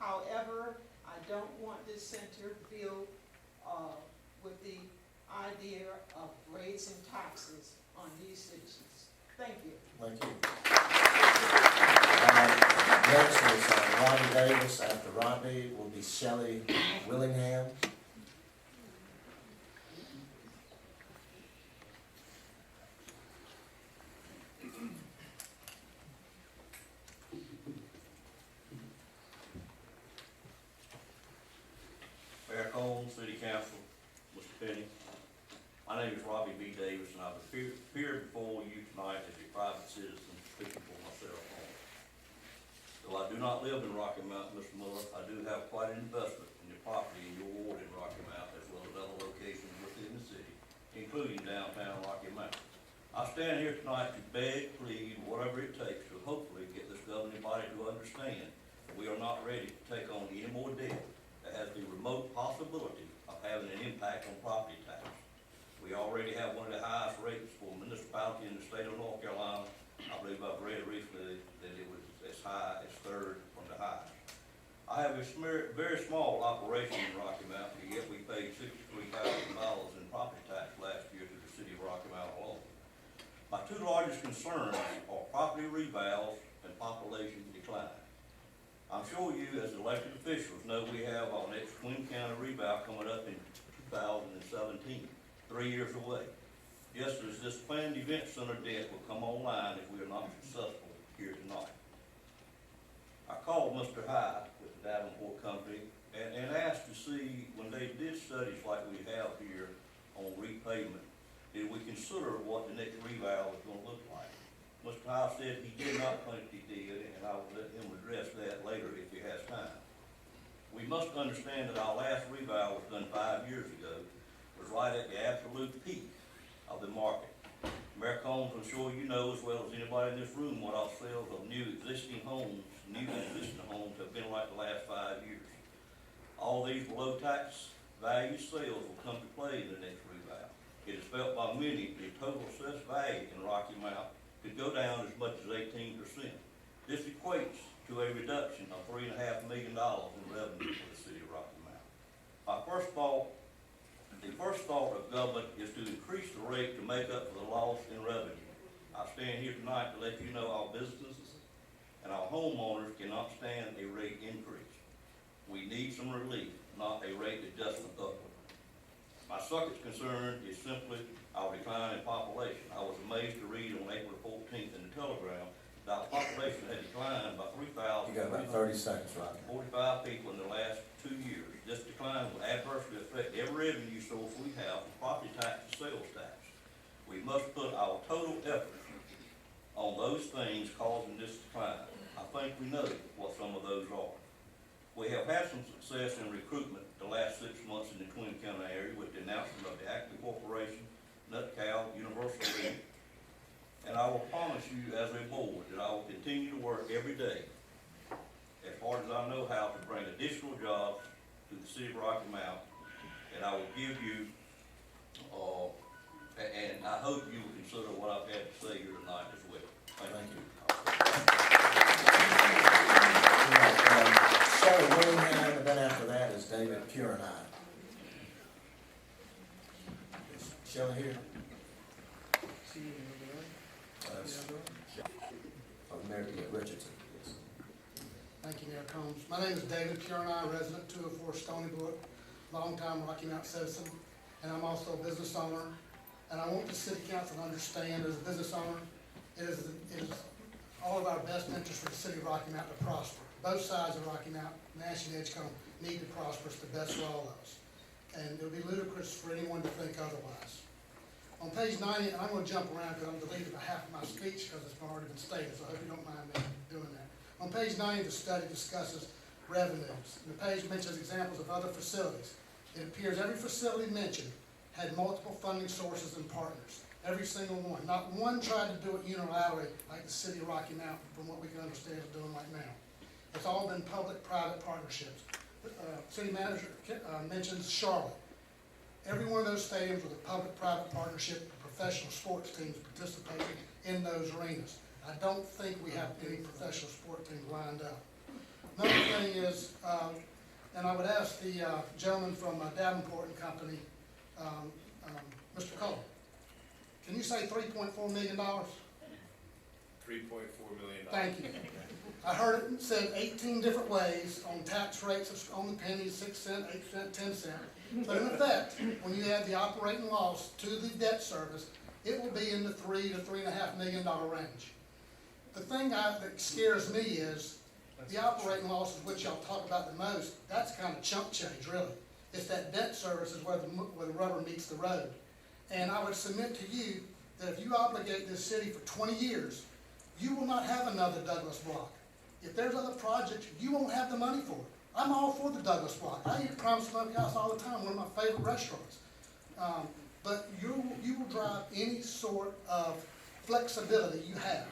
However, I don't want this center built with the idea of raising taxes on these citizens. Thank you. Thank you. Next is Robbie Davis. After Robbie will be Shelley Willingham. Mayor Cole, City Council, Mr. Penny. My name is Robbie B. Davis, and I've appeared before you tonight as a private citizen speaking for myself only. Though I do not live in Rocky Mount, Mr. Miller, I do have quite an investment in the property in your ward in Rocky Mount, as well as other locations within the city, including downtown Rocky Mount. I stand here tonight to beg, plead, whatever it takes to hopefully get this governing body to understand that we are not ready to take on any more debt that has the remote possibility of having an impact on property tax. We already have one of the highest rates for municipality in the state of North Carolina. I believe I've read recently that it was as high as third from the highest. I have a very small operation in Rocky Mount, and yet we paid $63,000 in property tax last year to the city of Rocky Mount alone. My two largest concerns are property revals and population decline. I'm sure you, as elected officials, know we have our next Queen County revow coming up in 2017, 3 years away. Just as this planned event center debt will come online if we are not successful here tonight. I called Mr. Hyde with the Davenport Company and asked to see, when they did studies like we have here on repayment, did we consider what the next revow was going to look like? Mr. Hyde said he did not think he did, and I will let him address that later if he has time. We must understand that our last revow was done 5 years ago, was right at the absolute peak of the market. Mayor Combs, I'm sure you know as well as anybody in this room what our sales of new and existing homes have been like the last 5 years. All these below tax value sales will come to play in the next revow. It is felt by many the total assessed value in Rocky Mount could go down as much as 18%. This equates to a reduction of $3.5 million in revenue for the city of Rocky Mount. The first thought of government is to increase the rate to make up for the loss in revenue. I stand here tonight to let you know our businesses and our homeowners cannot stand a rate increase. We need some relief, not a rate adjustment upward. My second concern is simply our decline in population. I was amazed to read on April 14th in the Telegram that our population had declined by 3,000. You got about 30 seconds, right? 45 people in the last 2 years. This decline will adversely affect every revenue source we have from property tax and sales tax. We must put our total effort on those things causing this decline. I think we know what some of those are. We have had some success in recruitment the last 6 months in the Twin County area with the announcement of the Active Corporation, Nutcow, Universal Bank. And I will promise you as a board that I will continue to work every day as hard as I know how to bring additional jobs to the city of Rocky Mount. And I will give you, and I hope you will consider what I've had to say here tonight as well. Thank you. Shelley Willingham, and then after that is David Pure and I. Is Shelley here? Mary Richardson. Yes. Thank you, Mayor Combs. My name is David Purna, resident 204 Stony Brook, longtime Rocky Mount citizen, and I'm also a business owner. And I want the city council to understand, as a business owner, it is all of our best interest for the city of Rocky Mount to prosper. Both sides of Rocky Mount, Nash and Edgecombe, need to prosper. It's the best for all of us. And it would be ludicrous for anyone to think otherwise. On page 90, I'm going to jump around because I'm deleting about half of my speech because it's already been stated, so I hope you don't mind me doing that. On page 90, the study discusses revenues. The page mentions examples of other facilities. It appears every facility mentioned had multiple funding sources and partners. Every single one. Not one tried to do it unilaterally like the city of Rocky Mount, from what we can understand, is doing right now. It's all been public-private partnerships. City manager mentions Charlotte. Every one of those stadiums with a public-private partnership, professional sports teams participating in those arenas. I don't think we have any professional sport teams lined up. Another thing is, and I would ask the gentleman from Davenport and Company, Mr. Cole, can you say $3.4 million? $3.4 million. Thank you. I heard it said 18 different ways on tax rates, on the pennies, 6 cents, 8 cents, 10 cents. But in effect, when you add the operating loss to the debt service, it will be in the $3 to $3.5 million range. The thing that scares me is the operating losses, which y'all talk about the most. That's kind of chump change, really. It's that debt service is where the rubber meets the road. And I would submit to you that if you obligate this city for 20 years, you will not have another Douglas Block. If there's other projects, you won't have the money for it. I'm all for the Douglas Block. I eat at Promise Smokehouse all the time, one of my favorite restaurants. But you will drive any sort of flexibility you have.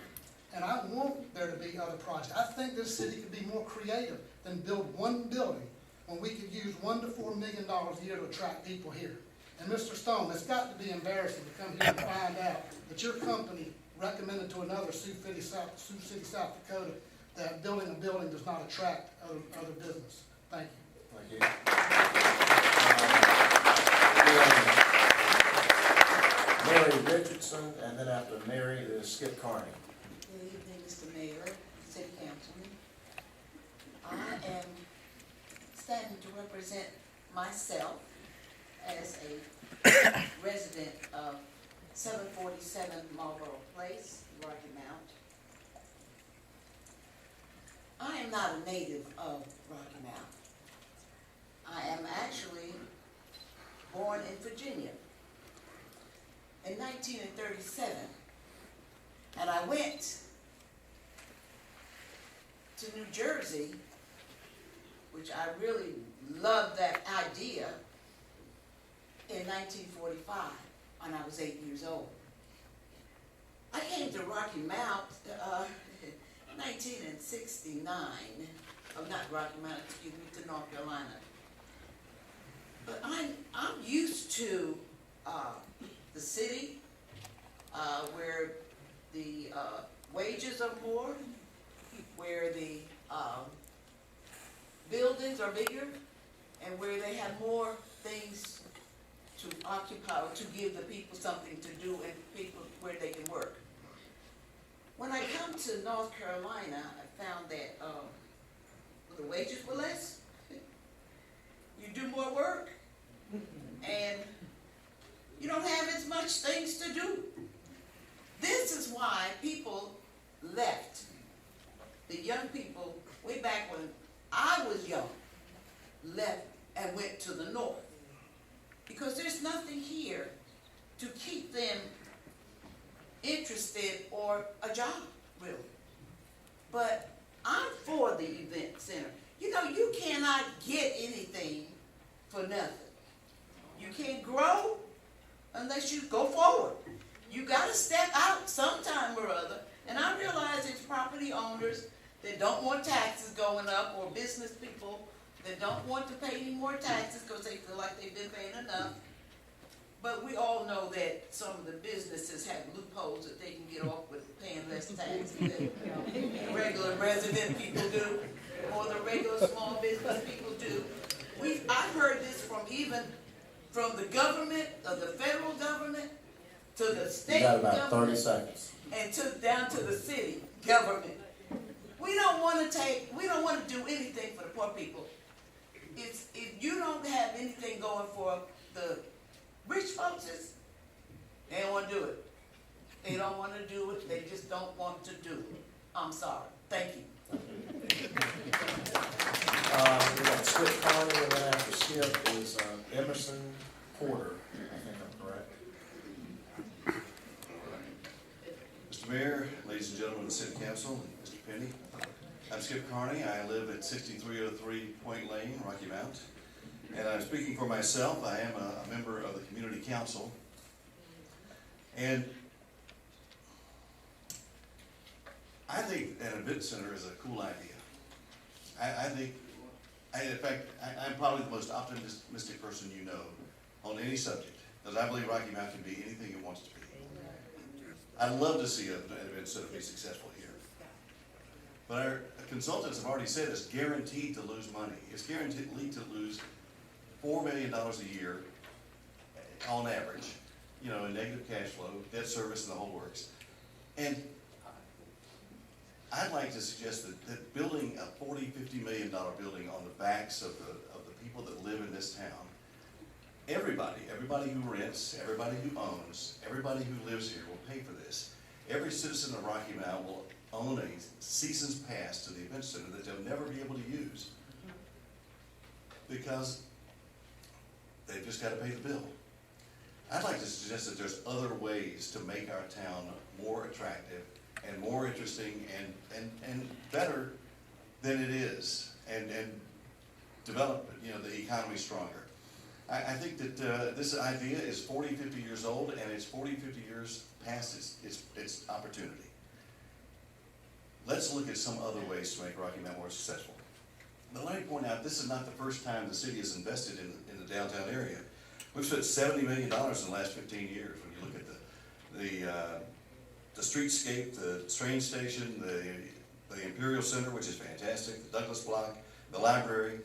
And I want there to be other projects. I think this city could be more creative than build one building when we could use $1 to $4 million a year to attract people here. And Mr. Stone, it's got to be embarrassing to come here and find out that your company recommended to another Sioux City, South Dakota, that building a building does not attract other business. Thank you. Thank you. Mary Richardson, and then after Mary is Skip Carney. Good evening, Mr. Mayor, City Councilman. I am standing to represent myself as a resident of 747 Marlboro Place, Rocky Mount. I am not a native of Rocky Mount. I am actually born in Virginia in 1937, and I went to New Jersey, which I really loved that idea in 1945 when I was 8 years old. I came to Rocky Mount in 1969. Oh, not Rocky Mount, excuse me, to North Carolina. But I'm used to the city where the wages are more, where the buildings are bigger, and where they have more things to occupy, or to give the people something to do, and people where they can work. When I come to North Carolina, I found that the wages were less. You do more work, and you don't have as much things to do. This is why people left. The young people, way back when I was young, left and went to the north. Because there's nothing here to keep them interested or a job, really. But I'm for the event center. You know, you cannot get anything for nothing. You can't grow unless you go forward. You gotta step out sometime or other. And I realize it's property owners that don't want taxes going up, or business people that don't want to pay any more taxes because they feel like they've been paying enough. But we all know that some of the businesses have loopholes that they can get off with paying less taxes than the regular resident people do, or the regular small business people do. I've heard this from the government, of the federal government, to the state You got government. about 30 seconds. And down to the city government. We don't want to do anything for the poor people. If you don't have anything going for the rich folks, they don't want to do it. They don't want to do it. They just don't want to do it. I'm sorry. Thank you. We got Skip Carney, and then after Skip is Emerson Porter. I think I'm correct. Mr. Mayor, ladies and gentlemen of the City Council, and Mr. Penny, I'm Skip Carney. I live at 6303 Point Lane, Rocky Mount. And I'm speaking for myself. I am a member of the Community Council. And I think an event center is a cool idea. In fact, I'm probably the most optimistic person you know on any subject, because I believe Rocky Mount can be anything it wants to be. I'd love to see an event center be successful here. But our consultants have already said it's guaranteed to lose money. It's guaranteed to lose $4 million a year on average, you know, in negative cash flow, debt service, and the whole works. And I'd like to suggest that building a $40–50 million building on the backs of the people that live in this town, everybody who rents, everybody who owns, everybody who lives here will pay for this. Every citizen of Rocky Mount will own a season's pass to the event center that they'll never be able to use, because they've just got to pay the bill. I'd like to suggest that there's other ways to make our town more attractive and more interesting and better than it is, and develop, you know, the economy stronger. I think that this idea is 40–50 years old, and it's 40–50 years past its opportunity. Let's look at some other ways to make Rocky Mount more successful. But let me point out, this is not the first time the city has invested in the downtown area. We've spent $70 million in the last 15 years. When you look at the streetscape, the train station, the Imperial Center, which is fantastic, the Douglas Block, the library.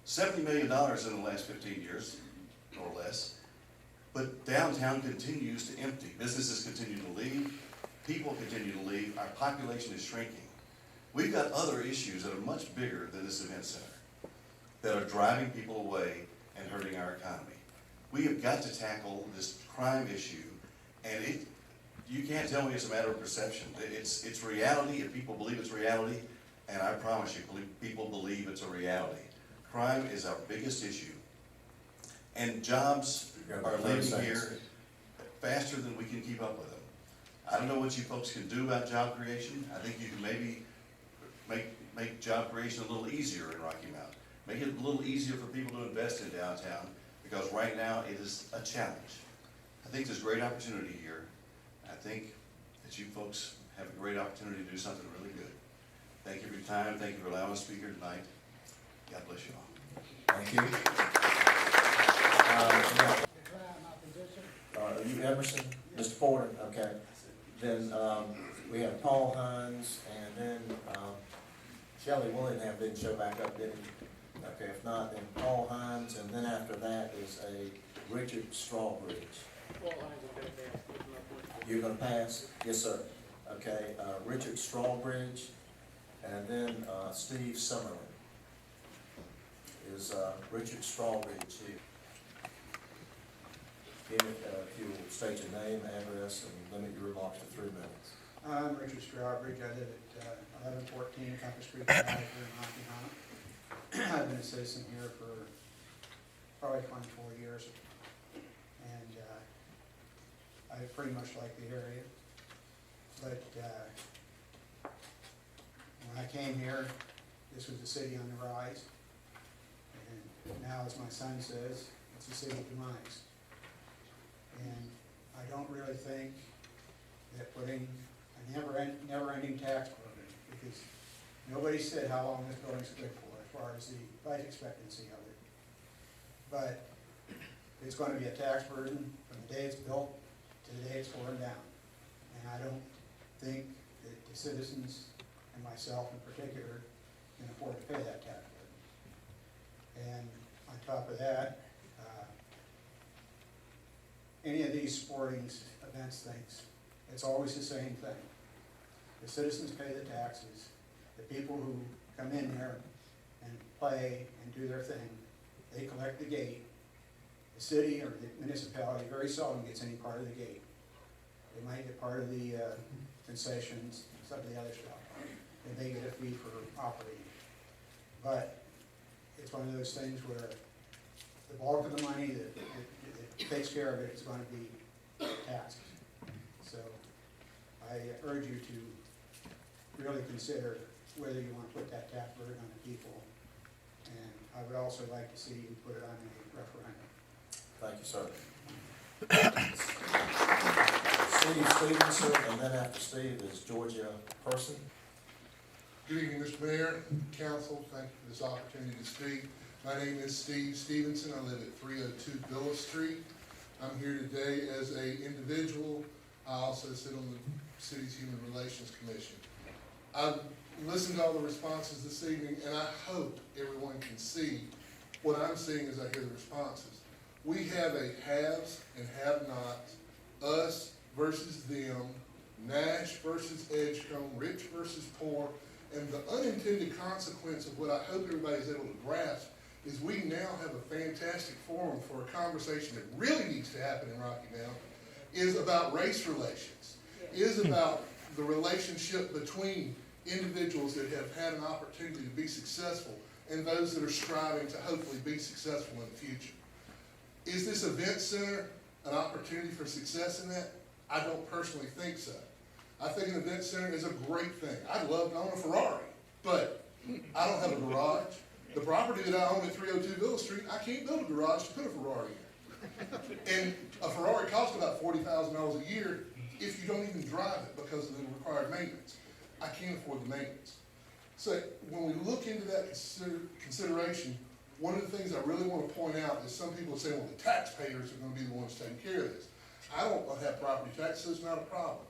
$70 million in the last 15 years, or less. But downtown continues to empty. Businesses continue to leave. People continue to leave. Our population is shrinking. We've got other issues that are much bigger than this event center that are driving people away and hurting our economy. We have got to tackle this crime issue, and you can't tell me it's a matter of perception. It's reality if people believe it's reality, and I promise you, people believe it's a reality. Crime is our biggest issue, and jobs are leaving here faster than we can keep up with them. I don't know what you folks can do about job creation. I think you can maybe make job creation a little easier in Rocky Mount. Make it a little easier for people to invest in downtown, because right now it is a challenge. I think there's great opportunity here. I think that you folks have a great opportunity to do something really good. Thank you for your time. Thank you for allowing us to speak here tonight. God bless you all. Thank you. Are you Emerson? Mr. Porter? Okay. Then we have Paul Hines, and then Shelley Willingham didn't show back up, did he? Okay, if not, then Paul Hines, and then after that is a Richard Strawbridge. You're gonna pass? Yes, sir. Okay, Richard Strawbridge, and then Steve Summerlin. Is Richard Strawbridge here? If you will state your name, address, and limit your remarks to 3 minutes. I'm Richard Strawbridge. I live at 1114 Compass Street Drive here in Rocky Mount. I've been a citizen here for probably 24 years, and I pretty much like the area. But when I came here, this was a city on the rise, and now, as my son says, it's a city demise. And I don't really think that putting a never-ending tax burden, because nobody said how long this building's good for as far as the life expectancy of it. But it's going to be a tax burden from the day it's built to the day it's torn down. And I don't think that the citizens, and myself in particular, can afford to pay that tax burden. And on top of that, any of these sporting events things, it's always the same thing. The citizens pay the taxes. The people who come in there and play and do their thing, they collect the gate. The city or the municipality very seldom gets any part of the gate. They might get part of the concessions, some of the other stuff, and they get a fee for operating. But it's one of those things where the bulk of the money that takes care of it is going to be taxes. So I urge you to really consider whether you want to put that tax burden on the people. And I would also like to see you put it on a referendum. Thank you, sir. Steve Stevenson, and then after Steve is Georgia Person. Good evening, Mr. Mayor, Council. Thank you for this opportunity to speak. My name is Steve Stevenson. I live at 302 Villa Street. I'm here today as an individual. I also sit on the city's Human Relations Commission. I've listened to all the responses this evening, and I hope everyone can see what I'm seeing as I hear the responses. We have a haves and have-nots, us versus them, Nash versus Edgecombe, rich versus poor, and the unintended consequence of what I hope everybody is able to grasp is we now have a fantastic forum for a conversation that really needs to happen in Rocky Mount, is about race relations, is about the relationship between individuals that have had an opportunity to be successful and those that are striving to hopefully be successful in the future. Is this event center an opportunity for success in that? I don't personally think so. I think an event center is a great thing. I'd love to own a Ferrari, but I don't have a garage. The property that I own at 302 Villa Street, I can't build a garage to put a Ferrari in. And a Ferrari costs about $40,000 a year if you don't even drive it because of the required maintenance. I can't afford the maintenance. So when we look into that consideration, one of the things I really want to point out is some people say, well, the taxpayers are going to be the ones taking care of this. I don't have property tax, so it's not a problem.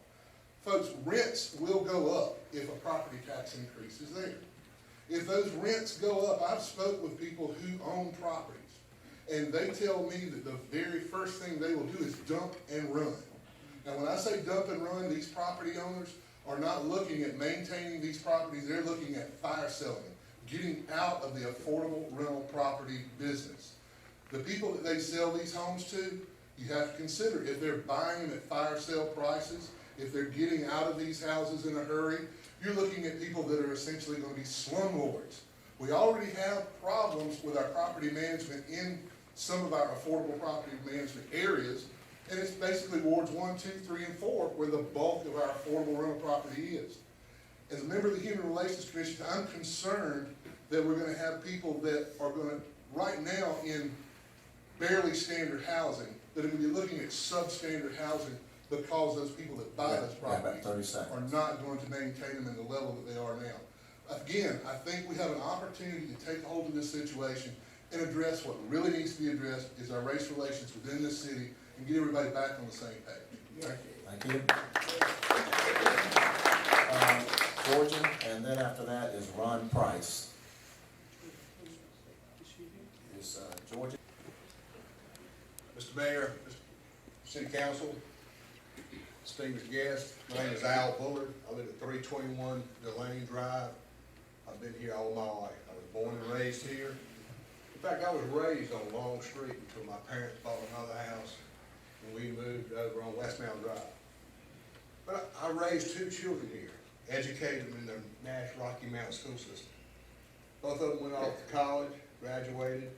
Folks, rents will go up if a property tax increase is there. If those rents go up, I've spoke with people who own properties, and they tell me that the very first thing they will do is dump and run. Now, when I say dump and run, these property owners are not looking at maintaining these properties, they're looking at fire selling, getting out of the affordable rental property business. The people that they sell these homes to, you have to consider if they're buying them at fire sale prices, if they're getting out of these houses in a hurry, you're looking at people that are essentially going to be slumlords. We already have problems with our property management in some of our affordable property management areas, and it's basically wards 1, 2, 3, and 4 where the bulk of our affordable rental property is. As a member of the Human Relations Commission, I'm concerned that we're gonna have people that are gonna, right now in barely standard housing, that are gonna be looking at substandard housing because those people that buy those Yeah, about properties 30 seconds. are not going to maintain them in the level that they are now. Again, I think we have an opportunity to take hold of this situation and address what really needs to be addressed is our race relations within this city and get everybody back on the same page. Thank you. Georgia, and then after that is Ron Price. Is Georgia? Mr. Mayor, Mr. City Council, distinguished guests, my name is Al Bullard. I live at 321 Delaney Drive. I've been here all my life. I was born and raised here. In fact, I was raised on Long Street until my parents bought another house and we moved over on Westmount Drive. But I raised two children here, educated them in the Nash Rocky Mountain school system. Both of them went off to college, graduated,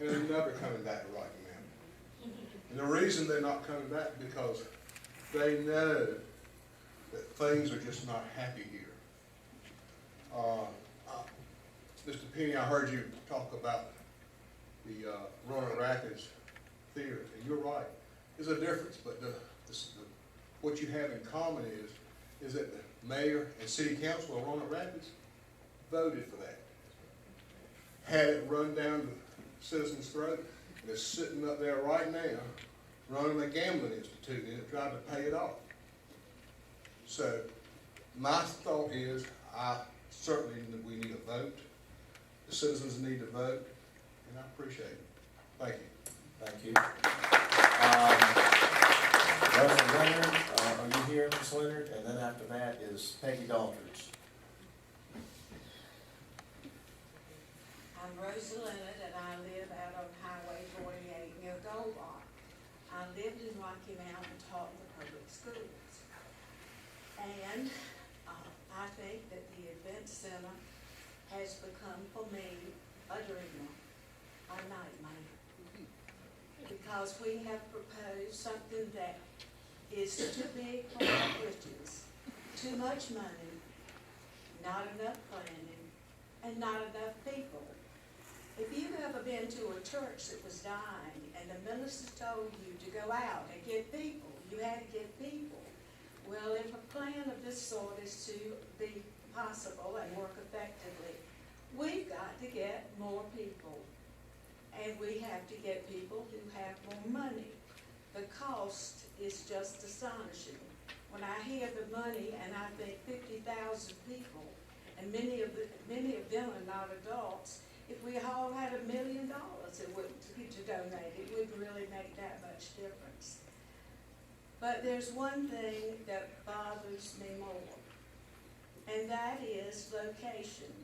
and they're never coming back to Rocky Mountain. And the reason they're not coming back is because they know that things are just not happy here. Mr. Penny, I heard you talk about the Roanoke Rapids Theater, and you're right. There's a difference, but what you have in common is that the mayor and city council of Roanoke Rapids voted for that. Had it run down the citizens' throat, and it's sitting up there right now, running a gambling institute, and it tried to pay it off. So, my thought is, certainly we need a vote. The citizens need to vote, and I appreciate it. Thank you. Thank you. Reverend Leonard, are you here, Ms. Leonard? And then after that is Peggy Aldridge. I'm Rosa Leonard, and I live out on Highway 48 near Gold Rock. I lived in Rocky Mount and taught in the public schools. And I think that the event center has become, for me, a dream, a nightmare. Because we have proposed something that is too big for our britches, too much money, not enough planning, and not enough people. If you've ever been to a church that was dying and the minister told you to go out and get people, you had to get people. Well, if a plan of this sort is to be possible and work effectively, we've got to get more people. And we have to get people who have more money. The cost is just astonishing. When I hear the money and I think 50,000 people, and many of them are not adults, if we all had $1 million to donate, it wouldn't really make that much difference. But there's one thing that bothers me more, and that is location.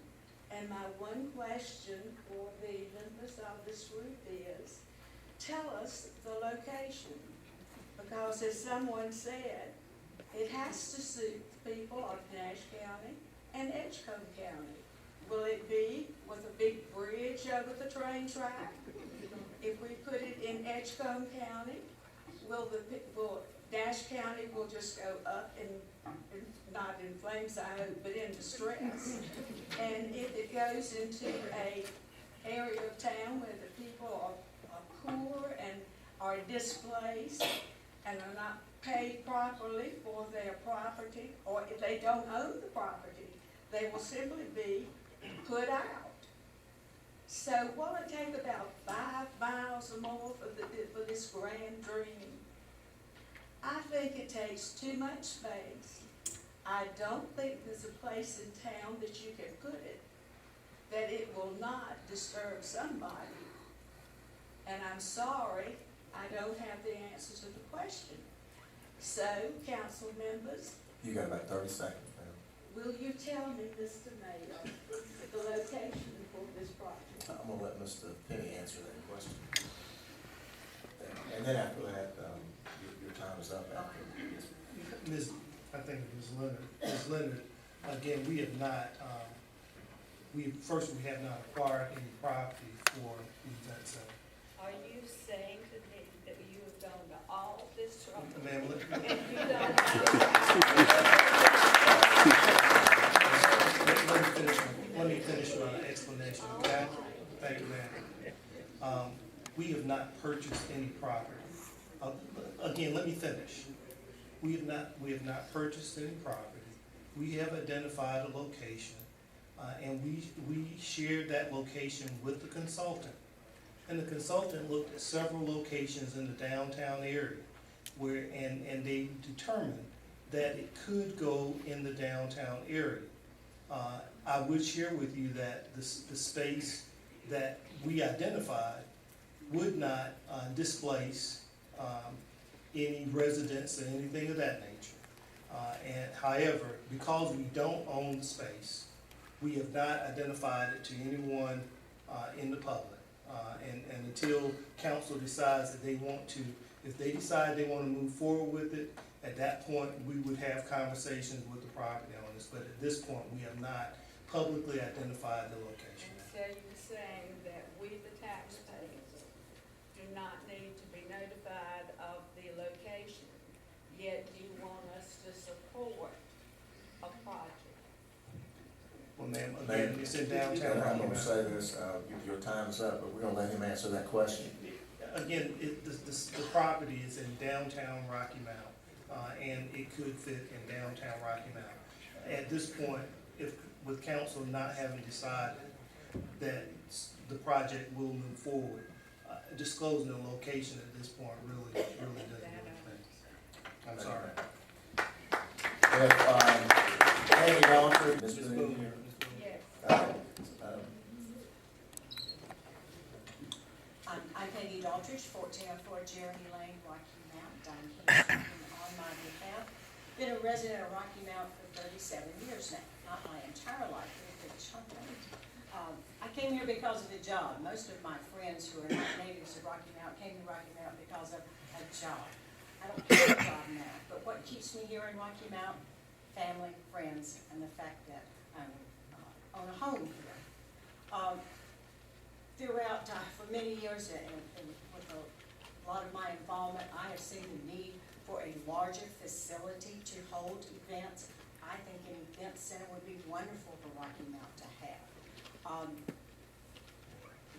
And my one question for the members of this group is, tell us the location. Because as someone said, it has to suit the people of Nash County and Edgecombe County. Will it be with a big bridge over the train track? If we put it in Edgecombe County, will Nash County will just go up and not in flames, I hope, but in distress. And if it goes into a area of town where the people are poor and are displaced and are not paid properly for their property, or if they don't own the property, they will simply be put out. So will it take about 5 miles or more for this grand dream? I think it takes too much space. I don't think there's a place in town that you can put it, that it will not disturb somebody. And I'm sorry, I don't have the answer to the question. So, council members. You got about 30 seconds, ma'am. Will you tell me, Mr. Mayor, the location for this project? I'm gonna let Mr. Penny answer that question. And then after that, your time is up after this. I think Ms. Leonard, again, we have not, we have not acquired any property for the event center. Are you saying to me that you have gone to all this trouble? Ma'am, And you don't we have not purchased any property. Again, let me finish. We have not purchased any property. We have identified a location, and we shared that location with the consultant. And the consultant looked at several locations in the downtown area and they determined that it could go in the downtown area. I would share with you that the space that we identified would not displace any residents or anything of that nature. And however, because we don't own the space, we have not identified it to anyone in the public. And until council decides that they want to, if they decide they want to move forward with it, at that point, we would have conversations with the property owners. But at this point, we have not publicly identified the location. And so you're saying that we, the taxpayers, do not need to be notified of the location, yet you want us to support a project? Well, ma'am, again, it's in downtown. I'm gonna say this, your time is up, but we're gonna let him answer that question. Again, the property is in downtown Rocky Mount, and it could fit in downtown Rocky Mount. At this point, if, with council not having decided that the project will move forward, disclosing the location at this point really doesn't make sense. I'm sorry. If, Amy Daughtry, Ms. Boone here. Yes. I'm Peggy Daughtry, 1404 Jeremy Lane, Rocky Mount. I'm here speaking on my behalf. Been a resident of Rocky Mount for 37 years now, not my entire life, but a good chunk of it. I came here because of a job. Most of my friends who are not natives of Rocky Mount came to Rocky Mount because of a job. I don't have a job now, but what keeps me here in Rocky Mount? Family, friends, and the fact that I own a home here. Throughout, for many years, and with a lot of my involvement, I have seen the need for a larger facility to hold events. I think an event center would be wonderful for Rocky Mount to have.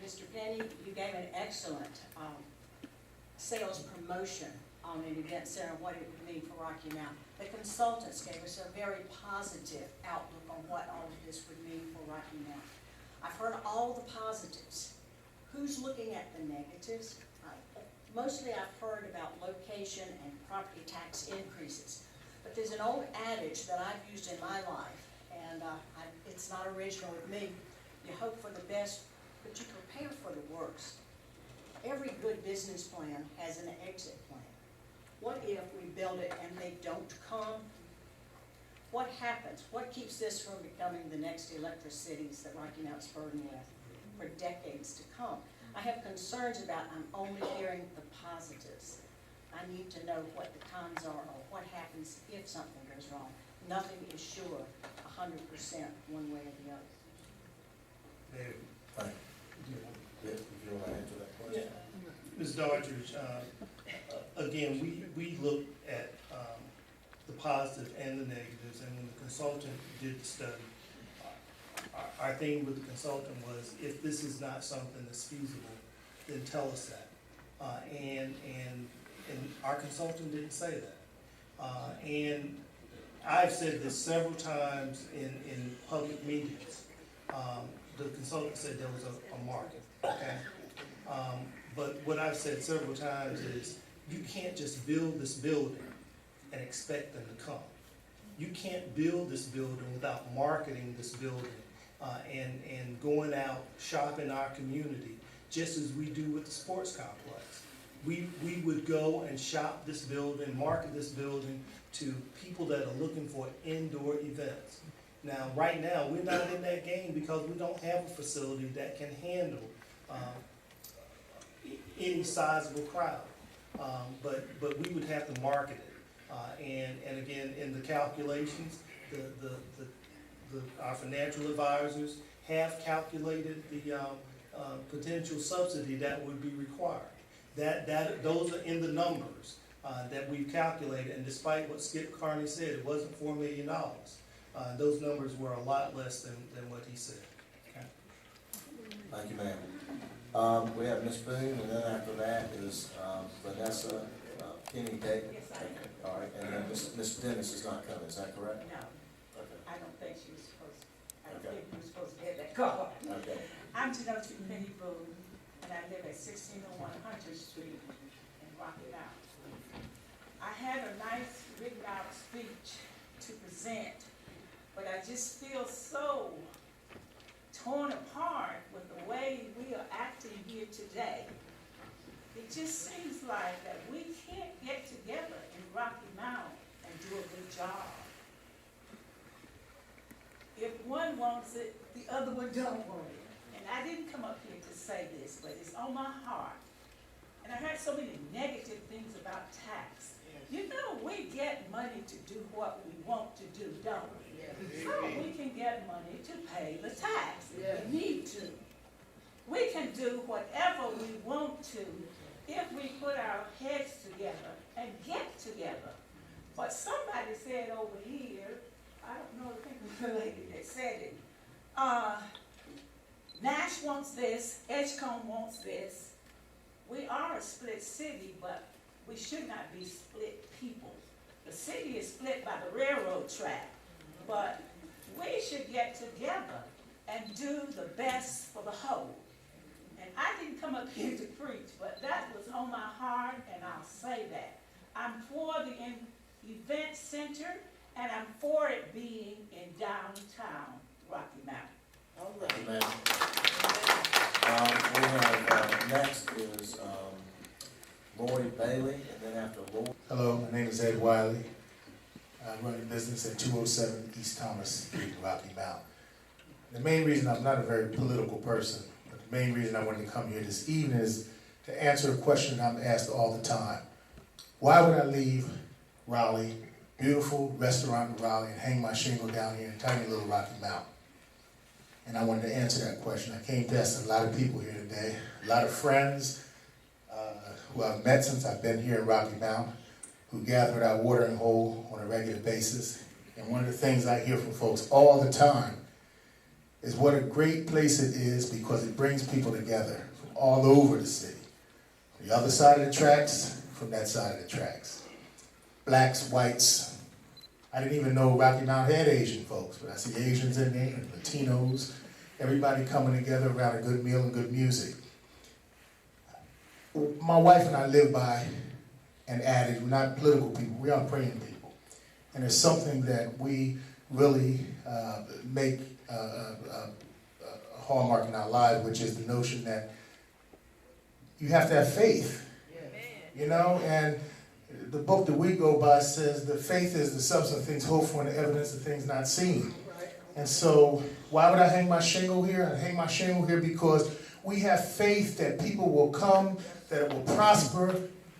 Mr. Penny, you gave an excellent sales promotion on an event center, what it would mean for Rocky Mount. The consultants gave us a very positive outlook on what all of this would mean for Rocky Mount. I've heard all the positives. Who's looking at the negatives? Mostly I've heard about location and property tax increases. But there's an old adage that I've used in my life, and it's not original with me. You hope for the best, but you prepare for the worst. Every good business plan has an exit plan. What if we build it and they don't come? What happens? What keeps this from becoming the next electric cities that Rocky Mount's burdened with for decades to come? I have concerns about, I'm only hearing the positives. I need to know what the cons are or what happens if something goes wrong. Nothing is sure 100% one way or the other. Thank you. If you want to answer that question. Yeah. Ms. Daughtry, again, we looked at the positive and the negatives, and when the consultant did the study, our thing with the consultant was, if this is not something that's feasible, then tell us that. And our consultant didn't say that. And I've said this several times in public meetings. The consultant said there was a market, okay? But what I've said several times is, you can't just build this building and expect them to come. You can't build this building without marketing this building and going out shopping our community, just as we do with the sports complex. We would go and shop this building, market this building to people that are looking for indoor events. Now, right now, we're not in that game because we don't have a facility that can handle any sizable crowd. But we would have to market it. And again, in the calculations, our financial advisors have calculated the potential subsidy that would be required. Those are in the numbers that we've calculated, and despite what Skip Carney said, it wasn't $4 million. Those numbers were a lot less than what he said. Okay. Thank you, ma'am. We have Ms. Boone, and then after that is Vanessa Kenny Day. Yes, I am. All right, and then Ms. Dennis is not coming, is that correct? No, Okay. I don't think she was supposed, I Okay. think you were supposed to get that call. Okay. I'm Janelle Penny Boone, and I live at 1601 Hunter Street in Rocky Mount. I had a nice written out speech to present, but I just feel so torn apart with the way we are acting here today. It just seems like that we can't get together in Rocky Mount and do a good job. If one wants it, the other one don't want it. And I didn't come up here to say this, but it's on my heart. And I heard so many negative things about tax. You know, we get money to do what we want to do, don't we? So we can get money to pay the tax if we need to. We can do whatever we want to if we put our heads together and get together. But somebody said over here, I don't know, I think it was the lady that said it, Nash wants this, Edgecombe wants this. We are a split city, but we should not be split people. The city is split by the railroad track, but we should get together and do the best for the whole. And I didn't come up here to preach, but that was on my heart, and I'll say that. I'm for the event center, and I'm for it being in downtown Rocky Mount. All right, ma'am. We have, next is Lloyd Bailey, and then after Lloyd. Hello, my name is Ed Wiley. I run a business at 207 East Thomas Street in Rocky Mount. The main reason, I'm not a very political person, but the main reason I wanted to come here this evening is to answer a question I'm asked all the time. Why would I leave Raleigh, beautiful restaurant in Raleigh, and hang my shingle down here in tiny little Rocky Mount? And I wanted to answer that question. I came to ask a lot of people here today, a lot of friends who I've met since I've been here in Rocky Mount, who gather at our watering hole on a regular basis. And one of the things I hear from folks all the time is what a great place it is because it brings people together from all over the city. The other side of the tracks, from that side of the tracks. Blacks, whites. I didn't even know Rocky Mount had Asian folks, but I see Asians in there and Latinos, everybody coming together around a good meal and good music. My wife and I live by an adage, we're not political people, we are praying people. And there's something that we really make a hallmark in our lives, which is the notion that you have to have faith. You know, and the book that we go by says that faith is the substance of things hoped for and the evidence of things not seen. And so why would I hang my shingle here? I hang my shingle here because we have faith that people will come, that it will prosper,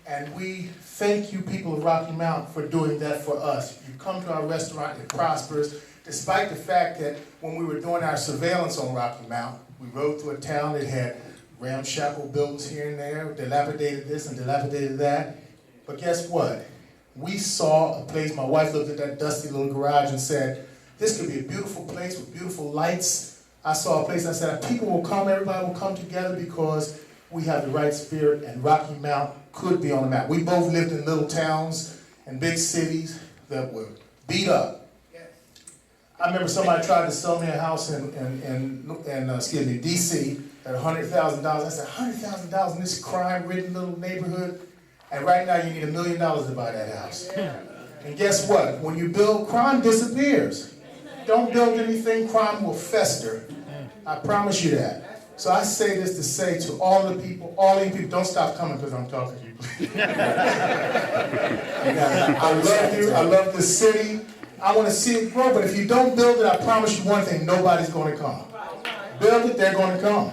and we thank you, people of Rocky Mount, for doing that for us. You come to our restaurant, it prospers, despite the fact that when we were doing our surveillance on Rocky Mount, we rode through a town that had ramshackle buildings here and there, dilapidated this and dilapidated that. But guess what? We saw a place, my wife looked at that dusty little garage and said, this could be a beautiful place with beautiful lights. I saw a place, I said, people will come, everybody will come together because we have the right spirit, and Rocky Mount could be on the map. We both lived in little towns and big cities that were beat up. I remember somebody tried to sell me a house in D.C. at $100,000. I said, $100,000 in this crime-ridden little neighborhood? And right now you need $1 million to buy that house. And guess what? When you build, crime disappears. Don't build anything, crime will fester. I promise you that. So I say this to say to all the people, don't stop coming because I'm talking to you. I love you, I love the city. I want to see it grow, but if you don't build it, I promise you one thing, nobody's going to come. Build it, they're going to come.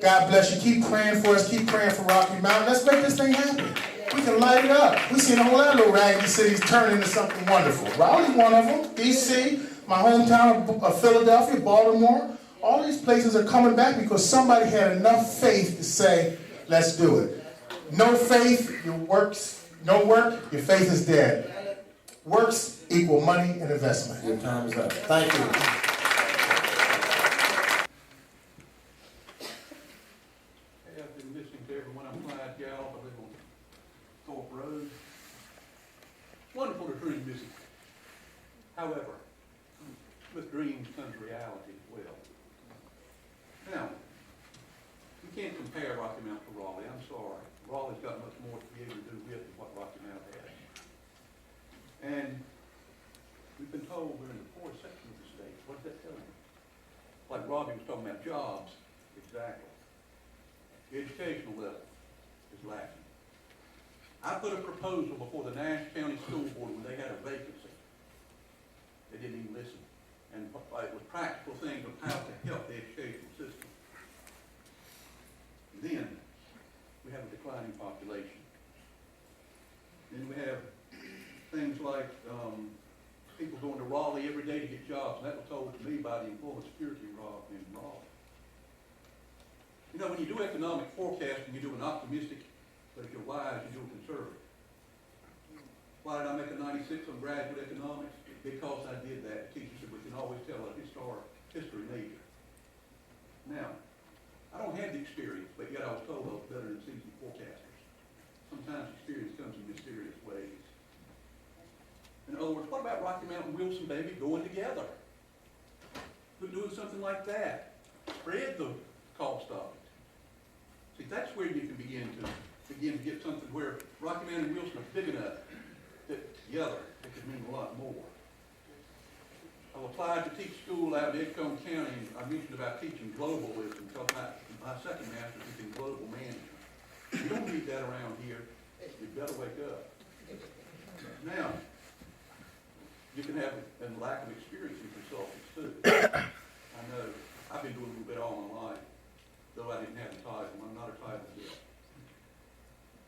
God bless you. Keep praying for us. Keep praying for Rocky Mount. Let's make this thing happen. We can light it up. We've seen a whole lot of little raggedy cities turn into something wonderful. Raleigh's one of them. D.C., my hometown of Philadelphia, Baltimore. All these places are coming back because somebody had enough faith to say, let's do it. No faith, your works, no work, your faith is dead. Works equal money and investment. Your time is up. Thank you. with dreams comes reality as well. Now, you can't compare Rocky Mount to Raleigh, I'm sorry. Raleigh's got much more to be able to do with than what Rocky Mount has. And we've been told we're in the poorest section of the state. What does that tell you? Like Robbie was talking about jobs, exactly. The educational level is lacking. I put a proposal before the Nash County School Board when they had a vacancy. They didn't even listen. And it was practical things of how to help the educational system. Then we have a declining population. Then we have things like people going to Raleigh every day to get jobs, and that was told to me by the Employment Security in Raleigh. You know, when you do economic forecasting, you do an optimistic, but if you're wise, you do a conservative. Why did I make a 96 on graduate economics? Because I did that. The teacher said we can always tell a history major. Now, I don't have the experience, but yet I was told I was better than seasoned forecasters. Sometimes experience comes in mysterious ways. In other words, what about Rocky Mount and Wilson, baby, going together? We're doing something like that. Spread the cost of it. See, that's where you can begin to get something where Rocky Mount and Wilson are big enough that together it could mean a lot more. I applied to teach school out in Edgecombe County, and I mentioned about teaching globalism, because my second master's is in global management. You don't need that around here. You better wake up. Now, you can have a lack of experience in consultants too. I know, I've been doing a little bit all my life, though I didn't have a title. I'm not a title yet.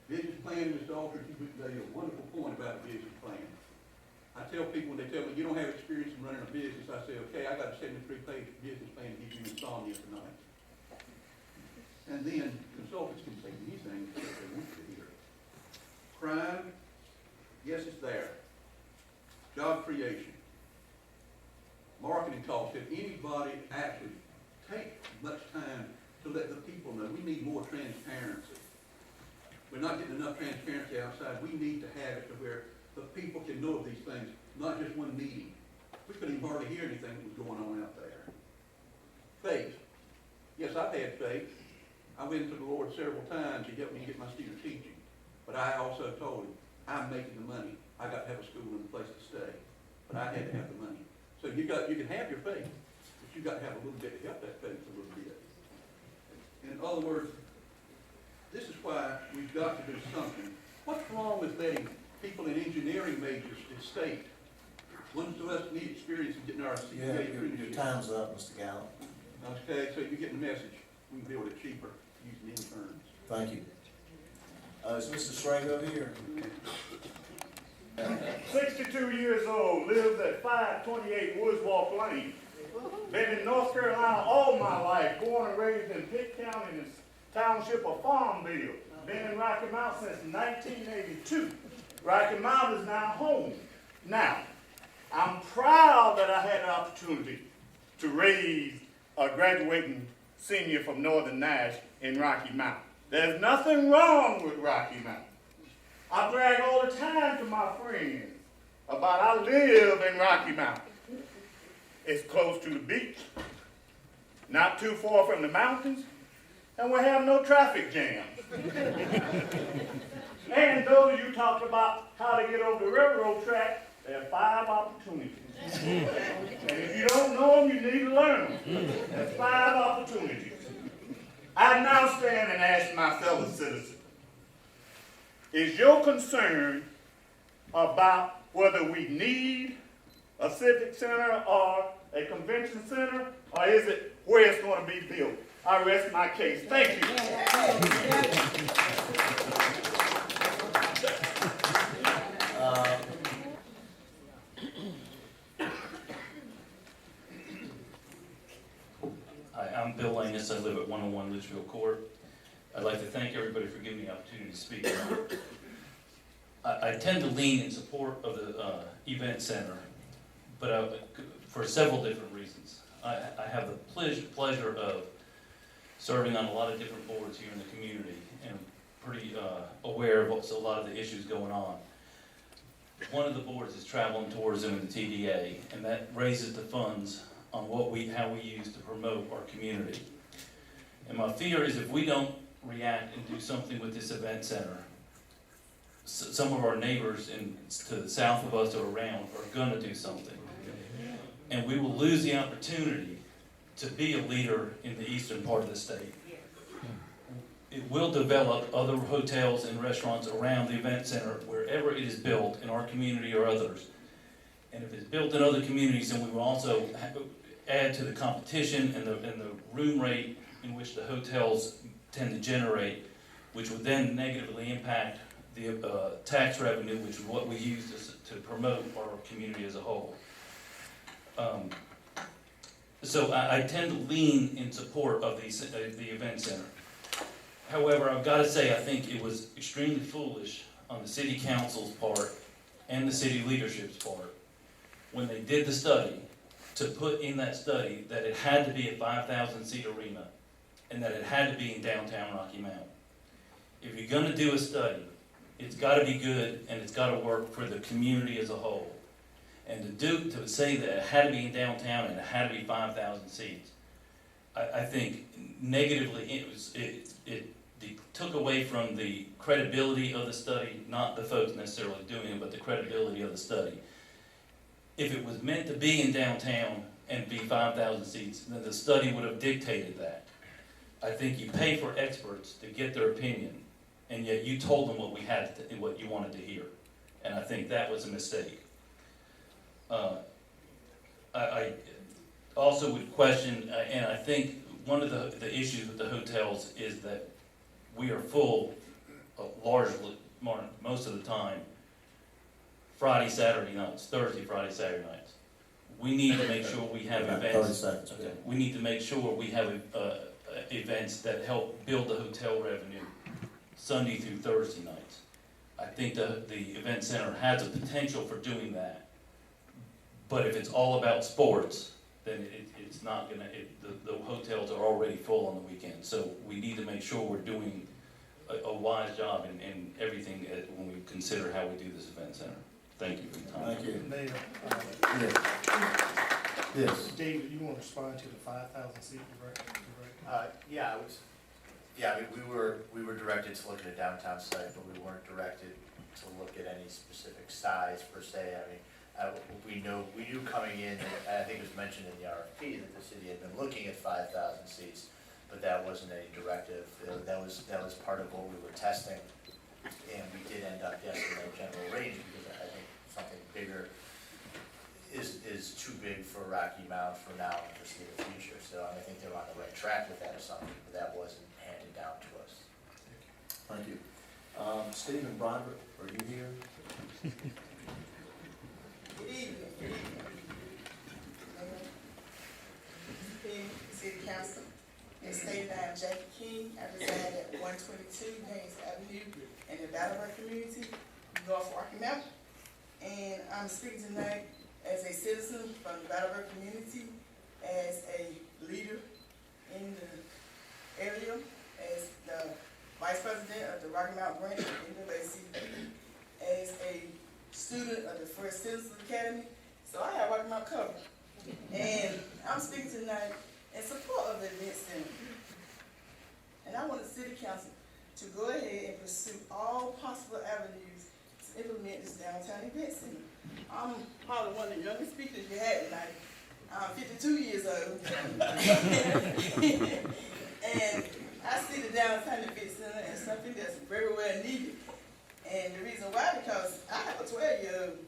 Business plan, Mr. Aldridge, you made a wonderful point about a business plan. I tell people when they tell me you don't have experience in running a business, I say, okay, I got a 73-page business plan to give you insomnia tonight. And then consultants can say anything that they want to hear. Crime, yes, it's there. Job creation. Marketing costs. If anybody actually take much time to let the people know, we need more transparency. We're not getting enough transparency outside. We need to have it to where the people can know of these things, not just one meeting. We couldn't even hardly hear anything that was going on out there. Faith. Yes, I've had faith. I went to the Lord several times. He helped me get my student teaching. But I also told him, I'm making the money. I got to have a school and a place to stay. But I had to have the money. So you can have your faith, but you got to have a little bit to help that faith a little bit. In other words, this is why we've got to do something. What's wrong with letting people in engineering majors in state, ones of us need experience in getting our CPA through Your time's up, Mr. Gallup. Okay, so you're getting the message. We can build it cheaper using interns. Thank you. Is Mr. Strago here? 62 years old, lives at 528 Woods Walk Lane. Been in North Carolina all my life, born and raised in Pitt County in the township of Farmville. Been in Rocky Mount since 1982. Rocky Mount is now home. Now, I'm proud that I had the opportunity to raise a graduating senior from Northern Nash in Rocky Mount. There's nothing wrong with Rocky Mount. I brag all the time to my friends about I live in Rocky Mount. It's close to the beach, not too far from the mountains, and we have no traffic jams. And those of you talking about how to get over the railroad track, there are 5 opportunities. And if you don't know them, you need to learn them. There's 5 opportunities. I now stand and ask my fellow citizens, is your concern about whether we need a civic center or a convention center, or is it where it's going to be built? I rest my case. Thank you. Hi, I'm Bill Lanus. I live at 101 Litchfield Court. I'd like to thank everybody for giving me the opportunity to speak. I tend to lean in support of the event center, but for several different reasons. I have the pleasure of serving on a lot of different boards here in the community and pretty aware of a lot of the issues going on. one of the boards is travel and tourism in the TDA, and that raises the funds on how we use to promote our community. And my fear is if we don't react and do something with this event center, some of our neighbors to the south of us or around are gonna do something. And we will lose the opportunity to be a leader in the eastern part of the state. It will develop other hotels and restaurants around the event center wherever it is built in our community or others. And if it's built in other communities, then we will also add to the competition and the room rate in which the hotels tend to generate, which would then negatively impact the tax revenue, which is what we use to promote our community as a whole. So I tend to lean in support of the event center. However, I've got to say, I think it was extremely foolish on the city council's part and the city leadership's part when they did the study to put in that study that it had to be a 5,000-seat arena and that it had to be in downtown Rocky Mount. If you're going to do a study, it's got to be good and it's got to work for the community as a whole. And to say that it had to be in downtown and it had to be 5,000 seats, I think negatively it took away from the credibility of the study, not the folks necessarily doing it, but the credibility of the study. If it was meant to be in downtown and be 5,000 seats, then the study would have dictated that. I think you pay for experts to get their opinion, and yet you told them what you wanted to hear. And I think that was a mistake. I also would question, and I think one of the issues with the hotels is that we are full, largely, most of the time, Friday, Saturday nights, Thursday, Friday, Saturday nights. We need to make sure we have About events. 30 seconds, okay. We need to make sure we have events that help build the hotel revenue Sunday through Thursday nights. I think the event center has a potential for doing that. But if it's all about sports, then it's not gonna, the hotels are already full on the weekend. So we need to make sure we're doing a wise job in everything when we consider how we do this event center. Thank you for your time. Thank you. Mayor, Yes. David, you want to respond to the 5,000 seat direct? Yeah, we were directed to look at a downtown site, but we weren't directed to look at any specific size per se. I mean, we knew coming in, and I think it was mentioned in the RFP that the city had been looking at 5,000 seats, but that wasn't any directive. That was part of what we were testing, and we did end up guessing that general range because I think something bigger is too big for Rocky Mount for now and for the future. So I think they're on the right track with that assumption, but that wasn't handed down to us. Thank you. Stephen Broderick, are you here? Good evening. Mayor, City Council, in state I am Jackie King. I reside at 122 Haynes Avenue in the Battleboro community, North Rocky Mount. And I'm speaking tonight as a citizen from the Battleboro community, as a leader in the area, as the Vice President of the Rocky Mount branch of NAACP, as a student of the First Citizens Academy. So I have Rocky Mount covered. And I'm speaking tonight in support of the event center. And I want the City Council to go ahead and pursue all possible avenues to implement this downtown event center. I'm probably one of the youngest speakers you had tonight. I'm 52 years old. And I see the downtown event center as something that's very well needed. And the reason why, because I have a 12-year-old,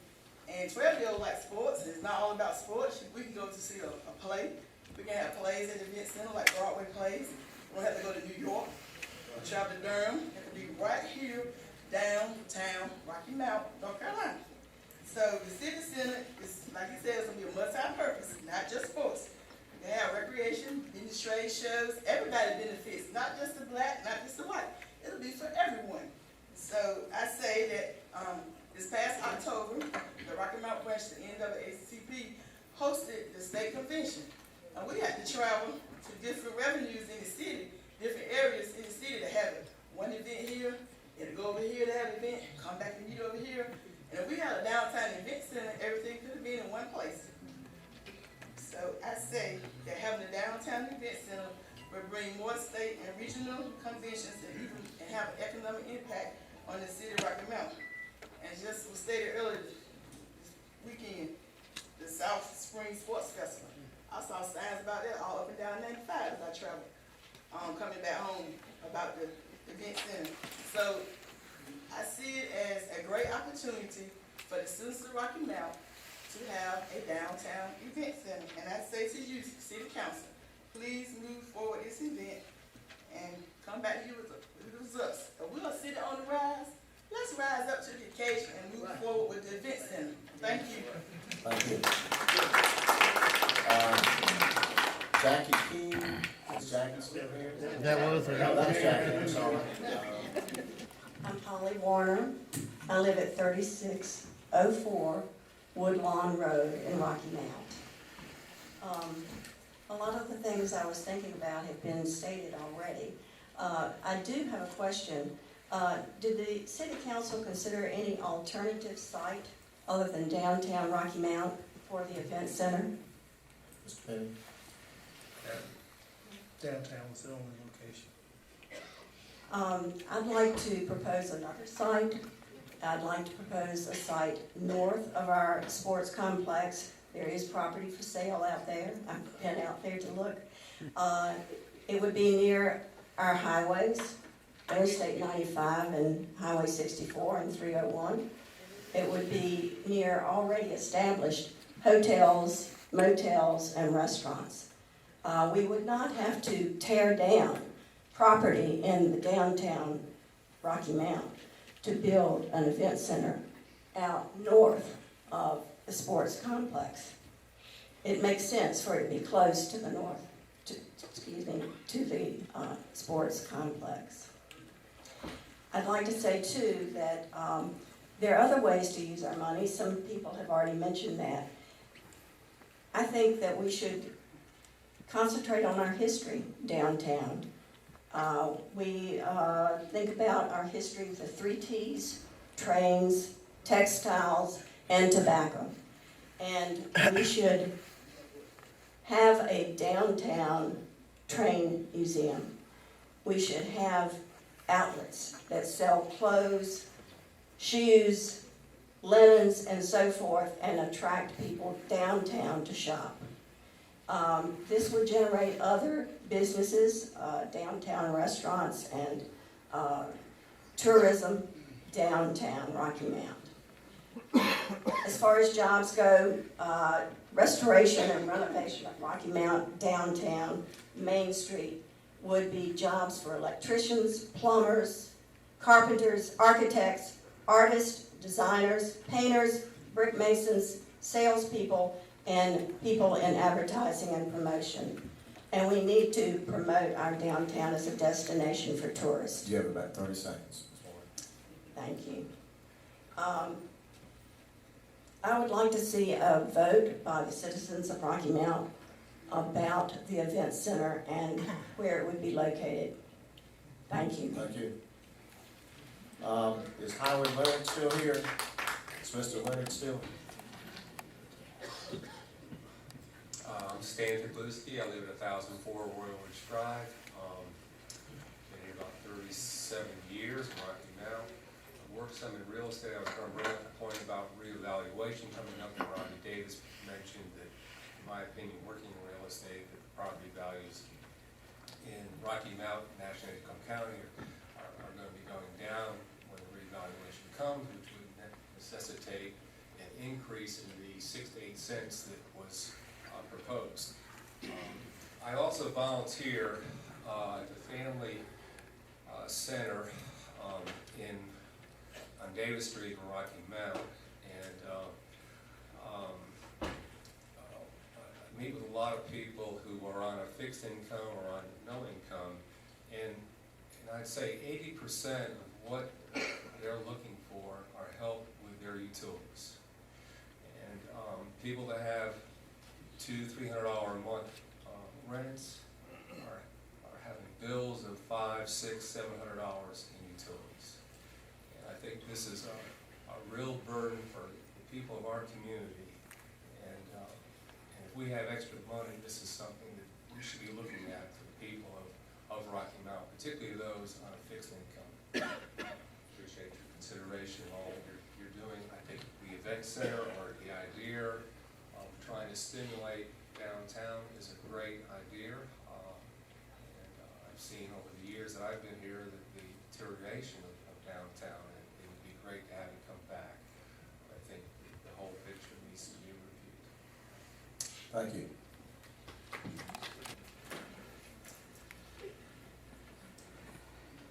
and 12-year-old like sports. It's not all about sports. We can go to see a play. We can have plays at the event center, like Broadway plays. We don't have to go to New York or travel to Durham. It can be right here, downtown Rocky Mount, North Carolina. So the city center is, like you said, it's going to be a multi-purpose, not just sports. We can have recreation, business trade shows. Everybody benefits, not just the black, not just the white. It'll be for everyone. So I say that this past October, the Rocky Mount branch of the NAACP hosted the state convention. And we had to travel to different revenues in the city, different areas in the city to have one event here, and go over here to have an event, come back and meet over here. And if we had a downtown event center, everything could have been in one place. So I say that having a downtown event center will bring more state and regional conventions and have an economic impact on the city of Rocky Mount. And just was stated earlier, this weekend, the South Spring Sports Festival. I saw signs about that all up and down 95 as I traveled, coming back home about the event center. So I see it as a great opportunity for the citizens of Rocky Mount to have a downtown event center. And I say to you, City Council, please move forward this event and come back here with the results. If we're a city on the rise, let's rise up to the occasion and move forward with the event center. Thank you. Thank you. Jackie Key, is Jackie still here? That was her. No, that's Jackie, I'm sorry. I'm Polly Warner. I live at 3604 Woodlawn Road in Rocky Mount. A lot of the things I was thinking about have been stated already. I do have a question. Did the City Council consider any alternative site other than downtown Rocky Mount for the event center? Mr. Penny? Downtown was the only location. I'd like to propose another site. I'd like to propose a site north of our sports complex. There is property for sale out there. I've been out there to look. It would be near our highways, Interstate 95 and Highway 64 and 301. It would be near already established hotels, motels, and restaurants. We would not have to tear down property in the downtown Rocky Mount to build an event center out north of the sports complex. It makes sense for it to be close to the north, to the sports complex. I'd like to say too that there are other ways to use our money. Some people have already mentioned that. I think that we should concentrate on our history downtown. We think about our history with the 3 T's, trains, textiles, and tobacco. And we should have a downtown train museum. We should have outlets that sell clothes, shoes, linens, and so forth, and attract people downtown to shop. This would generate other businesses, downtown restaurants, and tourism downtown Rocky Mount. As far as jobs go, restoration and renovation of Rocky Mount downtown Main Street would be jobs for electricians, plumbers, carpenters, architects, artists, designers, painters, brick masons, salespeople, and people in advertising and promotion. And we need to promote our downtown as a destination for tourists. You have about 30 seconds, Ms. Warren. Thank you. I would like to see a vote by the citizens of Rocky Mount about the event center and where it would be located. Thank you. Thank you. Is Howard Leonard still here? Is Mr. Leonard still? I'm Stan Pigluski. I live at 1004 Royal Ridge Drive. Been here about 37 years in Rocky Mount. I worked some in real estate. I was going to bring up the point about reevaluation coming up. And Rodney Davis mentioned that, in my opinion, working in real estate, that the property values in Rocky Mount, National Income County are going to be going down when the reevaluation comes, which would necessitate an increase in the 6 to 8 cents that was proposed. I also volunteer at the Family Center on Davis Street in Rocky Mount, and I meet with a lot of people who are on a fixed income or on no income, and I'd say 80% of what they're looking for are help with their utilities. And people that have $200-300 a month rents are having bills of $500-600-700 in utilities. And I think this is a real burden for the people of our community. And if we have extra money, this is something that we should be looking at for the people of Rocky Mount, particularly those on a fixed income. Appreciate your consideration of all that you're doing. I think the event center or the idea of trying to stimulate downtown is a great idea. I've seen over the years that I've been here that the deterioration of downtown, and it would be great to have it come back. I think the whole picture needs to be reviewed. Thank you.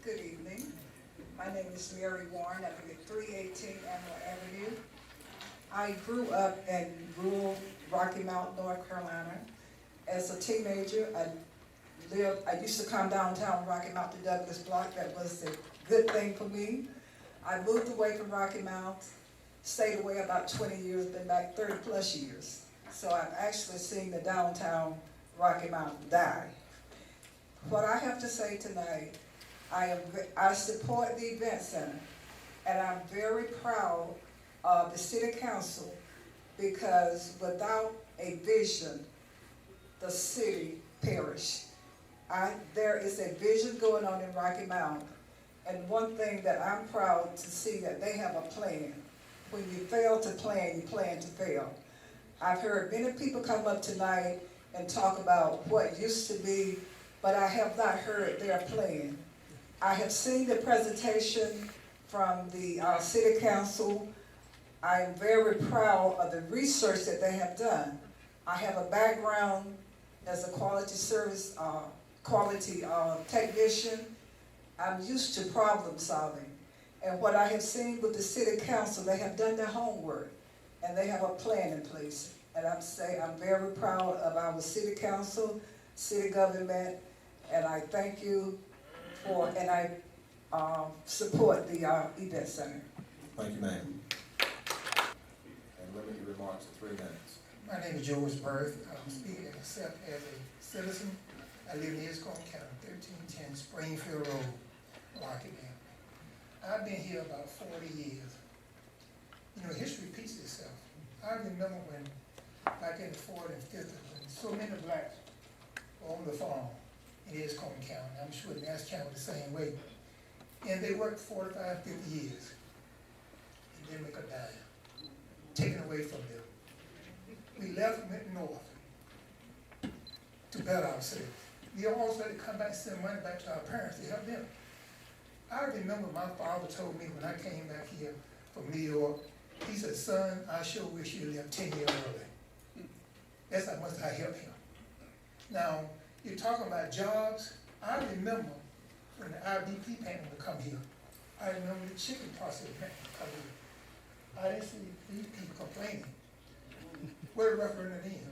Good evening. My name is Mary Warren. I live at 318 Emerald Avenue. I grew up in rural Rocky Mount, North Carolina. As a teenager, I used to come downtown Rocky Mount to Douglas Block. That was a good thing for me. I moved away from Rocky Mount, stayed away about 20 years, been back 30 plus years. So I've actually seen the downtown Rocky Mount die. What I have to say tonight, I support the event center, and I'm very proud of the city council, because without a vision, the city perish. There is a vision going on in Rocky Mount, and one thing that I'm proud to see, that they have a plan. When you fail to plan, you plan to fail. I've heard many people come up tonight and talk about what used to be, but I have not heard their plan. I have seen the presentation from the city council. I am very proud of the research that they have done. I have a background as a quality service, technician. I'm used to problem solving. And what I have seen with the city council, they have done their homework and they have a plan in place. And I'm very proud of our city council, city government, and I thank you and I support the event center. Thank you, ma'am. And limit your remarks to 3 minutes. My name is George Berth. I'm speaking of myself as a citizen. I live in Escort County, 1310 Springfield Road, Rocky Mount. I've been here about 40 years. You know, history repeats itself. I remember when, back in the 40s and 50s, when so many blacks were on the farm in Escort County. I'm sure Nass County was the same way. And they worked 45, 50 years. And then we could die, taken away from them. We left and went north to better ourselves. We also had to come back and send money back to our parents to help them. I remember my father told me when I came back here from New York, he said, son, I sure wish you lived 10 years early. That's how much I helped him. Now, you're talking about jobs. I remember when the IBP plant would come here. I remember the chicken processing plant would come here. I didn't see these people complaining. Where the referendum in?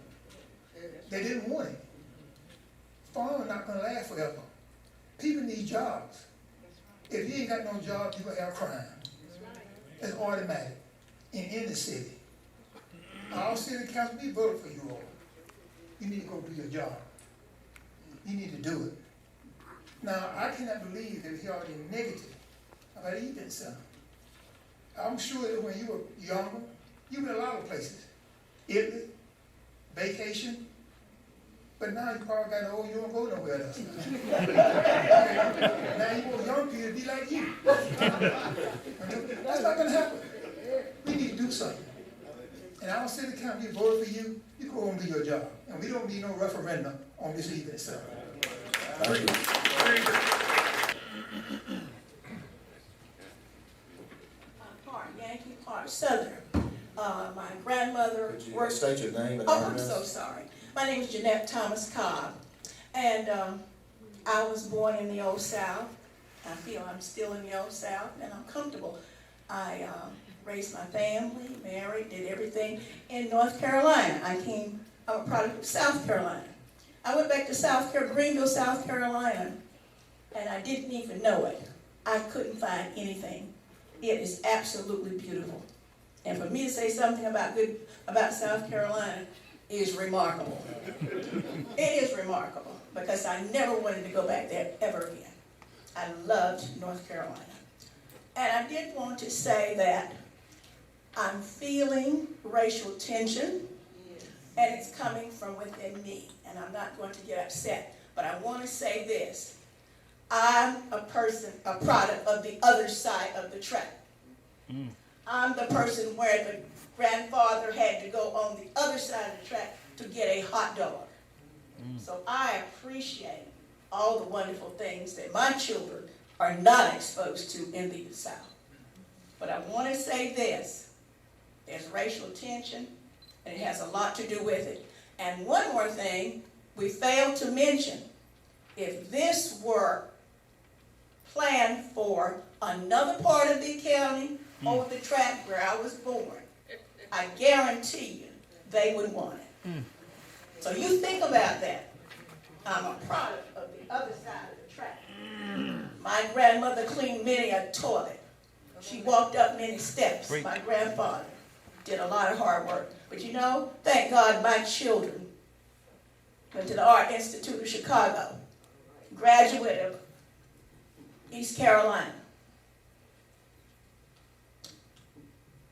They didn't want it. Farmers not gonna last forever. People need jobs. If you ain't got no job, you're gonna have crime. It's automatic in any city. Our city council, we voted for you all. You need to go do your job. You need to do it. Now, I cannot believe that he already negative about the event center. I'm sure that when you were younger, you were in a lot of places. Italy, vacation, but now you probably got old, you don't go nowhere else. Now you want young people to be like you. That's not gonna happen. We need to do something. And our city council, we voted for you, you go and do your job. And we don't need no referendum on this event center. Thank you. Park, Yankee Park, Southern. My grandmother Could you worked. state your name and I'm address? so sorry. My name is Jeanette Thomas Cobb, and I was born in the Old South. I feel I'm still in the Old South, and I'm comfortable. I raised my family, married, did everything in North Carolina. I'm a product of South Carolina. I went back to Greenville, South Carolina, and I didn't even know it. I couldn't find anything. It is absolutely beautiful. And for me to say something about South Carolina is remarkable. It is remarkable, because I never wanted to go back there ever again. I loved North Carolina. And I did want to say that I'm feeling racial tension, and it's coming from within me, and I'm not going to get upset. But I want to say this. I'm a product of the other side of the track. I'm the person where the grandfather had to go on the other side of the track to get a hot dog. So I appreciate all the wonderful things that my children are not exposed to in the South. But I want to say this. There's racial tension, and it has a lot to do with it. And one more thing, we failed to mention, if this were planned for another part of the county over the track where I was born, I guarantee you they would want it. So you think about that. I'm a product of the other side of the track. My grandmother cleaned many a toilet. She walked up many steps. My grandfather did a lot of hard work. But you know, thank God my children went to the Art Institute of Chicago, graduate of East Carolina,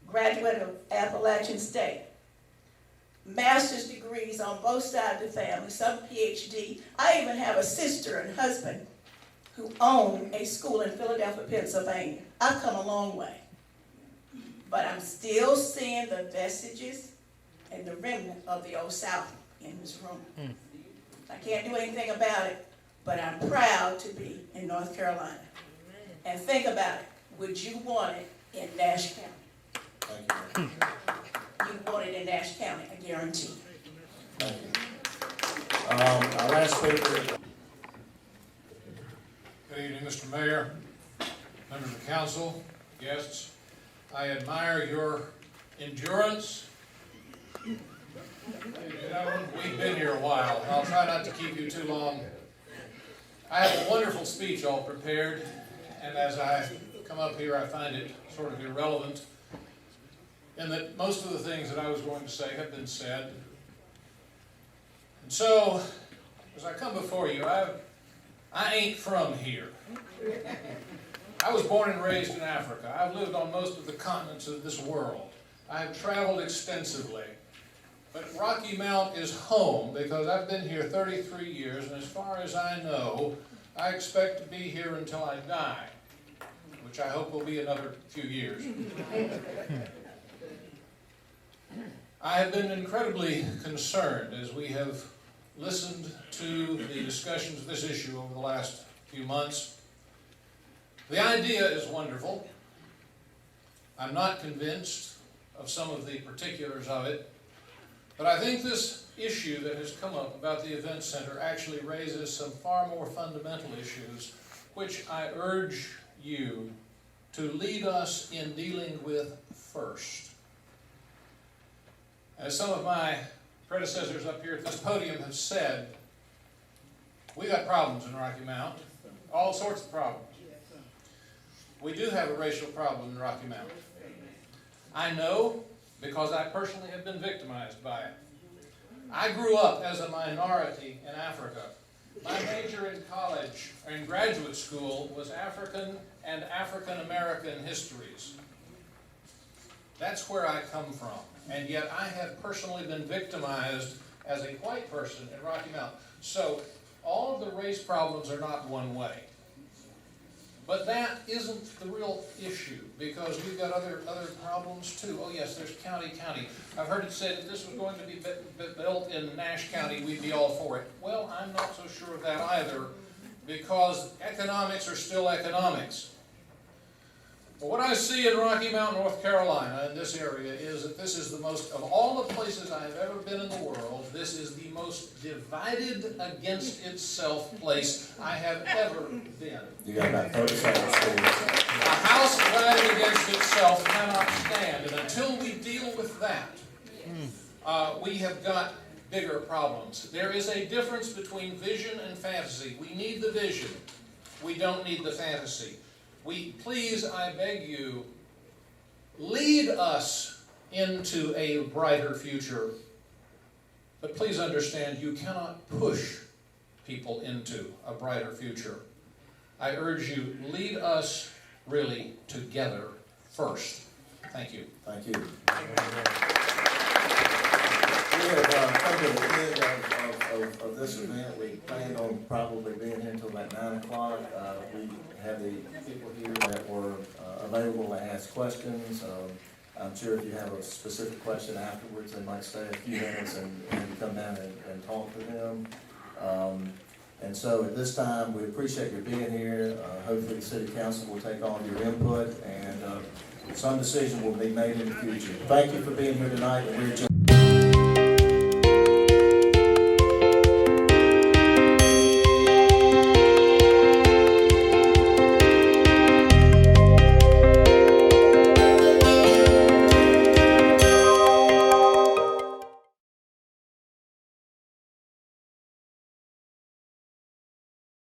graduate of Appalachian State, master's degrees on both sides of the family, some PhD. I even have a sister and husband who own a school in Philadelphia, Pennsylvania. I've come a long way. But I'm still seeing the vestiges and the remnant of the old South in this room. I can't do anything about it, but I'm proud to be in North Carolina. And think about it. Would you want it in Nash County? Thank you. You want it in Nash County, I guarantee. Thank you. Our last speaker. Good evening, Mr. Mayor, members of council, guests. I admire your endurance. You know, we've been here a while. I'll try not to keep you too long. I have a wonderful speech all prepared, and as I come up here, I find it sort of irrelevant in that most of the things that I was going to say have been said. And so, as I come before you, I ain't from here. I was born and raised in Africa. I've lived on most of the continents of this world. I have traveled extensively. But Rocky Mount is home because I've been here 33 years, and as far as I know, I expect to be here until I die, which I hope will be another few years. I have been incredibly concerned as we have listened to the discussions of this issue over the last few months. The idea is wonderful. I'm not convinced of some of the particulars of it, but I think this issue that has come up about the event center actually raises some far more fundamental issues, which I urge you to lead us in dealing with first. As some of my predecessors up here at this podium have said, we got problems in Rocky Mount, all sorts of problems. We do have a racial problem in Rocky Mount. I know because I personally have been victimized by it. I grew up as a minority in Africa. My major in college, or in graduate school, was African and African American histories. That's where I come from. And yet I have personally been victimized as a white person in Rocky Mount. So all of the race problems are not one way. But that isn't the real issue, because we've got other problems too. Oh yes, there's county. I've heard it said if this was going to be built in Nash County, we'd be all for it. Well, I'm not so sure of that either, because economics are still economics. But what I see in Rocky Mount, North Carolina, in this area, is that this is the most, of all the places I have ever been in the world, this is the most divided against itself place I have ever been. You got about 30 seconds. A house divided against itself cannot stand, and until we deal with that, we have got bigger problems. There is a difference between vision and fantasy. We need the vision. We don't need the fantasy. Please, I beg you, lead us into a brighter future. But please understand, you cannot push people into a brighter future. I urge you, lead us really together first. Thank you. Thank you. We have come to the end of this event. We planned on probably being here until about 9 o'clock. We have the people here that were available to ask questions. I'm sure if you have a specific question afterwards, they might stay a few minutes and come down and talk to them. And so at this time, we appreciate your being here. Hopefully the city council will take all of your input and some decision will be made in the future. Thank you for being here tonight, and we're adjourned.